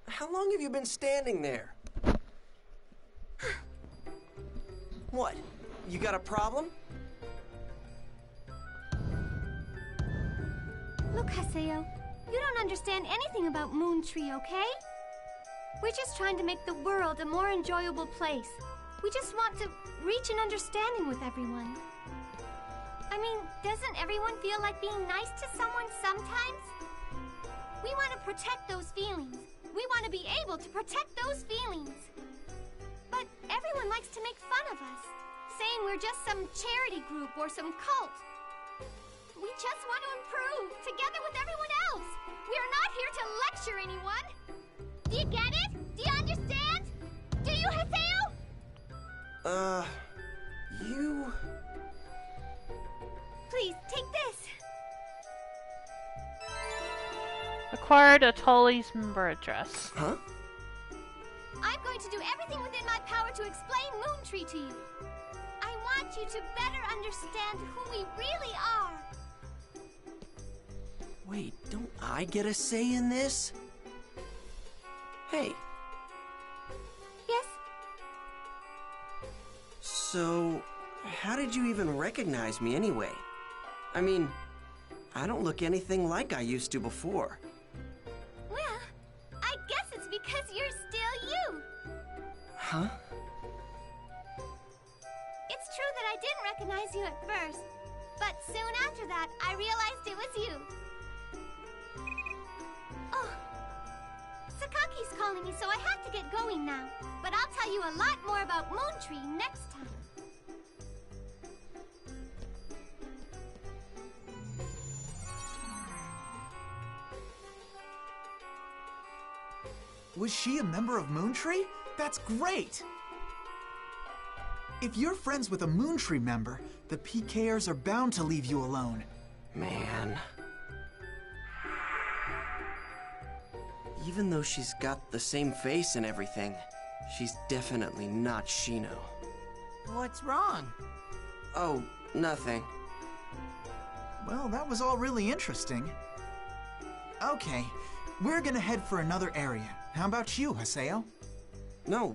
How long have you been standing there? What? You got a problem? Look, Haseo, you don't understand anything about Moontree, okay? We're just trying to make the world a more enjoyable place. We just want to reach an understanding with everyone. I mean, doesn't everyone feel like being nice to someone sometimes? We want to protect those feelings. We want to be able to protect those feelings. But everyone likes to make fun of us, saying we're just some charity group or some cult. We just want to improve, together with everyone else. We are not here to lecture anyone. Do you get it? Do you understand? Do you, Haseo? You... Please, take this. Acquired a Tully's member address. Huh? I'm going to do everything within my power to explain Moontree to you. I want you to better understand who we really are. Wait, don't I get a say in this? Hey. Yes? So, how did you even recognize me anyway? I mean, I don't look anything like I used to before. Well, Huh? It's true that I didn't recognize you at first, but soon after that, I realized it was you. Oh, Sakaki's calling me, so I have to get going now. But I'll tell you a lot more about Moontree next time. Was she a member of Moontree? That's great! If you're friends with a Moontree member, the PKers are bound to leave you alone. Man. Even though she's got the same face and everything, she's definitely not Shino. What's wrong? Oh, nothing. Well, that was all really interesting. Okay, we're gonna head for another area. How about you, Haseo? No,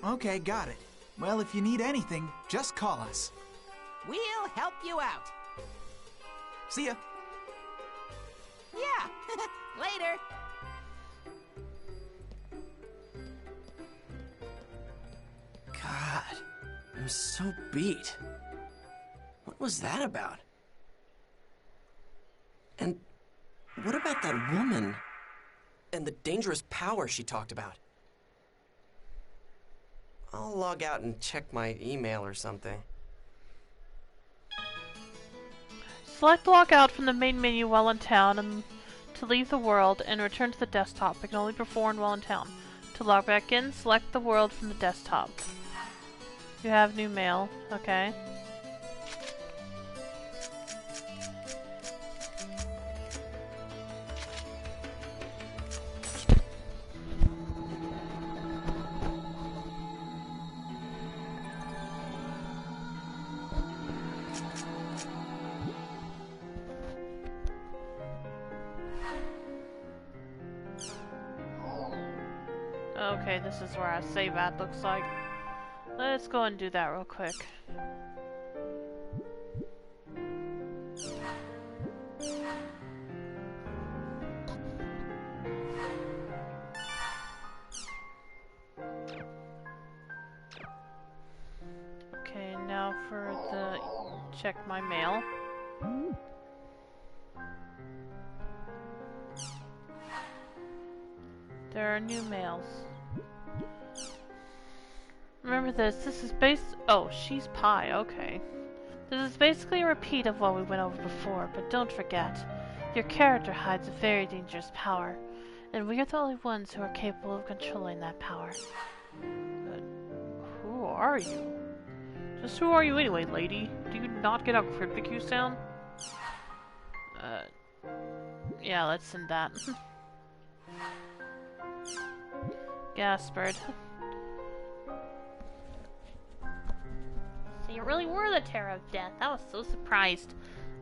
Okay, got it. Well, if you need anything, just call us. We'll help you out. See ya. Yeah, later. God, I'm so beat. What was that about? And what about that woman? And the dangerous power she talked about? I'll log out and check my email or something. Select log out from the main menu while in town and to leave the world and return to the desktop. It can only be performed while in town. To log back in, select the world from the desktop. You have new mail. Okay. Okay, this is where I save at, looks like. Let's go and do that real quick. Okay, now for the check my mail. There are new mails. Remember this is based— oh, she's Pi, okay. This is basically a repeat of what we went over before, but don't forget, your character hides a very dangerous power, and we are the only ones who are capable of controlling that power. But who are you? Just who are you anyway, lady? Do you not get how cryptic you sound? Yeah, let's send that. Gaspard. So you really were the Terror of Death. I was so surprised.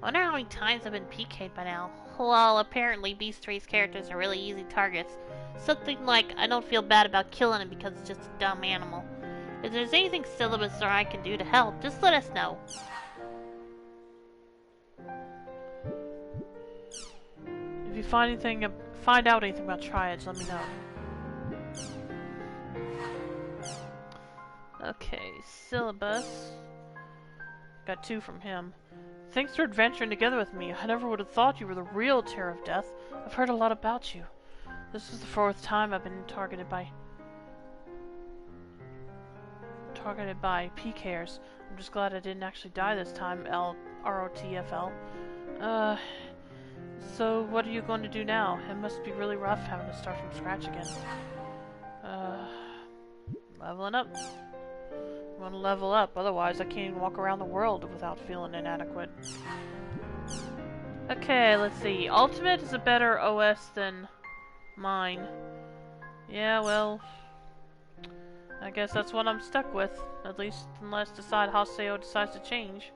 I wonder how many times I've been PK'd by now. Well, apparently Beast Race characters are really easy targets. Something like, I don't feel bad about killing him because it's just a dumb animal. If there's anything Syllabus or I can do to help, just let us know. If you find out anything about Triads, let me know. Okay, Syllabus. Got 2 from him. Thanks for adventuring together with me. I never would have thought you were the real Terror of Death. I've heard a lot about you. This is the 4th time I've been targeted by PKers. I'm just glad I didn't actually die this time, ROTFL. So what are you going to do now? It must be really rough having to start from scratch again. Leveling up. I'm gonna level up, otherwise I can't even walk around the world without feeling inadequate. Okay, let's see. Ultimate is a better OS than mine. Yeah, well, I guess that's what I'm stuck with. At least unless Haseo decides to change.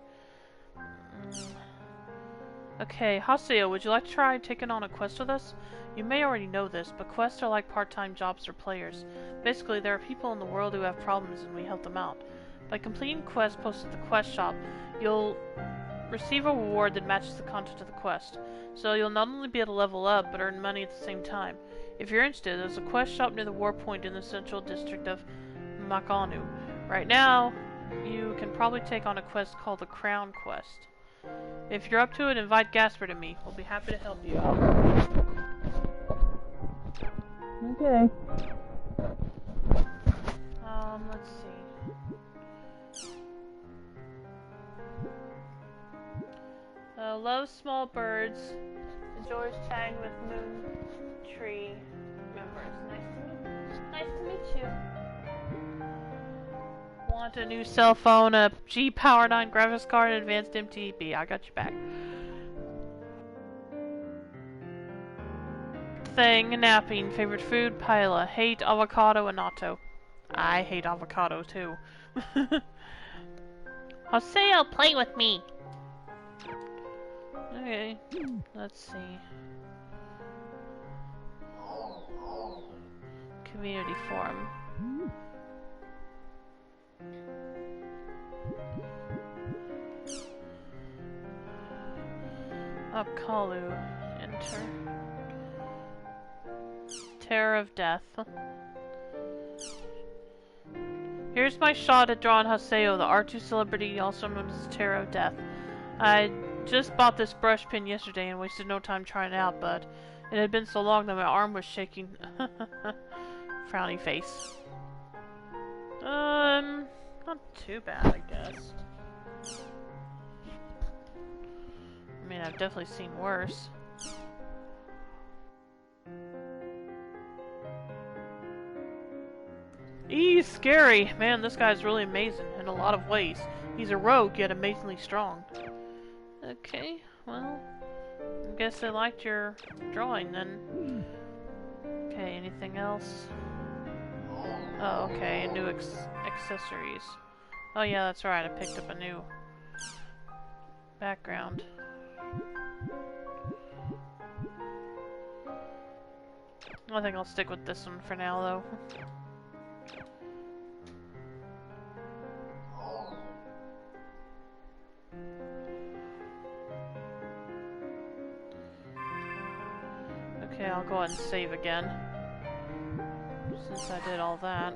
Okay, Haseo, would you like to try taking on a quest with us? You may already know this, but quests are like part-time jobs for players. Basically, there are people in the world who have problems and we help them out. By completing quests posted at the quest shop, you'll receive a reward that matches the content of the quest. So you'll not only be able to level up, but earn money at the same time. If you're interested, there's a quest shop near the war point in the central district of Makanu. Right now, you can probably take on a quest called the Crown Quest. If you're up to it, invite Gasper to me. We'll be happy to help you out. Okay. Let's see. Loves small birds. Enjoys chatting with Moon Tree members. Nice to meet you. Want a new cell phone, a G Power 9 graphics card, and advanced MTB. I got your back. Thing, napping, favorite food, paella. Hate avocado and natto. I hate avocado too. Hoseo, play with me. Okay, let's see. Community forum. Upkalu. Enter. Terror of Death. Here's my shot at drawing Hoseo, the R2 celebrity, also known as Terror of Death. I just bought this brush pen yesterday and wasted no time trying it out, but it had been so long that my arm was shaking. Frowny face. Not too bad, I guess. I mean, I've definitely seen worse. He's scary! Man, this guy's really amazing in a lot of ways. He's a rogue, yet amazingly strong. Okay, well, I guess I liked your drawing then. Okay, anything else? Oh, okay, new accessories. Oh yeah, that's right, I picked up a new background. I think I'll stick with this one for now, though. Okay, I'll go ahead and save again, since I did all that.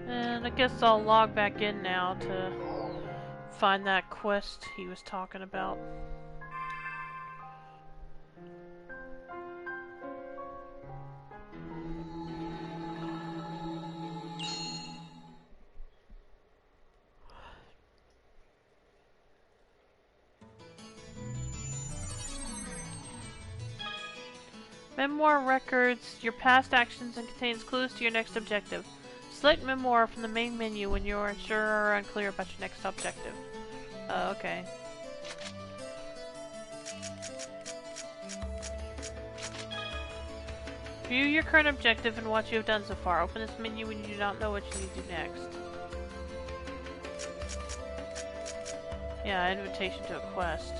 And I guess I'll log back in now to find that quest he was talking about. Memoir records your past actions and contains clues to your next objective. Select Memoir from the main menu when you are unsure or unclear about your next objective. Okay. View your current objective and what you have done so far. Open this menu when you do not know what you need to do next. Yeah, invitation to a quest.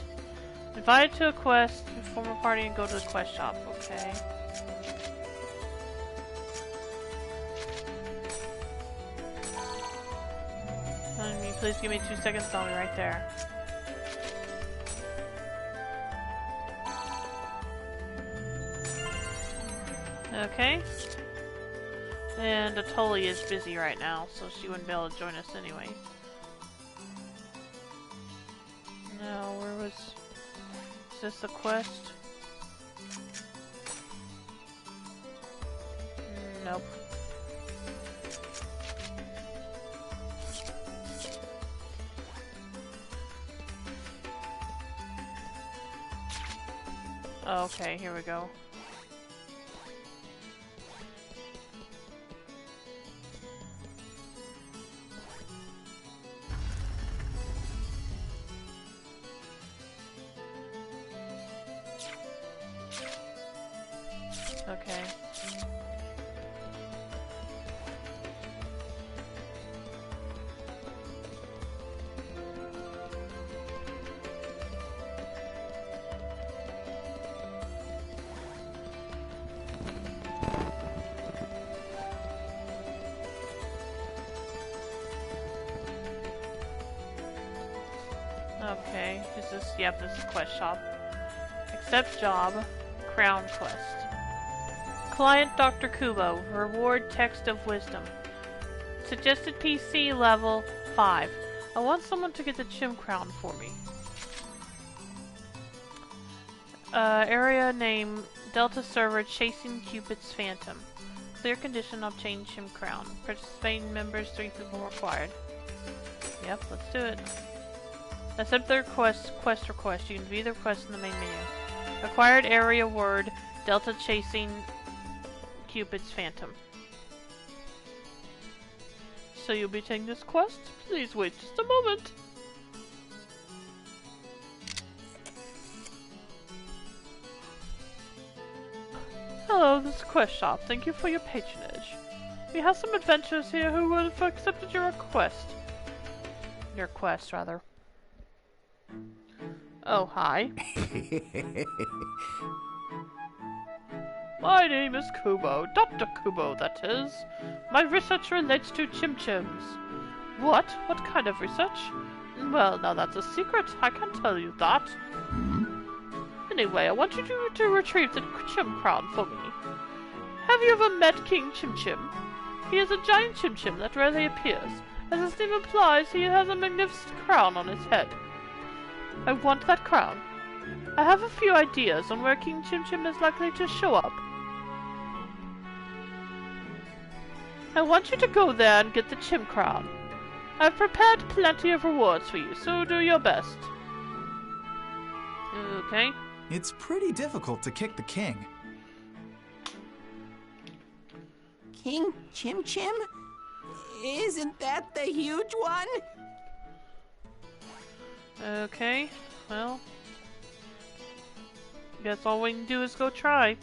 Invited to a quest, form a party and go to the quest shop. Okay. Please give me 2 seconds, I'll be right there. Okay. And Atoli is busy right now, so she wouldn't be able to join us anyway. Now, where was... Is this the quest? Nope. Okay, here we go. Okay. Okay, is this? Yep, this is quest shop. Accept job, crown quest. Client Dr. Kubo, reward text of wisdom. Suggested PC level 5. I want someone to get the Chim crown for me. Area name Delta server chasing Cupid's phantom. Clear condition obtain Chim crown. Participating members 3 people required. Yep, let's do it. Accept the quest request. You can view the request in the main menu. Acquired area word Delta chasing Cupid's phantom. So you'll be taking this quest? Please wait just a moment. Hello, this is Quest Shop. Thank you for your patronage. We have some adventurers here who would have accepted your request. Your quest, rather. Oh, hi. My name is Kubo. Dr. Kubo, that is. My research relates to chim-chims. What? What kind of research? Well, now that's a secret. I can't tell you that. Anyway, I want you to retrieve the Chim crown for me. Have you ever met King Chim Chim? He is a giant Chim Chim that rarely appears. As his name implies, he has a magnificent crown on his head. I want that crown. I have a few ideas on where King Chim Chim is likely to show up. I want you to go there and get the Chim crown. I've prepared plenty of rewards for you, so do your best. Okay. It's pretty difficult to kick the king. King Chim Chim? Isn't that the huge one? Okay, well, guess all we can do is go try.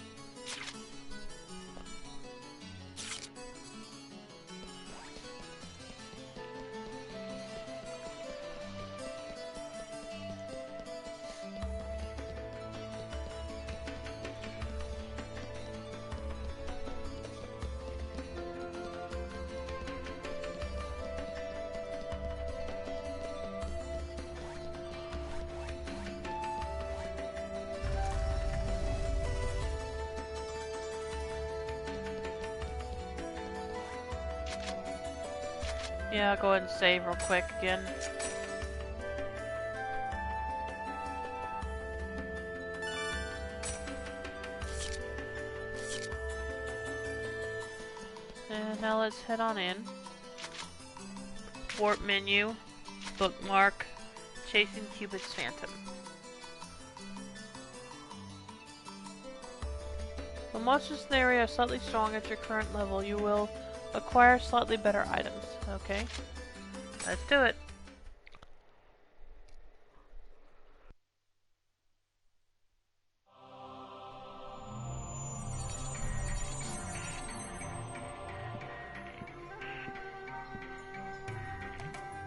Yeah, go ahead and save real quick again. And now let's head on in. Warp menu, bookmark, chasing Cupid's phantom. The monsters in the area are slightly strong at your current level. You will acquire slightly better items. Okay, let's do it.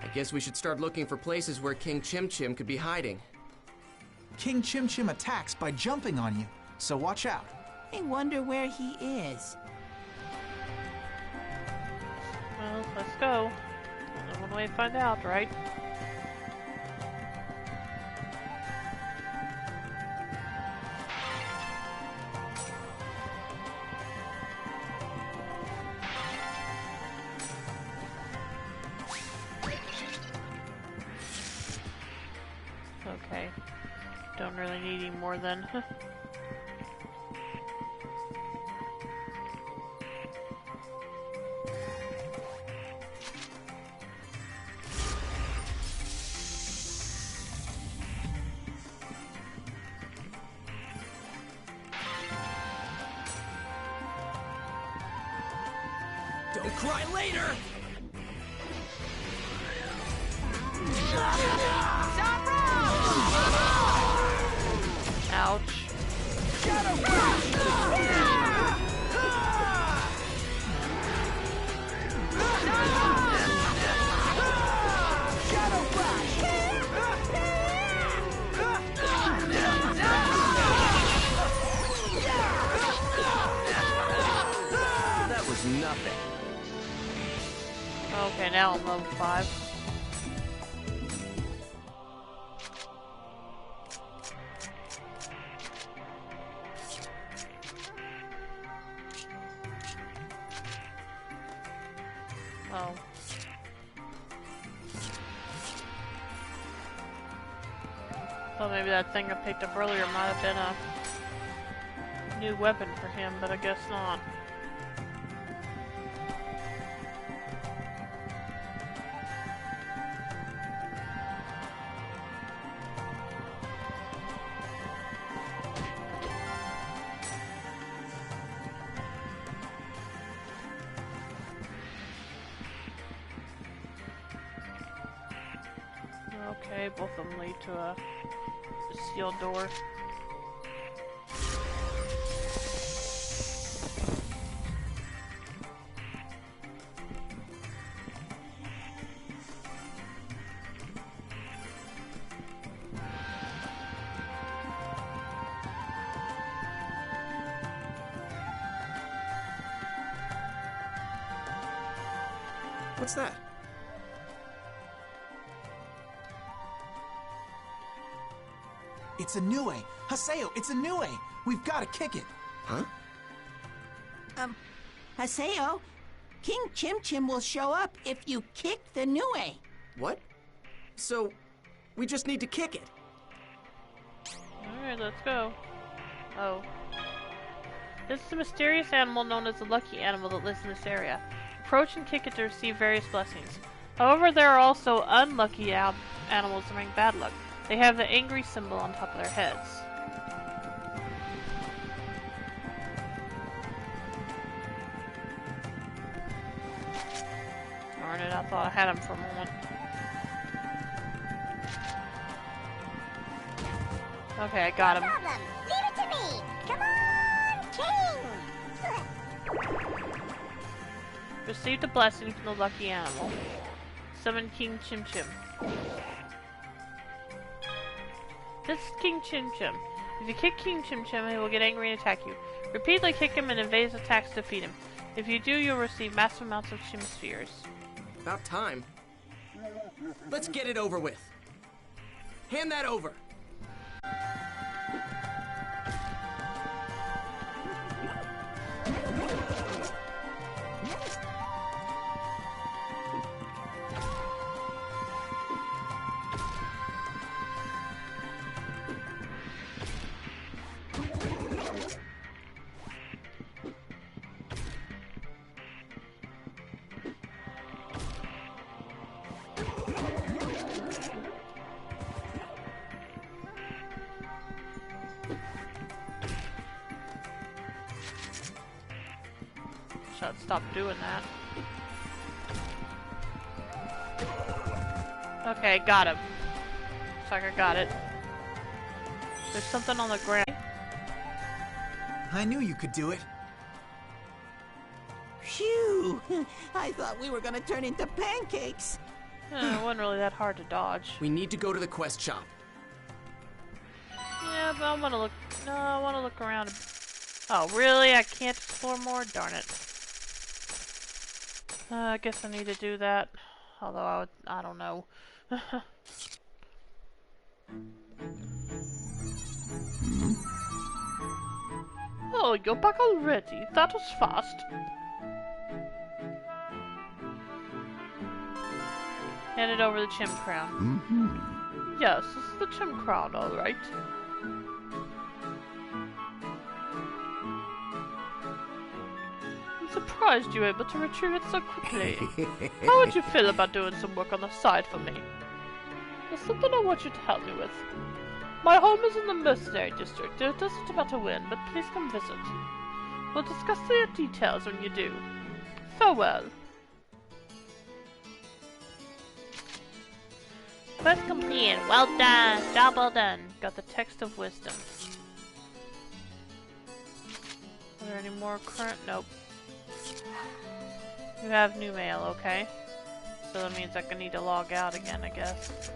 I guess we should start looking for places where King Chim Chim could be hiding. King Chim Chim attacks by jumping on you, so watch out. I wonder where he is. Well, let's go. Only one way to find out, right? Okay. Don't really need any more then. Don't cry later! Ouch. That was nothing. Okay, now I'm level 5. Thought maybe that thing I picked up earlier might have been a new weapon for him, but I guess not. Okay, both of them lead to a sealed door. What's that? It's a Nue! Haseo, it's a Nue! We've got to kick it! Huh? Haseo, King Chim Chim will show up if you kick the Nue. What? So, we just need to kick it? Alright, let's go. Oh. This is a mysterious animal known as the lucky animal that lives in this area. Approach and kick it to receive various blessings. However, there are also unlucky animals that bring bad luck. They have the angry symbol on top of their heads. Darn it, I thought I had him for a moment. Okay, I got him. No problem. Leave it to me. Come on, King. Receive the blessing from the lucky animal. Summon King Chim Chim. This is King Chim Chim. If you kick King Chim Chim, he will get angry and attack you. Repeatedly kick him and evade his attacks to defeat him. If you do, you'll receive massive amounts of Chim Spheres. About time. Let's get it over with. Hand that over. Should stop doing that. Okay, got him. Looks like I got it. There's something on the ground. I knew you could do it. Phew! I thought we were gonna turn into pancakes. It wasn't really that hard to dodge. We need to go to the quest shop. Yeah, but I want to look. No, I want to look around. Oh, really? I can't explore more? Darn it. I guess I need to do that. Although I don't know. Oh, you're back already? That was fast. Hand it over the Chim Crown. Yes, this is the Chim Crown, alright. I'm surprised you were able to retrieve it so quickly. How would you feel about doing some work on the side for me? There's something I want you to help me with. My home is in the Mercenary District. It isn't about to win, but please come visit. We'll discuss the details when you do. Farewell. Quest completed. Well done. Job well done. Got the text of wisdom. Are there any more current? Nope. You have new mail, okay. So that means I need to log out again, I guess.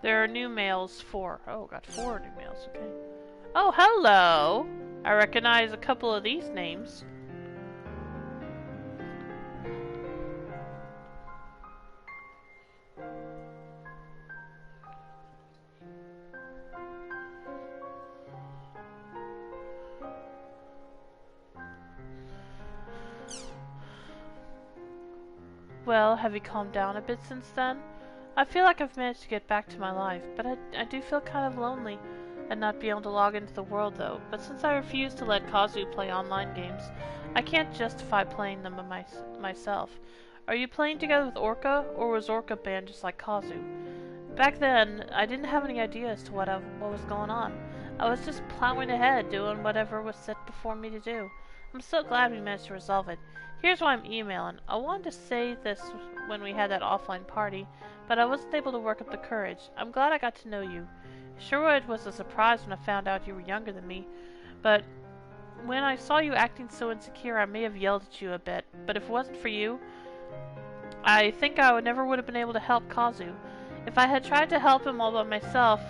There are new mails for. Oh, got 4 new mails, okay. Oh, hello! I recognize a couple of these names. Well, have you calmed down a bit since then? I feel like I've managed to get back to my life, but I do feel kind of lonely and not be able to log into the world though. But since I refuse to let Kazu play online games, I can't justify playing them by myself. Are you playing together with Orca, or was Orca banned just like Kazu? Back then, I didn't have any idea as to what was going on. I was just plowing ahead, doing whatever was set before me to do. I'm so glad we managed to resolve it. Here's why I'm emailing. I wanted to say this when we had that offline party, but I wasn't able to work up the courage. I'm glad I got to know you. Sure, it was a surprise when I found out you were younger than me, but when I saw you acting so insecure, I may have yelled at you a bit. But if it wasn't for you, I think I never would have been able to help Kazu. If I had tried to help him all by myself...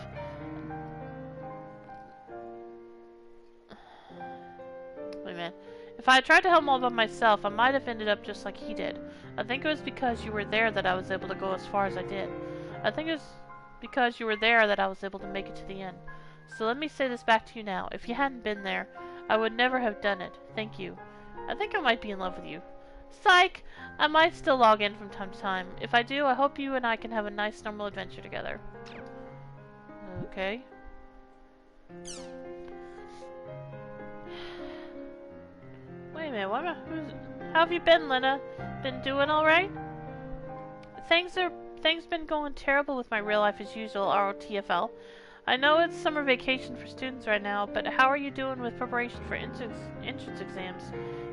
Wait a minute. If I had tried to help him all by myself, I might have ended up just like he did. I think it was because you were there that I was able to go as far as I did. I think it was because you were there that I was able to make it to the end. So let me say this back to you now. If you hadn't been there, I would never have done it. Thank you. I think I might be in love with you. Psych! I might still log in from time to time. If I do, I hope you and I can have a nice normal adventure together. Okay. Wait a minute, how have you been, Lena? Been doing alright? Things been going terrible with my real life as usual, ROTFL. I know it's summer vacation for students right now, but how are you doing with preparation for entrance exams?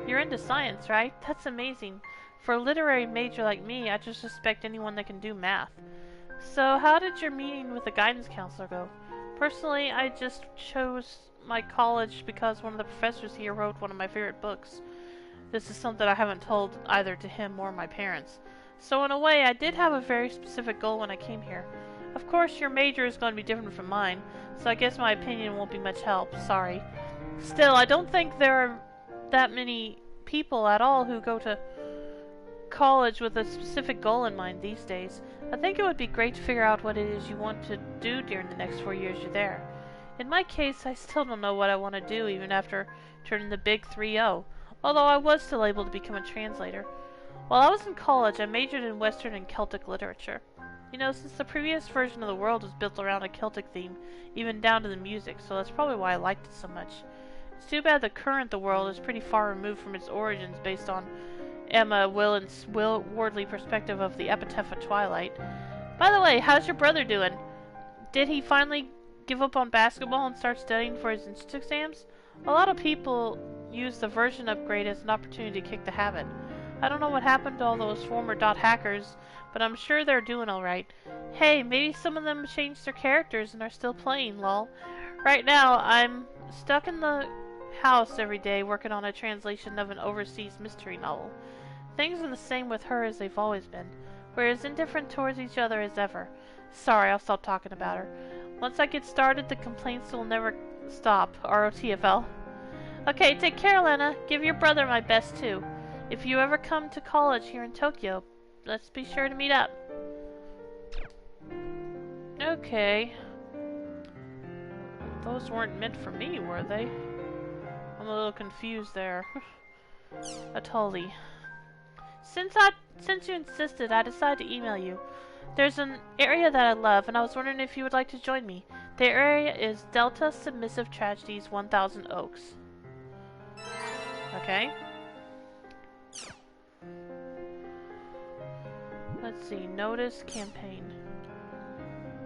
You're into science, right? That's amazing. For a literary major like me, I just respect anyone that can do math. So, how did your meeting with the guidance counselor go? Personally, I just chose my college because one of the professors here wrote one of my favorite books. This is something I haven't told either to him or my parents. So in a way, I did have a very specific goal when I came here. Of course, your major is going to be different from mine, so I guess my opinion won't be much help, sorry. Still, I don't think there are that many people at all who go to college with a specific goal in mind these days. I think it would be great to figure out what it is you want to do during the next 4 years you're there. In my case, I still don't know what I want to do even after turning the big 3-0, although I was still able to become a translator. While I was in college, I majored in Western and Celtic literature. You know, since the previous version of the world was built around a Celtic theme, even down to the music, so that's probably why I liked it so much. It's too bad the world is pretty far removed from its origins based on Emma Willen's worldly perspective of the epitaph of Twilight. By the way, how's your brother doing? Did he finally give up on basketball and start studying for his entrance exams? A lot of people use the version upgrade as an opportunity to kick the habit. I don't know what happened to all those former hackers, but I'm sure they're doing alright. Hey, maybe some of them changed their characters and are still playing, lol. Right now, I'm stuck in the house every day working on a translation of an overseas mystery novel. Things are the same with her as they've always been. We're as indifferent towards each other as ever. Sorry, I'll stop talking about her. Once I get started, the complaints will never stop. ROTFL. Okay, take care, Lena. Give your brother my best, too. If you ever come to college here in Tokyo, let's be sure to meet up. Okay. Those weren't meant for me, were they? I'm a little confused there. Atoli. Since you insisted, I decided to email you. There's an area that I love, and I was wondering if you would like to join me. The area is Delta Submissive Tragedies 1000 Oaks. Okay. Let's see. Notice campaign.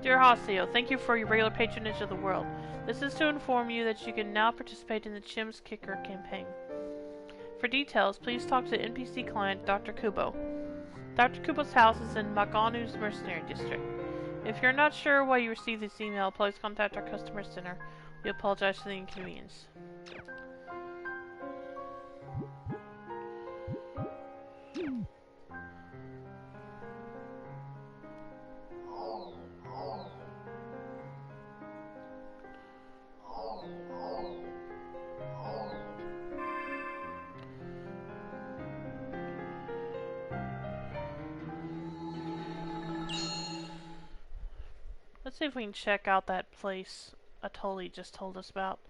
Dear Haseo, thank you for your regular patronage of the world. This is to inform you that you can now participate in the Chim's Kicker campaign. For details, please talk to NPC client Dr. Kubo. Dr. Kubo's house is in Maganu's Mercenary District. If you're not sure why you received this email, please contact our customer center. We apologize for the inconvenience. Let's see if we can check out that place Atoli just told us about.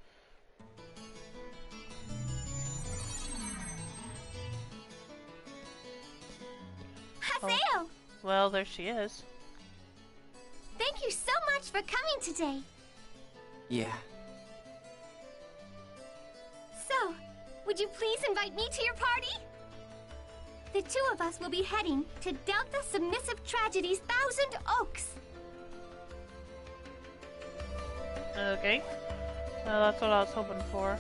Haseo! Well, there she is. Thank you so much for coming today. Yeah. So, would you please invite me to your party? The two of us will be heading to Delta Submissive Tragedy's Thousand Oaks. Okay. That's what I was hoping for.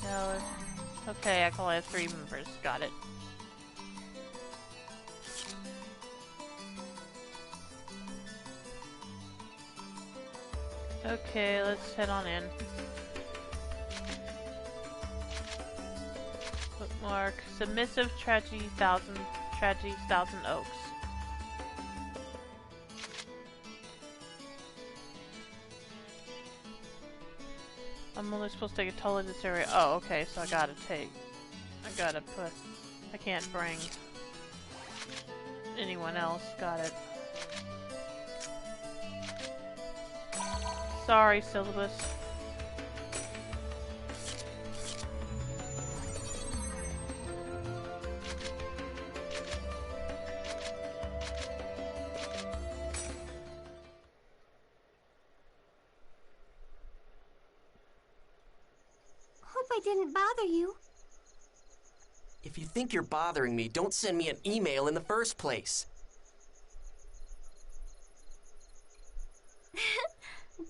No, okay, I can only have 3 members. Got it. Okay, let's head on in. Bookmark. Submissive Tragedy Thousand Oaks. I'm only supposed to take a toll of this area. Oh, okay, so I gotta put... I can't bring anyone else. Got it. Sorry, syllabus. Hope I didn't bother you. If you think you're bothering me, don't send me an email in the first place.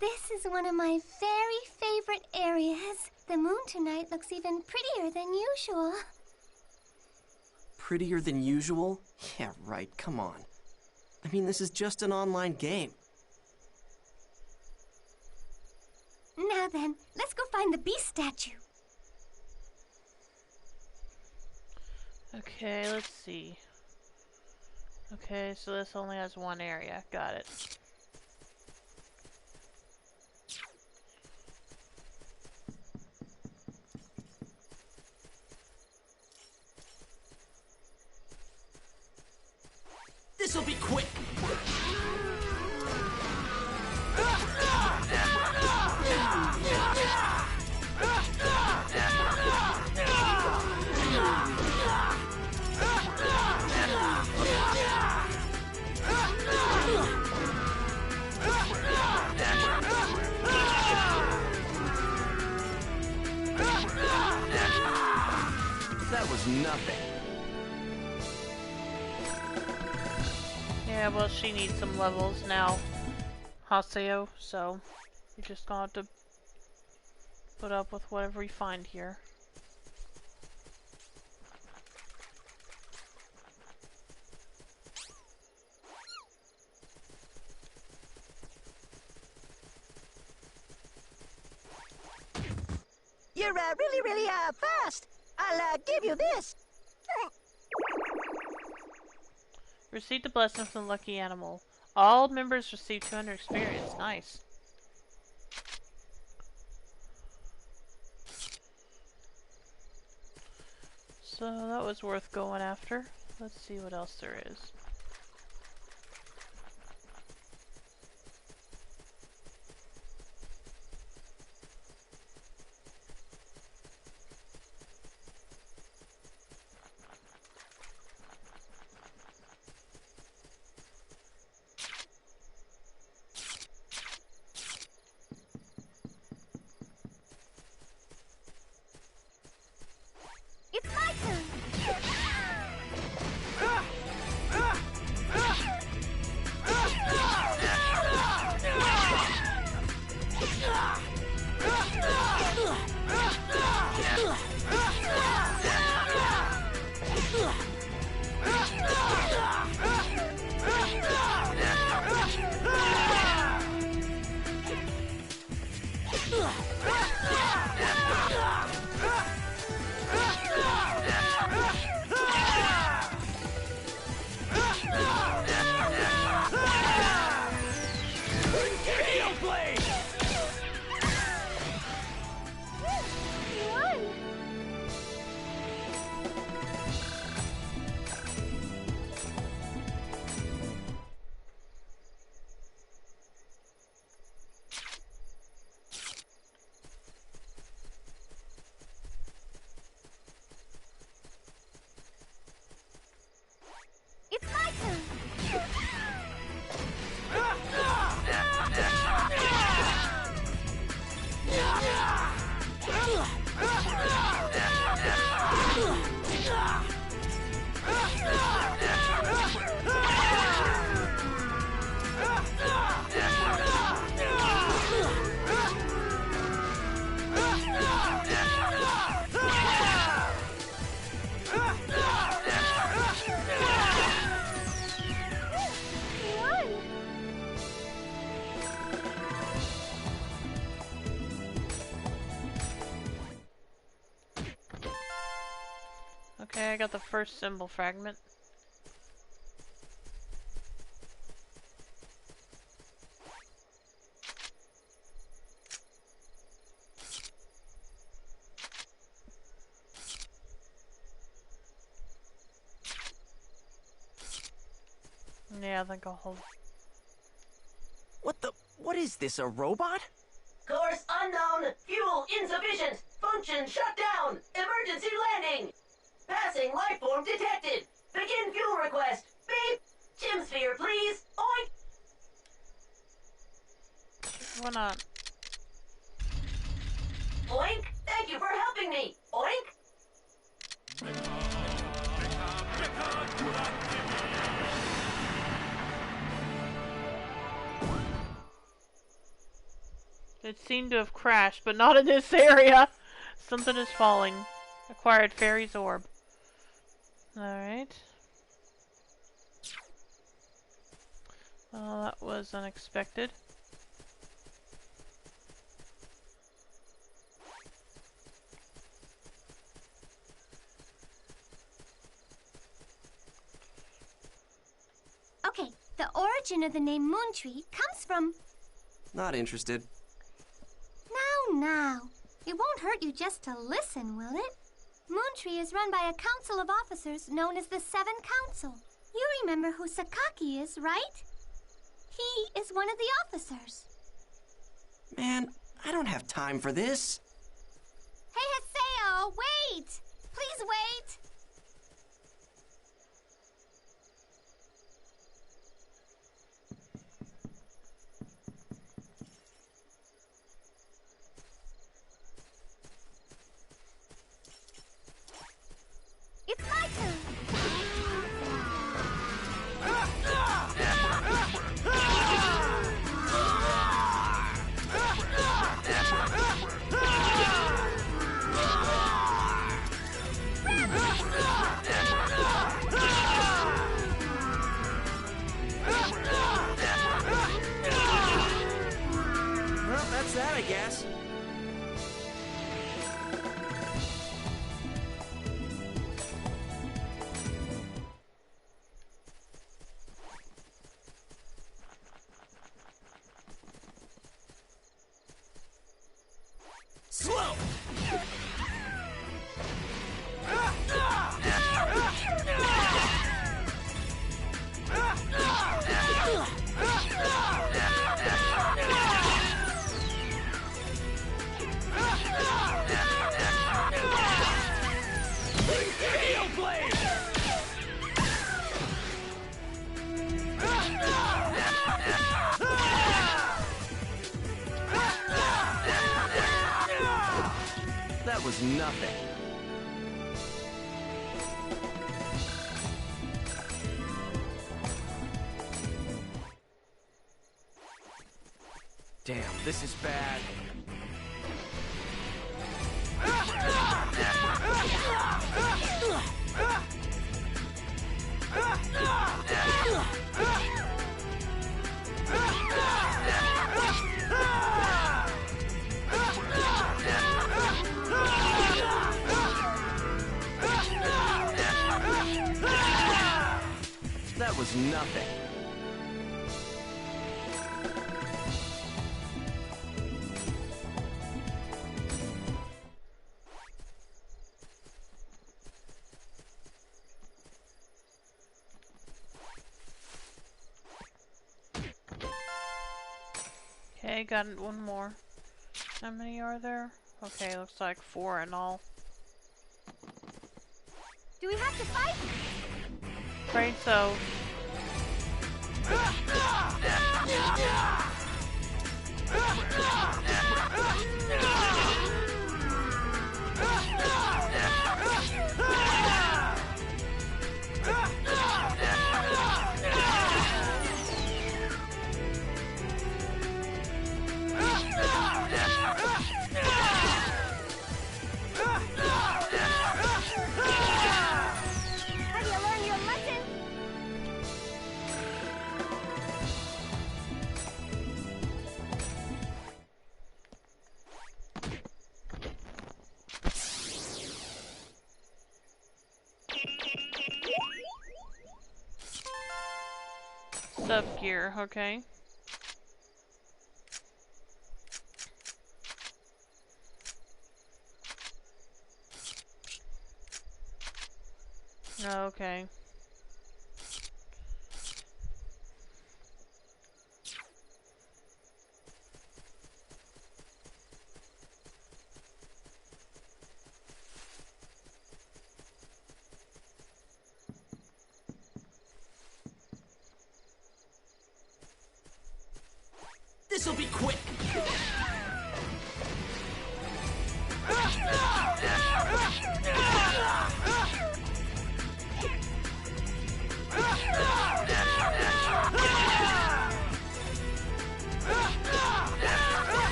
This is one of my very favorite areas. The moon tonight looks even prettier than usual. Prettier than usual? Yeah, right, come on. I mean, this is just an online game. Now then, let's go find the beast statue. Okay, let's see. Okay, so this only has one area. Got it. This'll be quick! That was nothing. Yeah, well, she needs some levels now, Haseo, so you're just gonna have to put up with whatever we find here. You're really fast. I'll give you this. Receive the blessing from the lucky animal. All members receive 200 experience. Nice. So that was worth going after. Let's see what else there is. It's my turn! Okay, I got the first symbol fragment. Yeah, I think I'll hold. What is this, a robot? Course unknown. Fuel insufficient. Function shut down. Emergency landing. Passing life form detected. Begin fuel request. Beep. Chimsphere, please. Oink. Why not? Oink. Thank you for helping me. Oink. It seemed to have crashed, but not in this area. Something is falling. Acquired Fairy's Orb. Alright. Well, that was unexpected. Okay, the origin of the name Moontree comes from... Not interested. Now. It won't hurt you just to listen, will it? Moontree is run by a council of officers known as the Seven Council. You remember who Sakaki is, right? He is one of the officers. Man, I don't have time for this. Hey, Haseo, wait! Please wait! It's my turn! Well, that's that, I guess. Slow! That was nothing. Damn, this is bad. That was nothing. Okay, got one more. How many are there? Okay, looks like 4 in all. Do we have to fight? Afraid so. Have you learned your lesson? up gear, okay. Okay. This'll be quick.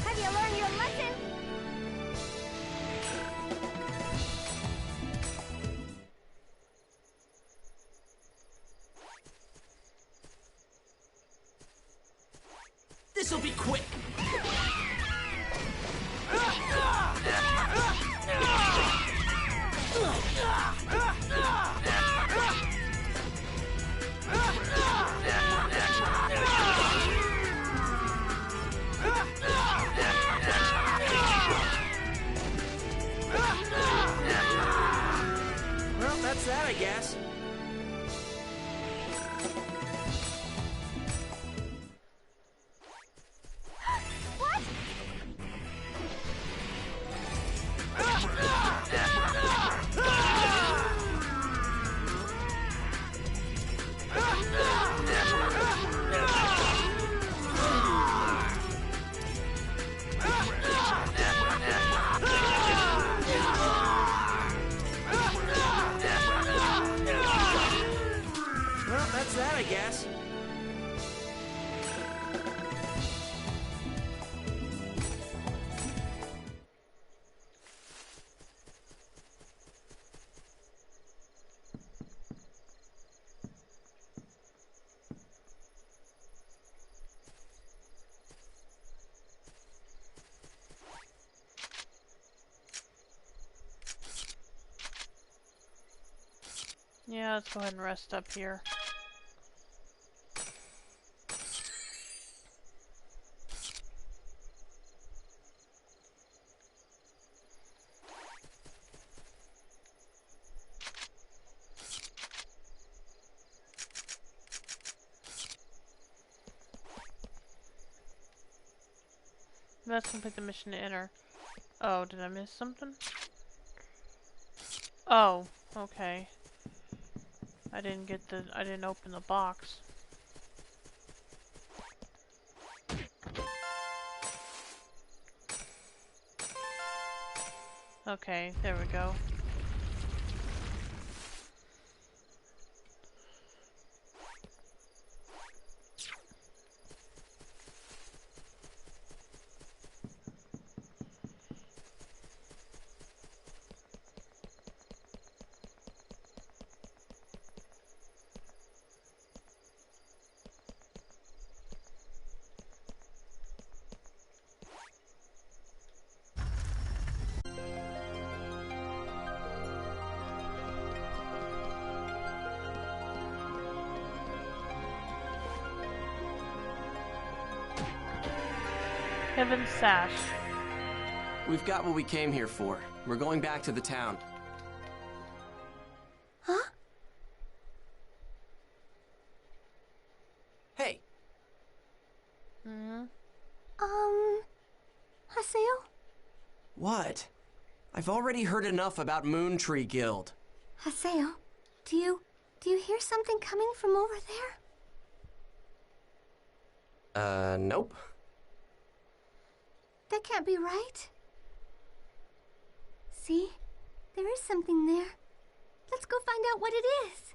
Have you learned your lesson? This'll be quick. Well, that's that, I guess. What? Well, that's that, I guess. Yeah, let's go ahead and rest up here. Let's complete the mission to enter. Oh, did I miss something? Oh, okay. I didn't open the box. Okay, there we go. Heaven's Sash. We've got what we came here for. We're going back to the town. Huh? Hey. Haseo? What? I've already heard enough about Moon Tree Guild. Haseo, do you hear something coming from over there? Nope. That can't be right. See? There is something there. Let's go find out what it is.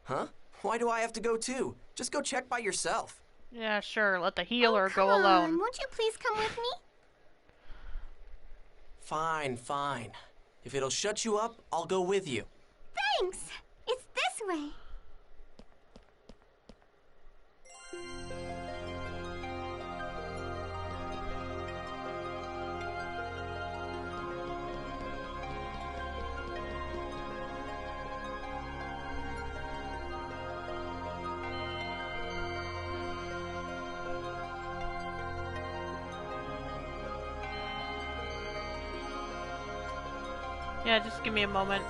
Huh? Why do I have to go too? Just go check by yourself. Yeah, sure. Let the healer go Come alone. on, won't you please come with me? Fine, fine. If it'll shut you up, I'll go with you. Thanks! It's this way. Yeah, just give me a moment.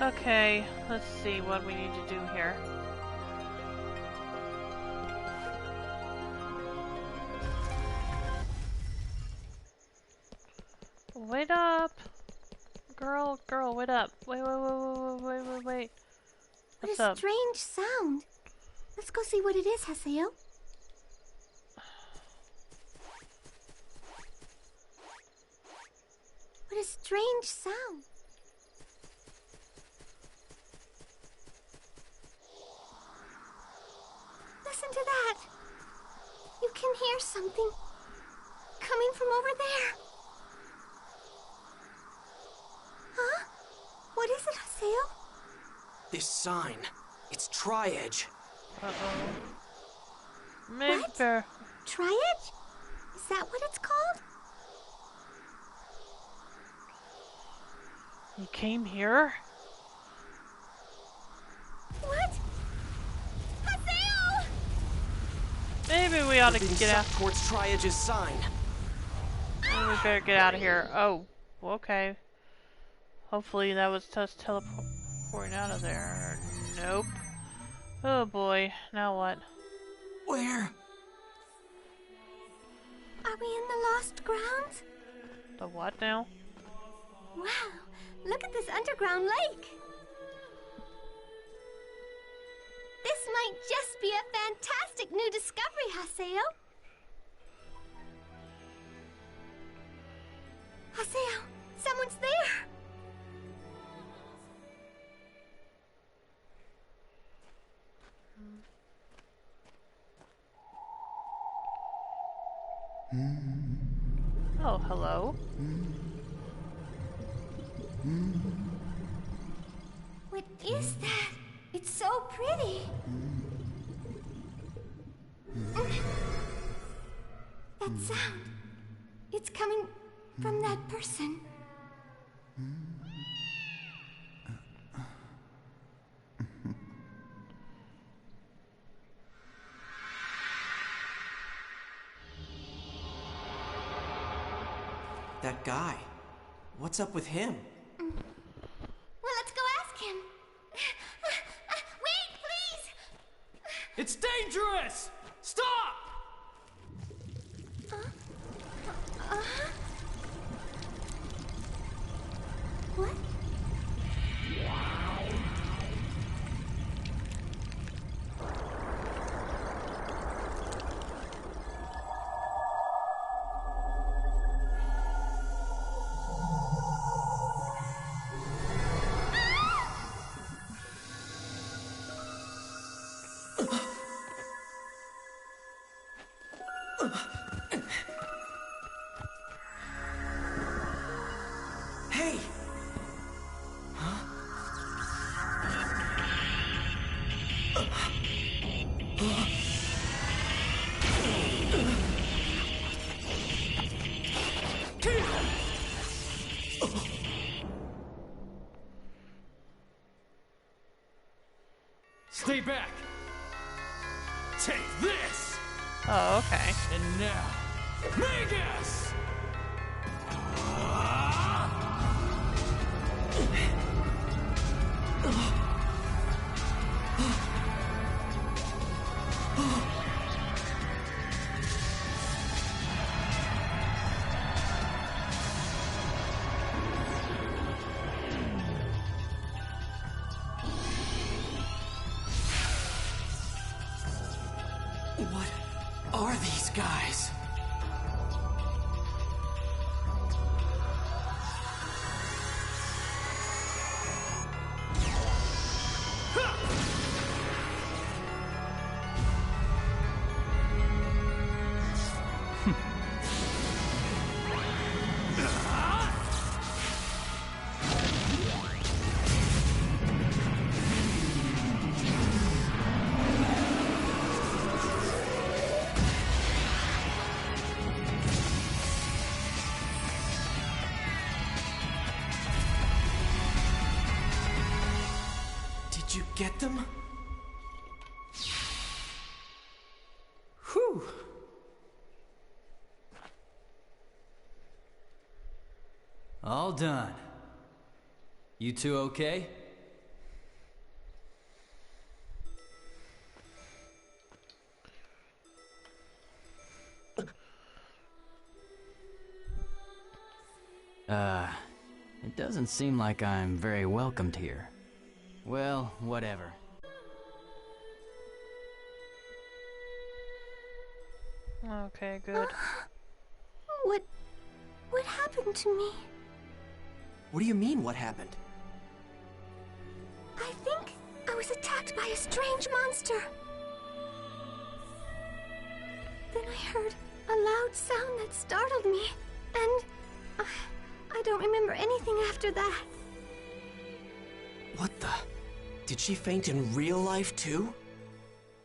Okay, let's see what we need to do here. Wait up! Girl, wait up. Wait. What's What a up? strange sound. Let's go see what it is, Haseo. What a strange sound. Listen to that. You can hear something coming from over there. Huh? What is it, Haseo? This sign. It's Tri-Edge. What? Tri-Edge? Is that what it's called? You came here? What? Haseo! Maybe we ought to get out. Towards Tri-Edge's sign. Maybe we better get out of here. Oh, okay. Hopefully that was us teleporting out of there. Nope. Oh boy, now what? Where? Are we in the Lost Grounds? The what now? Wow, look at this underground lake. This might just be a fantastic new discovery, Haseo. Haseo, someone's there. Oh, hello. What is that? It's so pretty. That sound. It's coming from that person. That guy. What's up with him? Well, let's go ask him. Wait, please! It's dangerous! Stop! What? Hey! Stay back! Take this! Oh, okay. And now, Magus! What are these guys? get them? Whew. All done. You two okay? It doesn't seem like I'm very welcomed here. Well, whatever. Okay, good. What happened to me? What do you mean, what happened? I think I was attacked by a strange monster. Then I heard a loud sound that startled me, and I don't remember anything after that. What the? Did she faint in real life, too?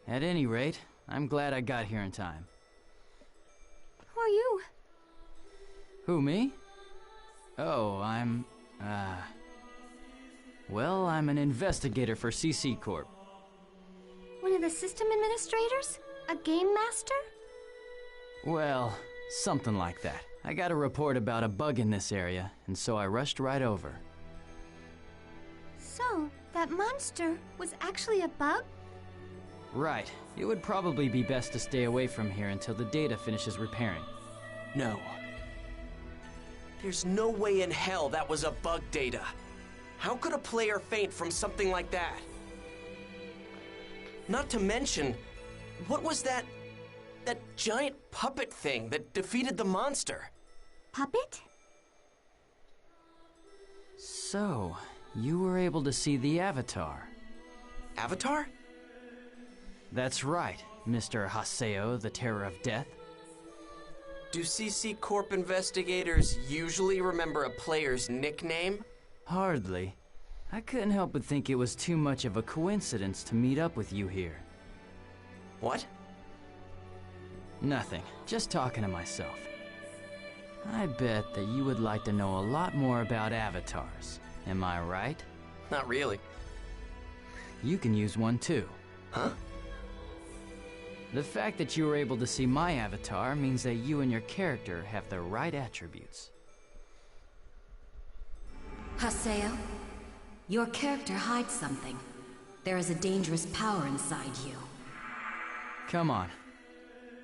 At any rate, I'm glad I got here in time. Who are you? Who, me? Oh, well, I'm an investigator for CC Corp. One of the system administrators? A game master? Well, something like that. I got a report about a bug in this area, and so I rushed right over. So, that monster was actually a bug? Right. It would probably be best to stay away from here until the data finishes repairing. No. There's no way in hell that was a bug data. How could a player faint from something like that? Not to mention, what was that giant puppet thing that defeated the monster? Puppet? So, you were able to see the Avatar. Avatar? That's right, Mr. Haseo, the Terror of Death. Do CC Corp investigators usually remember a player's nickname? Hardly. I couldn't help but think it was too much of a coincidence to meet up with you here. What? Nothing. Just talking to myself. I bet that you would like to know a lot more about avatars. Am I right? Not really. You can use one too. Huh? The fact that you were able to see my avatar means that you and your character have the right attributes. Haseo, your character hides something. There is a dangerous power inside you. Come on.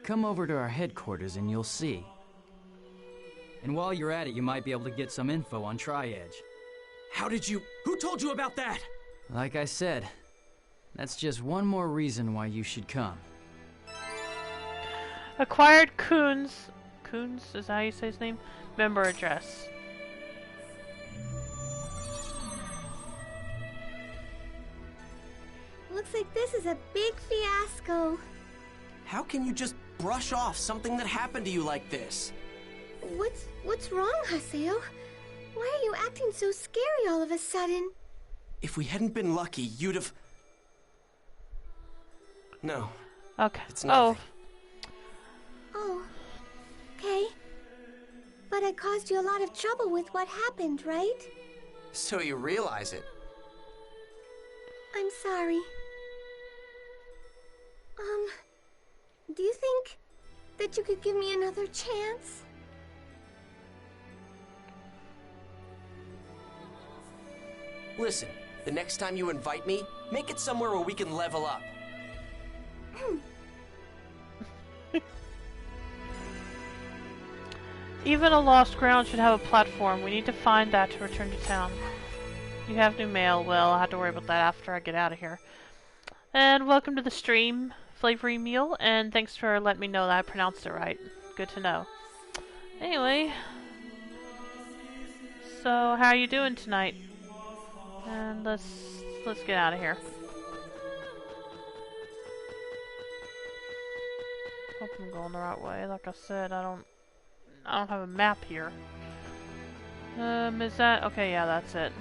Come over to our headquarters and you'll see. And while you're at it, you might be able to get some info on Tri-Edge. Who told you about that? Like I said, that's just one more reason why you should come. Acquired Coons, is that how you say his name? Member address. Looks like this is a big fiasco. How can you just brush off something that happened to you like this? What's wrong, Haseo? Why are you acting so scary all of a sudden? If we hadn't been lucky, you'd have... No. Okay. It's nothing. Oh. Okay. But I caused you a lot of trouble with what happened, right? So you realize it. I'm sorry. Do you think that you could give me another chance? Listen, the next time you invite me, make it somewhere where we can level up. Even a lost ground should have a platform. We need to find that to return to town. You have new mail. Well, I'll have to worry about that after I get out of here. And welcome to the stream, Flavory Meal, and thanks for letting me know that I pronounced it right. Good to know. Anyway, so how are you doing tonight? And let's get out of here. Hope I'm going the right way. Like I said, I don't have a map here. Is that okay? Yeah, that's it.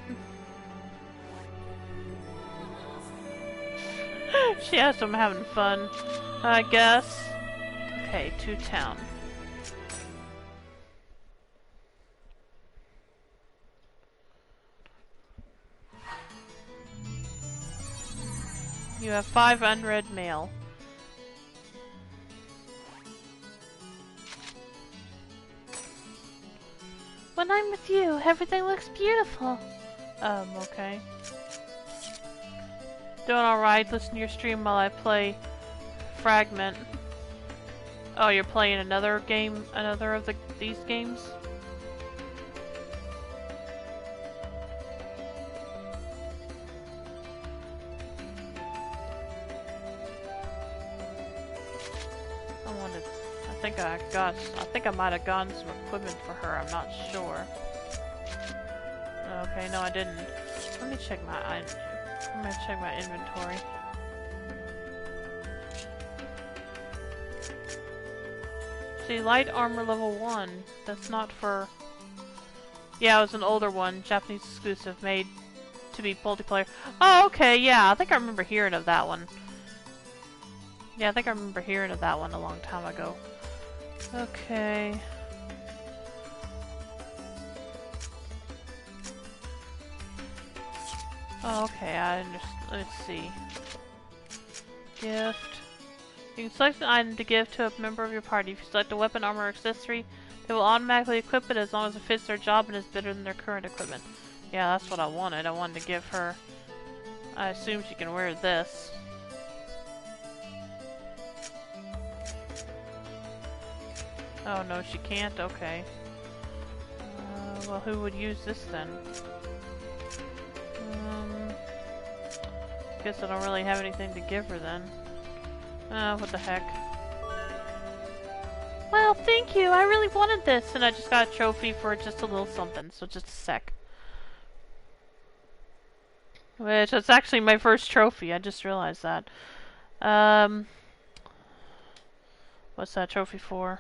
She has some having fun, I guess. Okay, to town. You have 5 unread mail. When I'm with you, everything looks beautiful. Okay. Doing alright. Listen to your stream while I play Fragment. Oh, you're playing another game? Another of these games? I think I might have gotten some equipment for her, I'm not sure. Okay, no I didn't. Let me check my inventory. See, light armor level 1. That's not for... Yeah, it was an older one, Japanese exclusive, made to be multiplayer. Oh, okay, yeah, I think I remember hearing of that one. Yeah, I think I remember hearing of that one a long time ago. Okay. Oh, okay, I understand. Let's see. Gift. You can select an item to give to a member of your party. If you select a weapon, armor, or accessory, they will automatically equip it as long as it fits their job and is better than their current equipment. Yeah, that's what I wanted. I wanted to give her... I assume she can wear this. Oh no, she can't? Okay. Well, who would use this then? Guess I don't really have anything to give her then. What the heck. Well, thank you. I really wanted this. And I just got a trophy for just a little something, so just a sec. Which, it's actually my first trophy, I just realized that. What's that trophy for?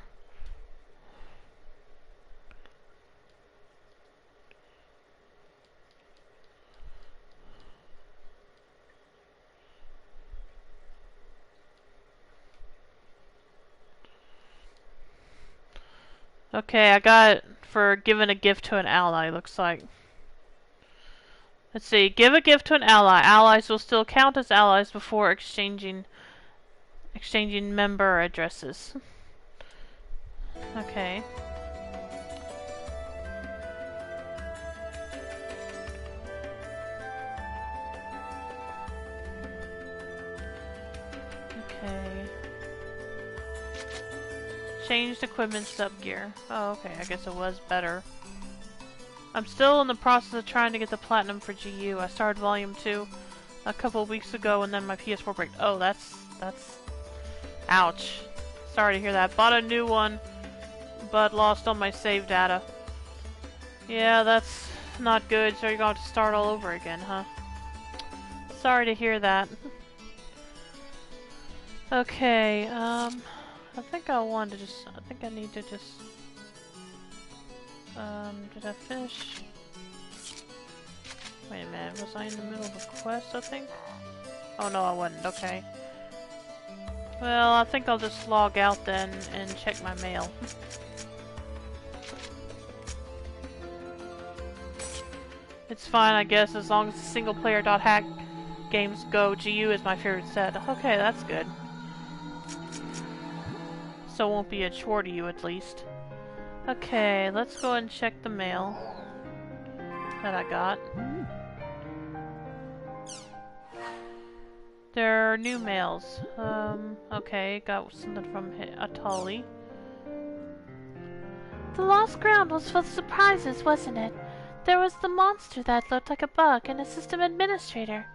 Okay, I got it for giving a gift to an ally, looks like. Let's see, give a gift to an ally. Allies will still count as allies before exchanging member addresses. Okay. Okay. Changed equipment sub-gear. Oh, okay, I guess it was better. I'm still in the process of trying to get the platinum for GU. I started volume 2 a couple of weeks ago and then my PS4 broke. Oh, that's... Ouch. Sorry to hear that. Bought a new one, but lost all my save data. Yeah, that's not good, so you're going to have to start all over again, huh? Sorry to hear that. Okay, I think I wanted to just... I think I need to just... did I finish? Wait a minute, was I in the middle of a quest, I think? Oh no, I wasn't, okay. Well, I think I'll just log out then and check my mail. It's fine, I guess, as long as the single-player.hack games go. GU is my favorite set. Okay, that's good. So it won't be a chore to you, at least. Okay, let's go and check the mail that I got. There are new mails. Okay, got something from Atali. The lost ground was full of surprises, wasn't it? There was the monster that looked like a bug and a system administrator.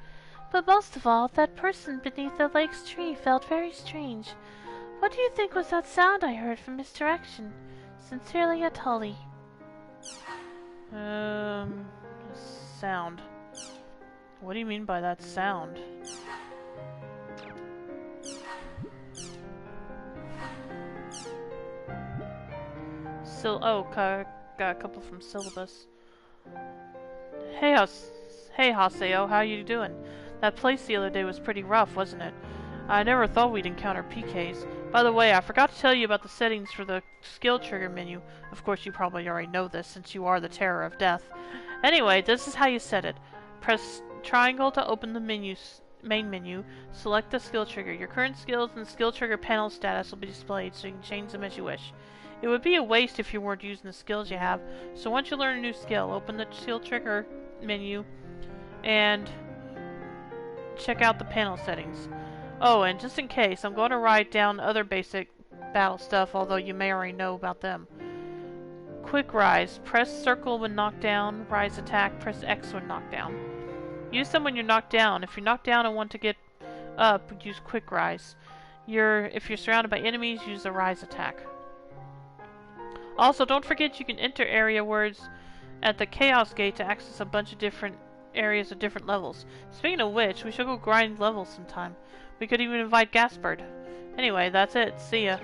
But most of all, that person beneath the lake's tree felt very strange. What do you think was that sound I heard from misdirection? Sincerely, Atali. Sound. What do you mean by that sound? Got a couple from syllabus. Hey Haseo, how you doing? That place the other day was pretty rough, wasn't it? I never thought we'd encounter PKs. By the way, I forgot to tell you about the settings for the skill trigger menu. Of course, you probably already know this, since you are the terror of death. Anyway, this is how you set it. Press triangle to open the menu main menu, select the skill trigger. Your current skills and skill trigger panel status will be displayed, so you can change them as you wish. It would be a waste if you weren't using the skills you have, so once you learn a new skill, open the skill trigger menu and check out the panel settings. Oh, and just in case, I'm going to write down other basic battle stuff, although you may already know about them. Quick rise. Press circle when knocked down. Rise attack. Press X when knocked down. Use them when you're knocked down. If you're knocked down and want to get up, use quick rise. If you're surrounded by enemies, use the rise attack. Also, don't forget you can enter area words at the Chaos Gate to access a bunch of different areas of different levels. Speaking of which, we should go grind levels sometime. We could even invite Gaspard. Anyway, that's it. See ya.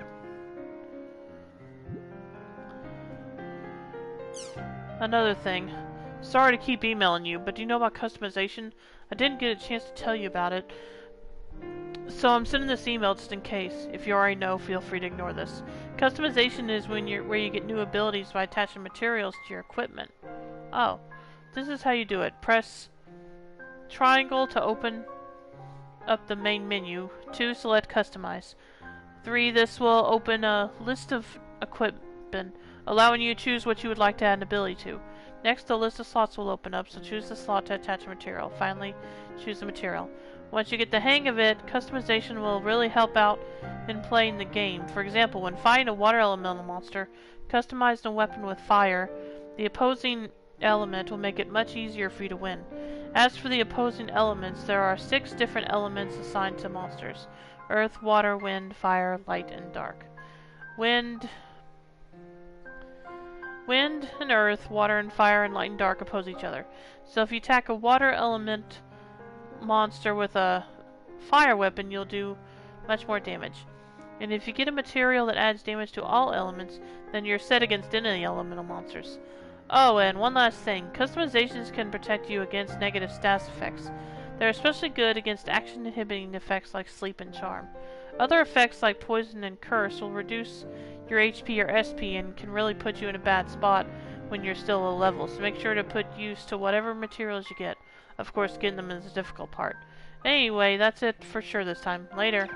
Another thing. Sorry to keep emailing you, but do you know about customization? I didn't get a chance to tell you about it. So I'm sending this email just in case. If you already know, feel free to ignore this. Customization is where you get new abilities by attaching materials to your equipment. Oh. This is how you do it. Press triangle to open up the main menu. 2. Select customize. 3. This will open a list of equipment, allowing you to choose what you would like to add an ability to. Next, a list of slots will open up, so choose the slot to attach a material. Finally, choose the material. Once you get the hang of it, customization will really help out in playing the game. For example, when fighting a water elemental monster, customize a weapon with fire. The opposing element will make it much easier for you to win. As for the opposing elements, there are 6 different elements assigned to monsters: earth, water, wind, fire, light, and dark. Wind and earth, water and fire, and light and dark oppose each other. So if you attack a water element monster with a fire weapon, you'll do much more damage. And if you get a material that adds damage to all elements, then you're set against any elemental monsters. Oh, and one last thing. Customizations can protect you against negative stats effects. They're especially good against action-inhibiting effects like sleep and charm. Other effects like poison and curse will reduce your HP or SP and can really put you in a bad spot when you're still low level, so make sure to put use to whatever materials you get. Of course, getting them is the difficult part. Anyway, that's it for sure this time. Later.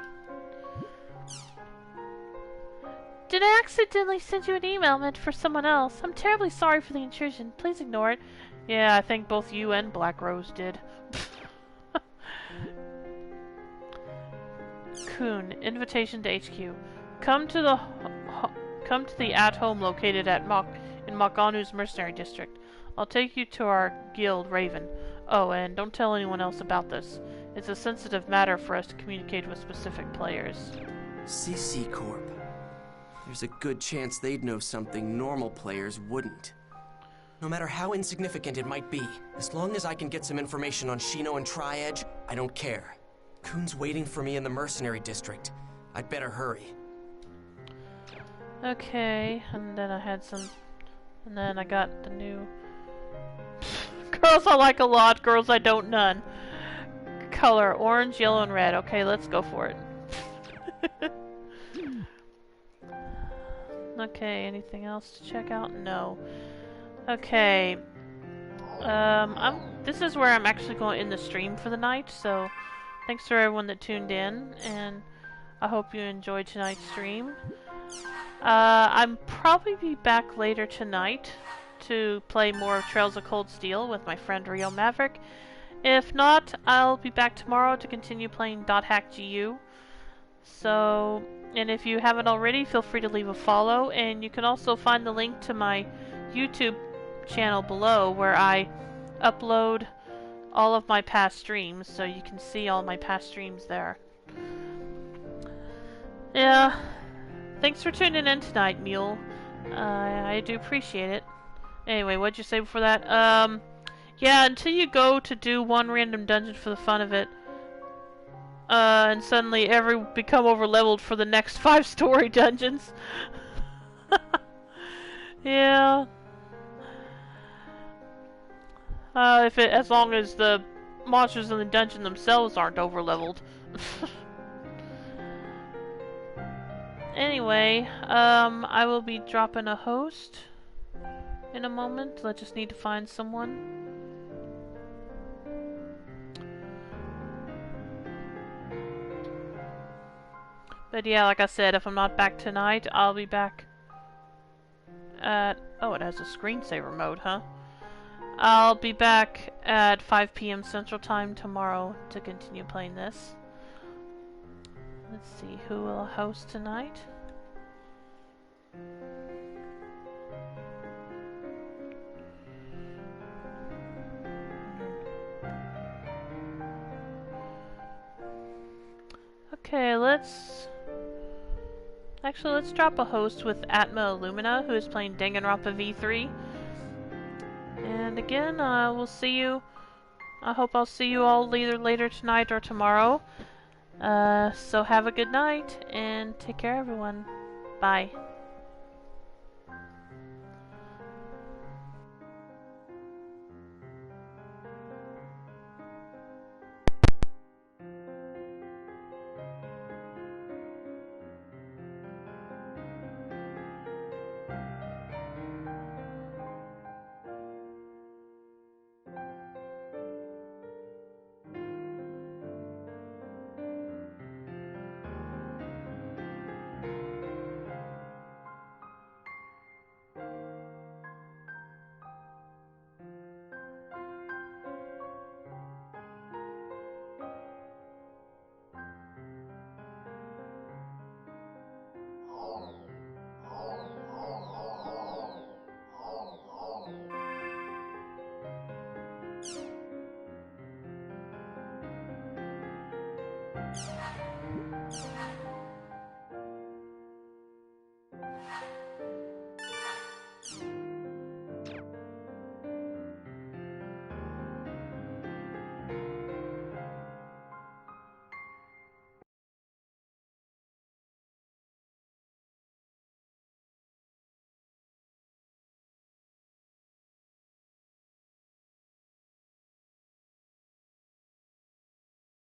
Did I accidentally send you an email meant for someone else? I'm terribly sorry for the intrusion. Please ignore it. Yeah, I think both you and Black Rose did. Kuhn, invitation to HQ. Come to the at-home located at in Makanu's mercenary district. I'll take you to our guild, Raven. Oh, and don't tell anyone else about this. It's a sensitive matter for us to communicate with specific players. CC Corp. There's a good chance they'd know something normal players wouldn't. No matter how insignificant it might be, as long as I can get some information on Shino and Tri-Edge, I don't care. Kuhn's waiting for me in the mercenary district. I'd better hurry. Okay, and then I had some... And then I got the new... Girls I like a lot, girls I don't none. Color, orange, yellow, and red. Okay, let's go for it. Okay, anything else to check out? No. Okay. This is where I'm actually going to end the stream for the night, so thanks for everyone that tuned in, and I hope you enjoyed tonight's stream. I'm probably be back later tonight to play more of Trails of Cold Steel with my friend Rio Maverick. If not, I'll be back tomorrow to continue playing .hack.gu. So, and if you haven't already, feel free to leave a follow, and you can also find the link to my YouTube channel below where I upload all of my past streams, so you can see all my past streams there. Yeah, thanks for tuning in tonight, Mule. I do appreciate it. Anyway, what'd you say before that? Yeah, until you go to do one random dungeon for the fun of it, and suddenly become over-leveled for the next 5 story dungeons. Yeah. As long as the monsters in the dungeon themselves aren't over-leveled. Anyway, I will be dropping a host in a moment. I just need to find someone. But yeah, like I said, if I'm not back tonight, I'll be back at... Oh, it has a screensaver mode, huh? I'll be back at 5 p.m. Central Time tomorrow to continue playing this. Let's see, who will host tonight? Okay, let's drop a host with Atma Illumina, who is playing Danganronpa V3. And again, we'll see you. I hope I'll see you all either later tonight or tomorrow. So have a good night, and take care, everyone. Bye.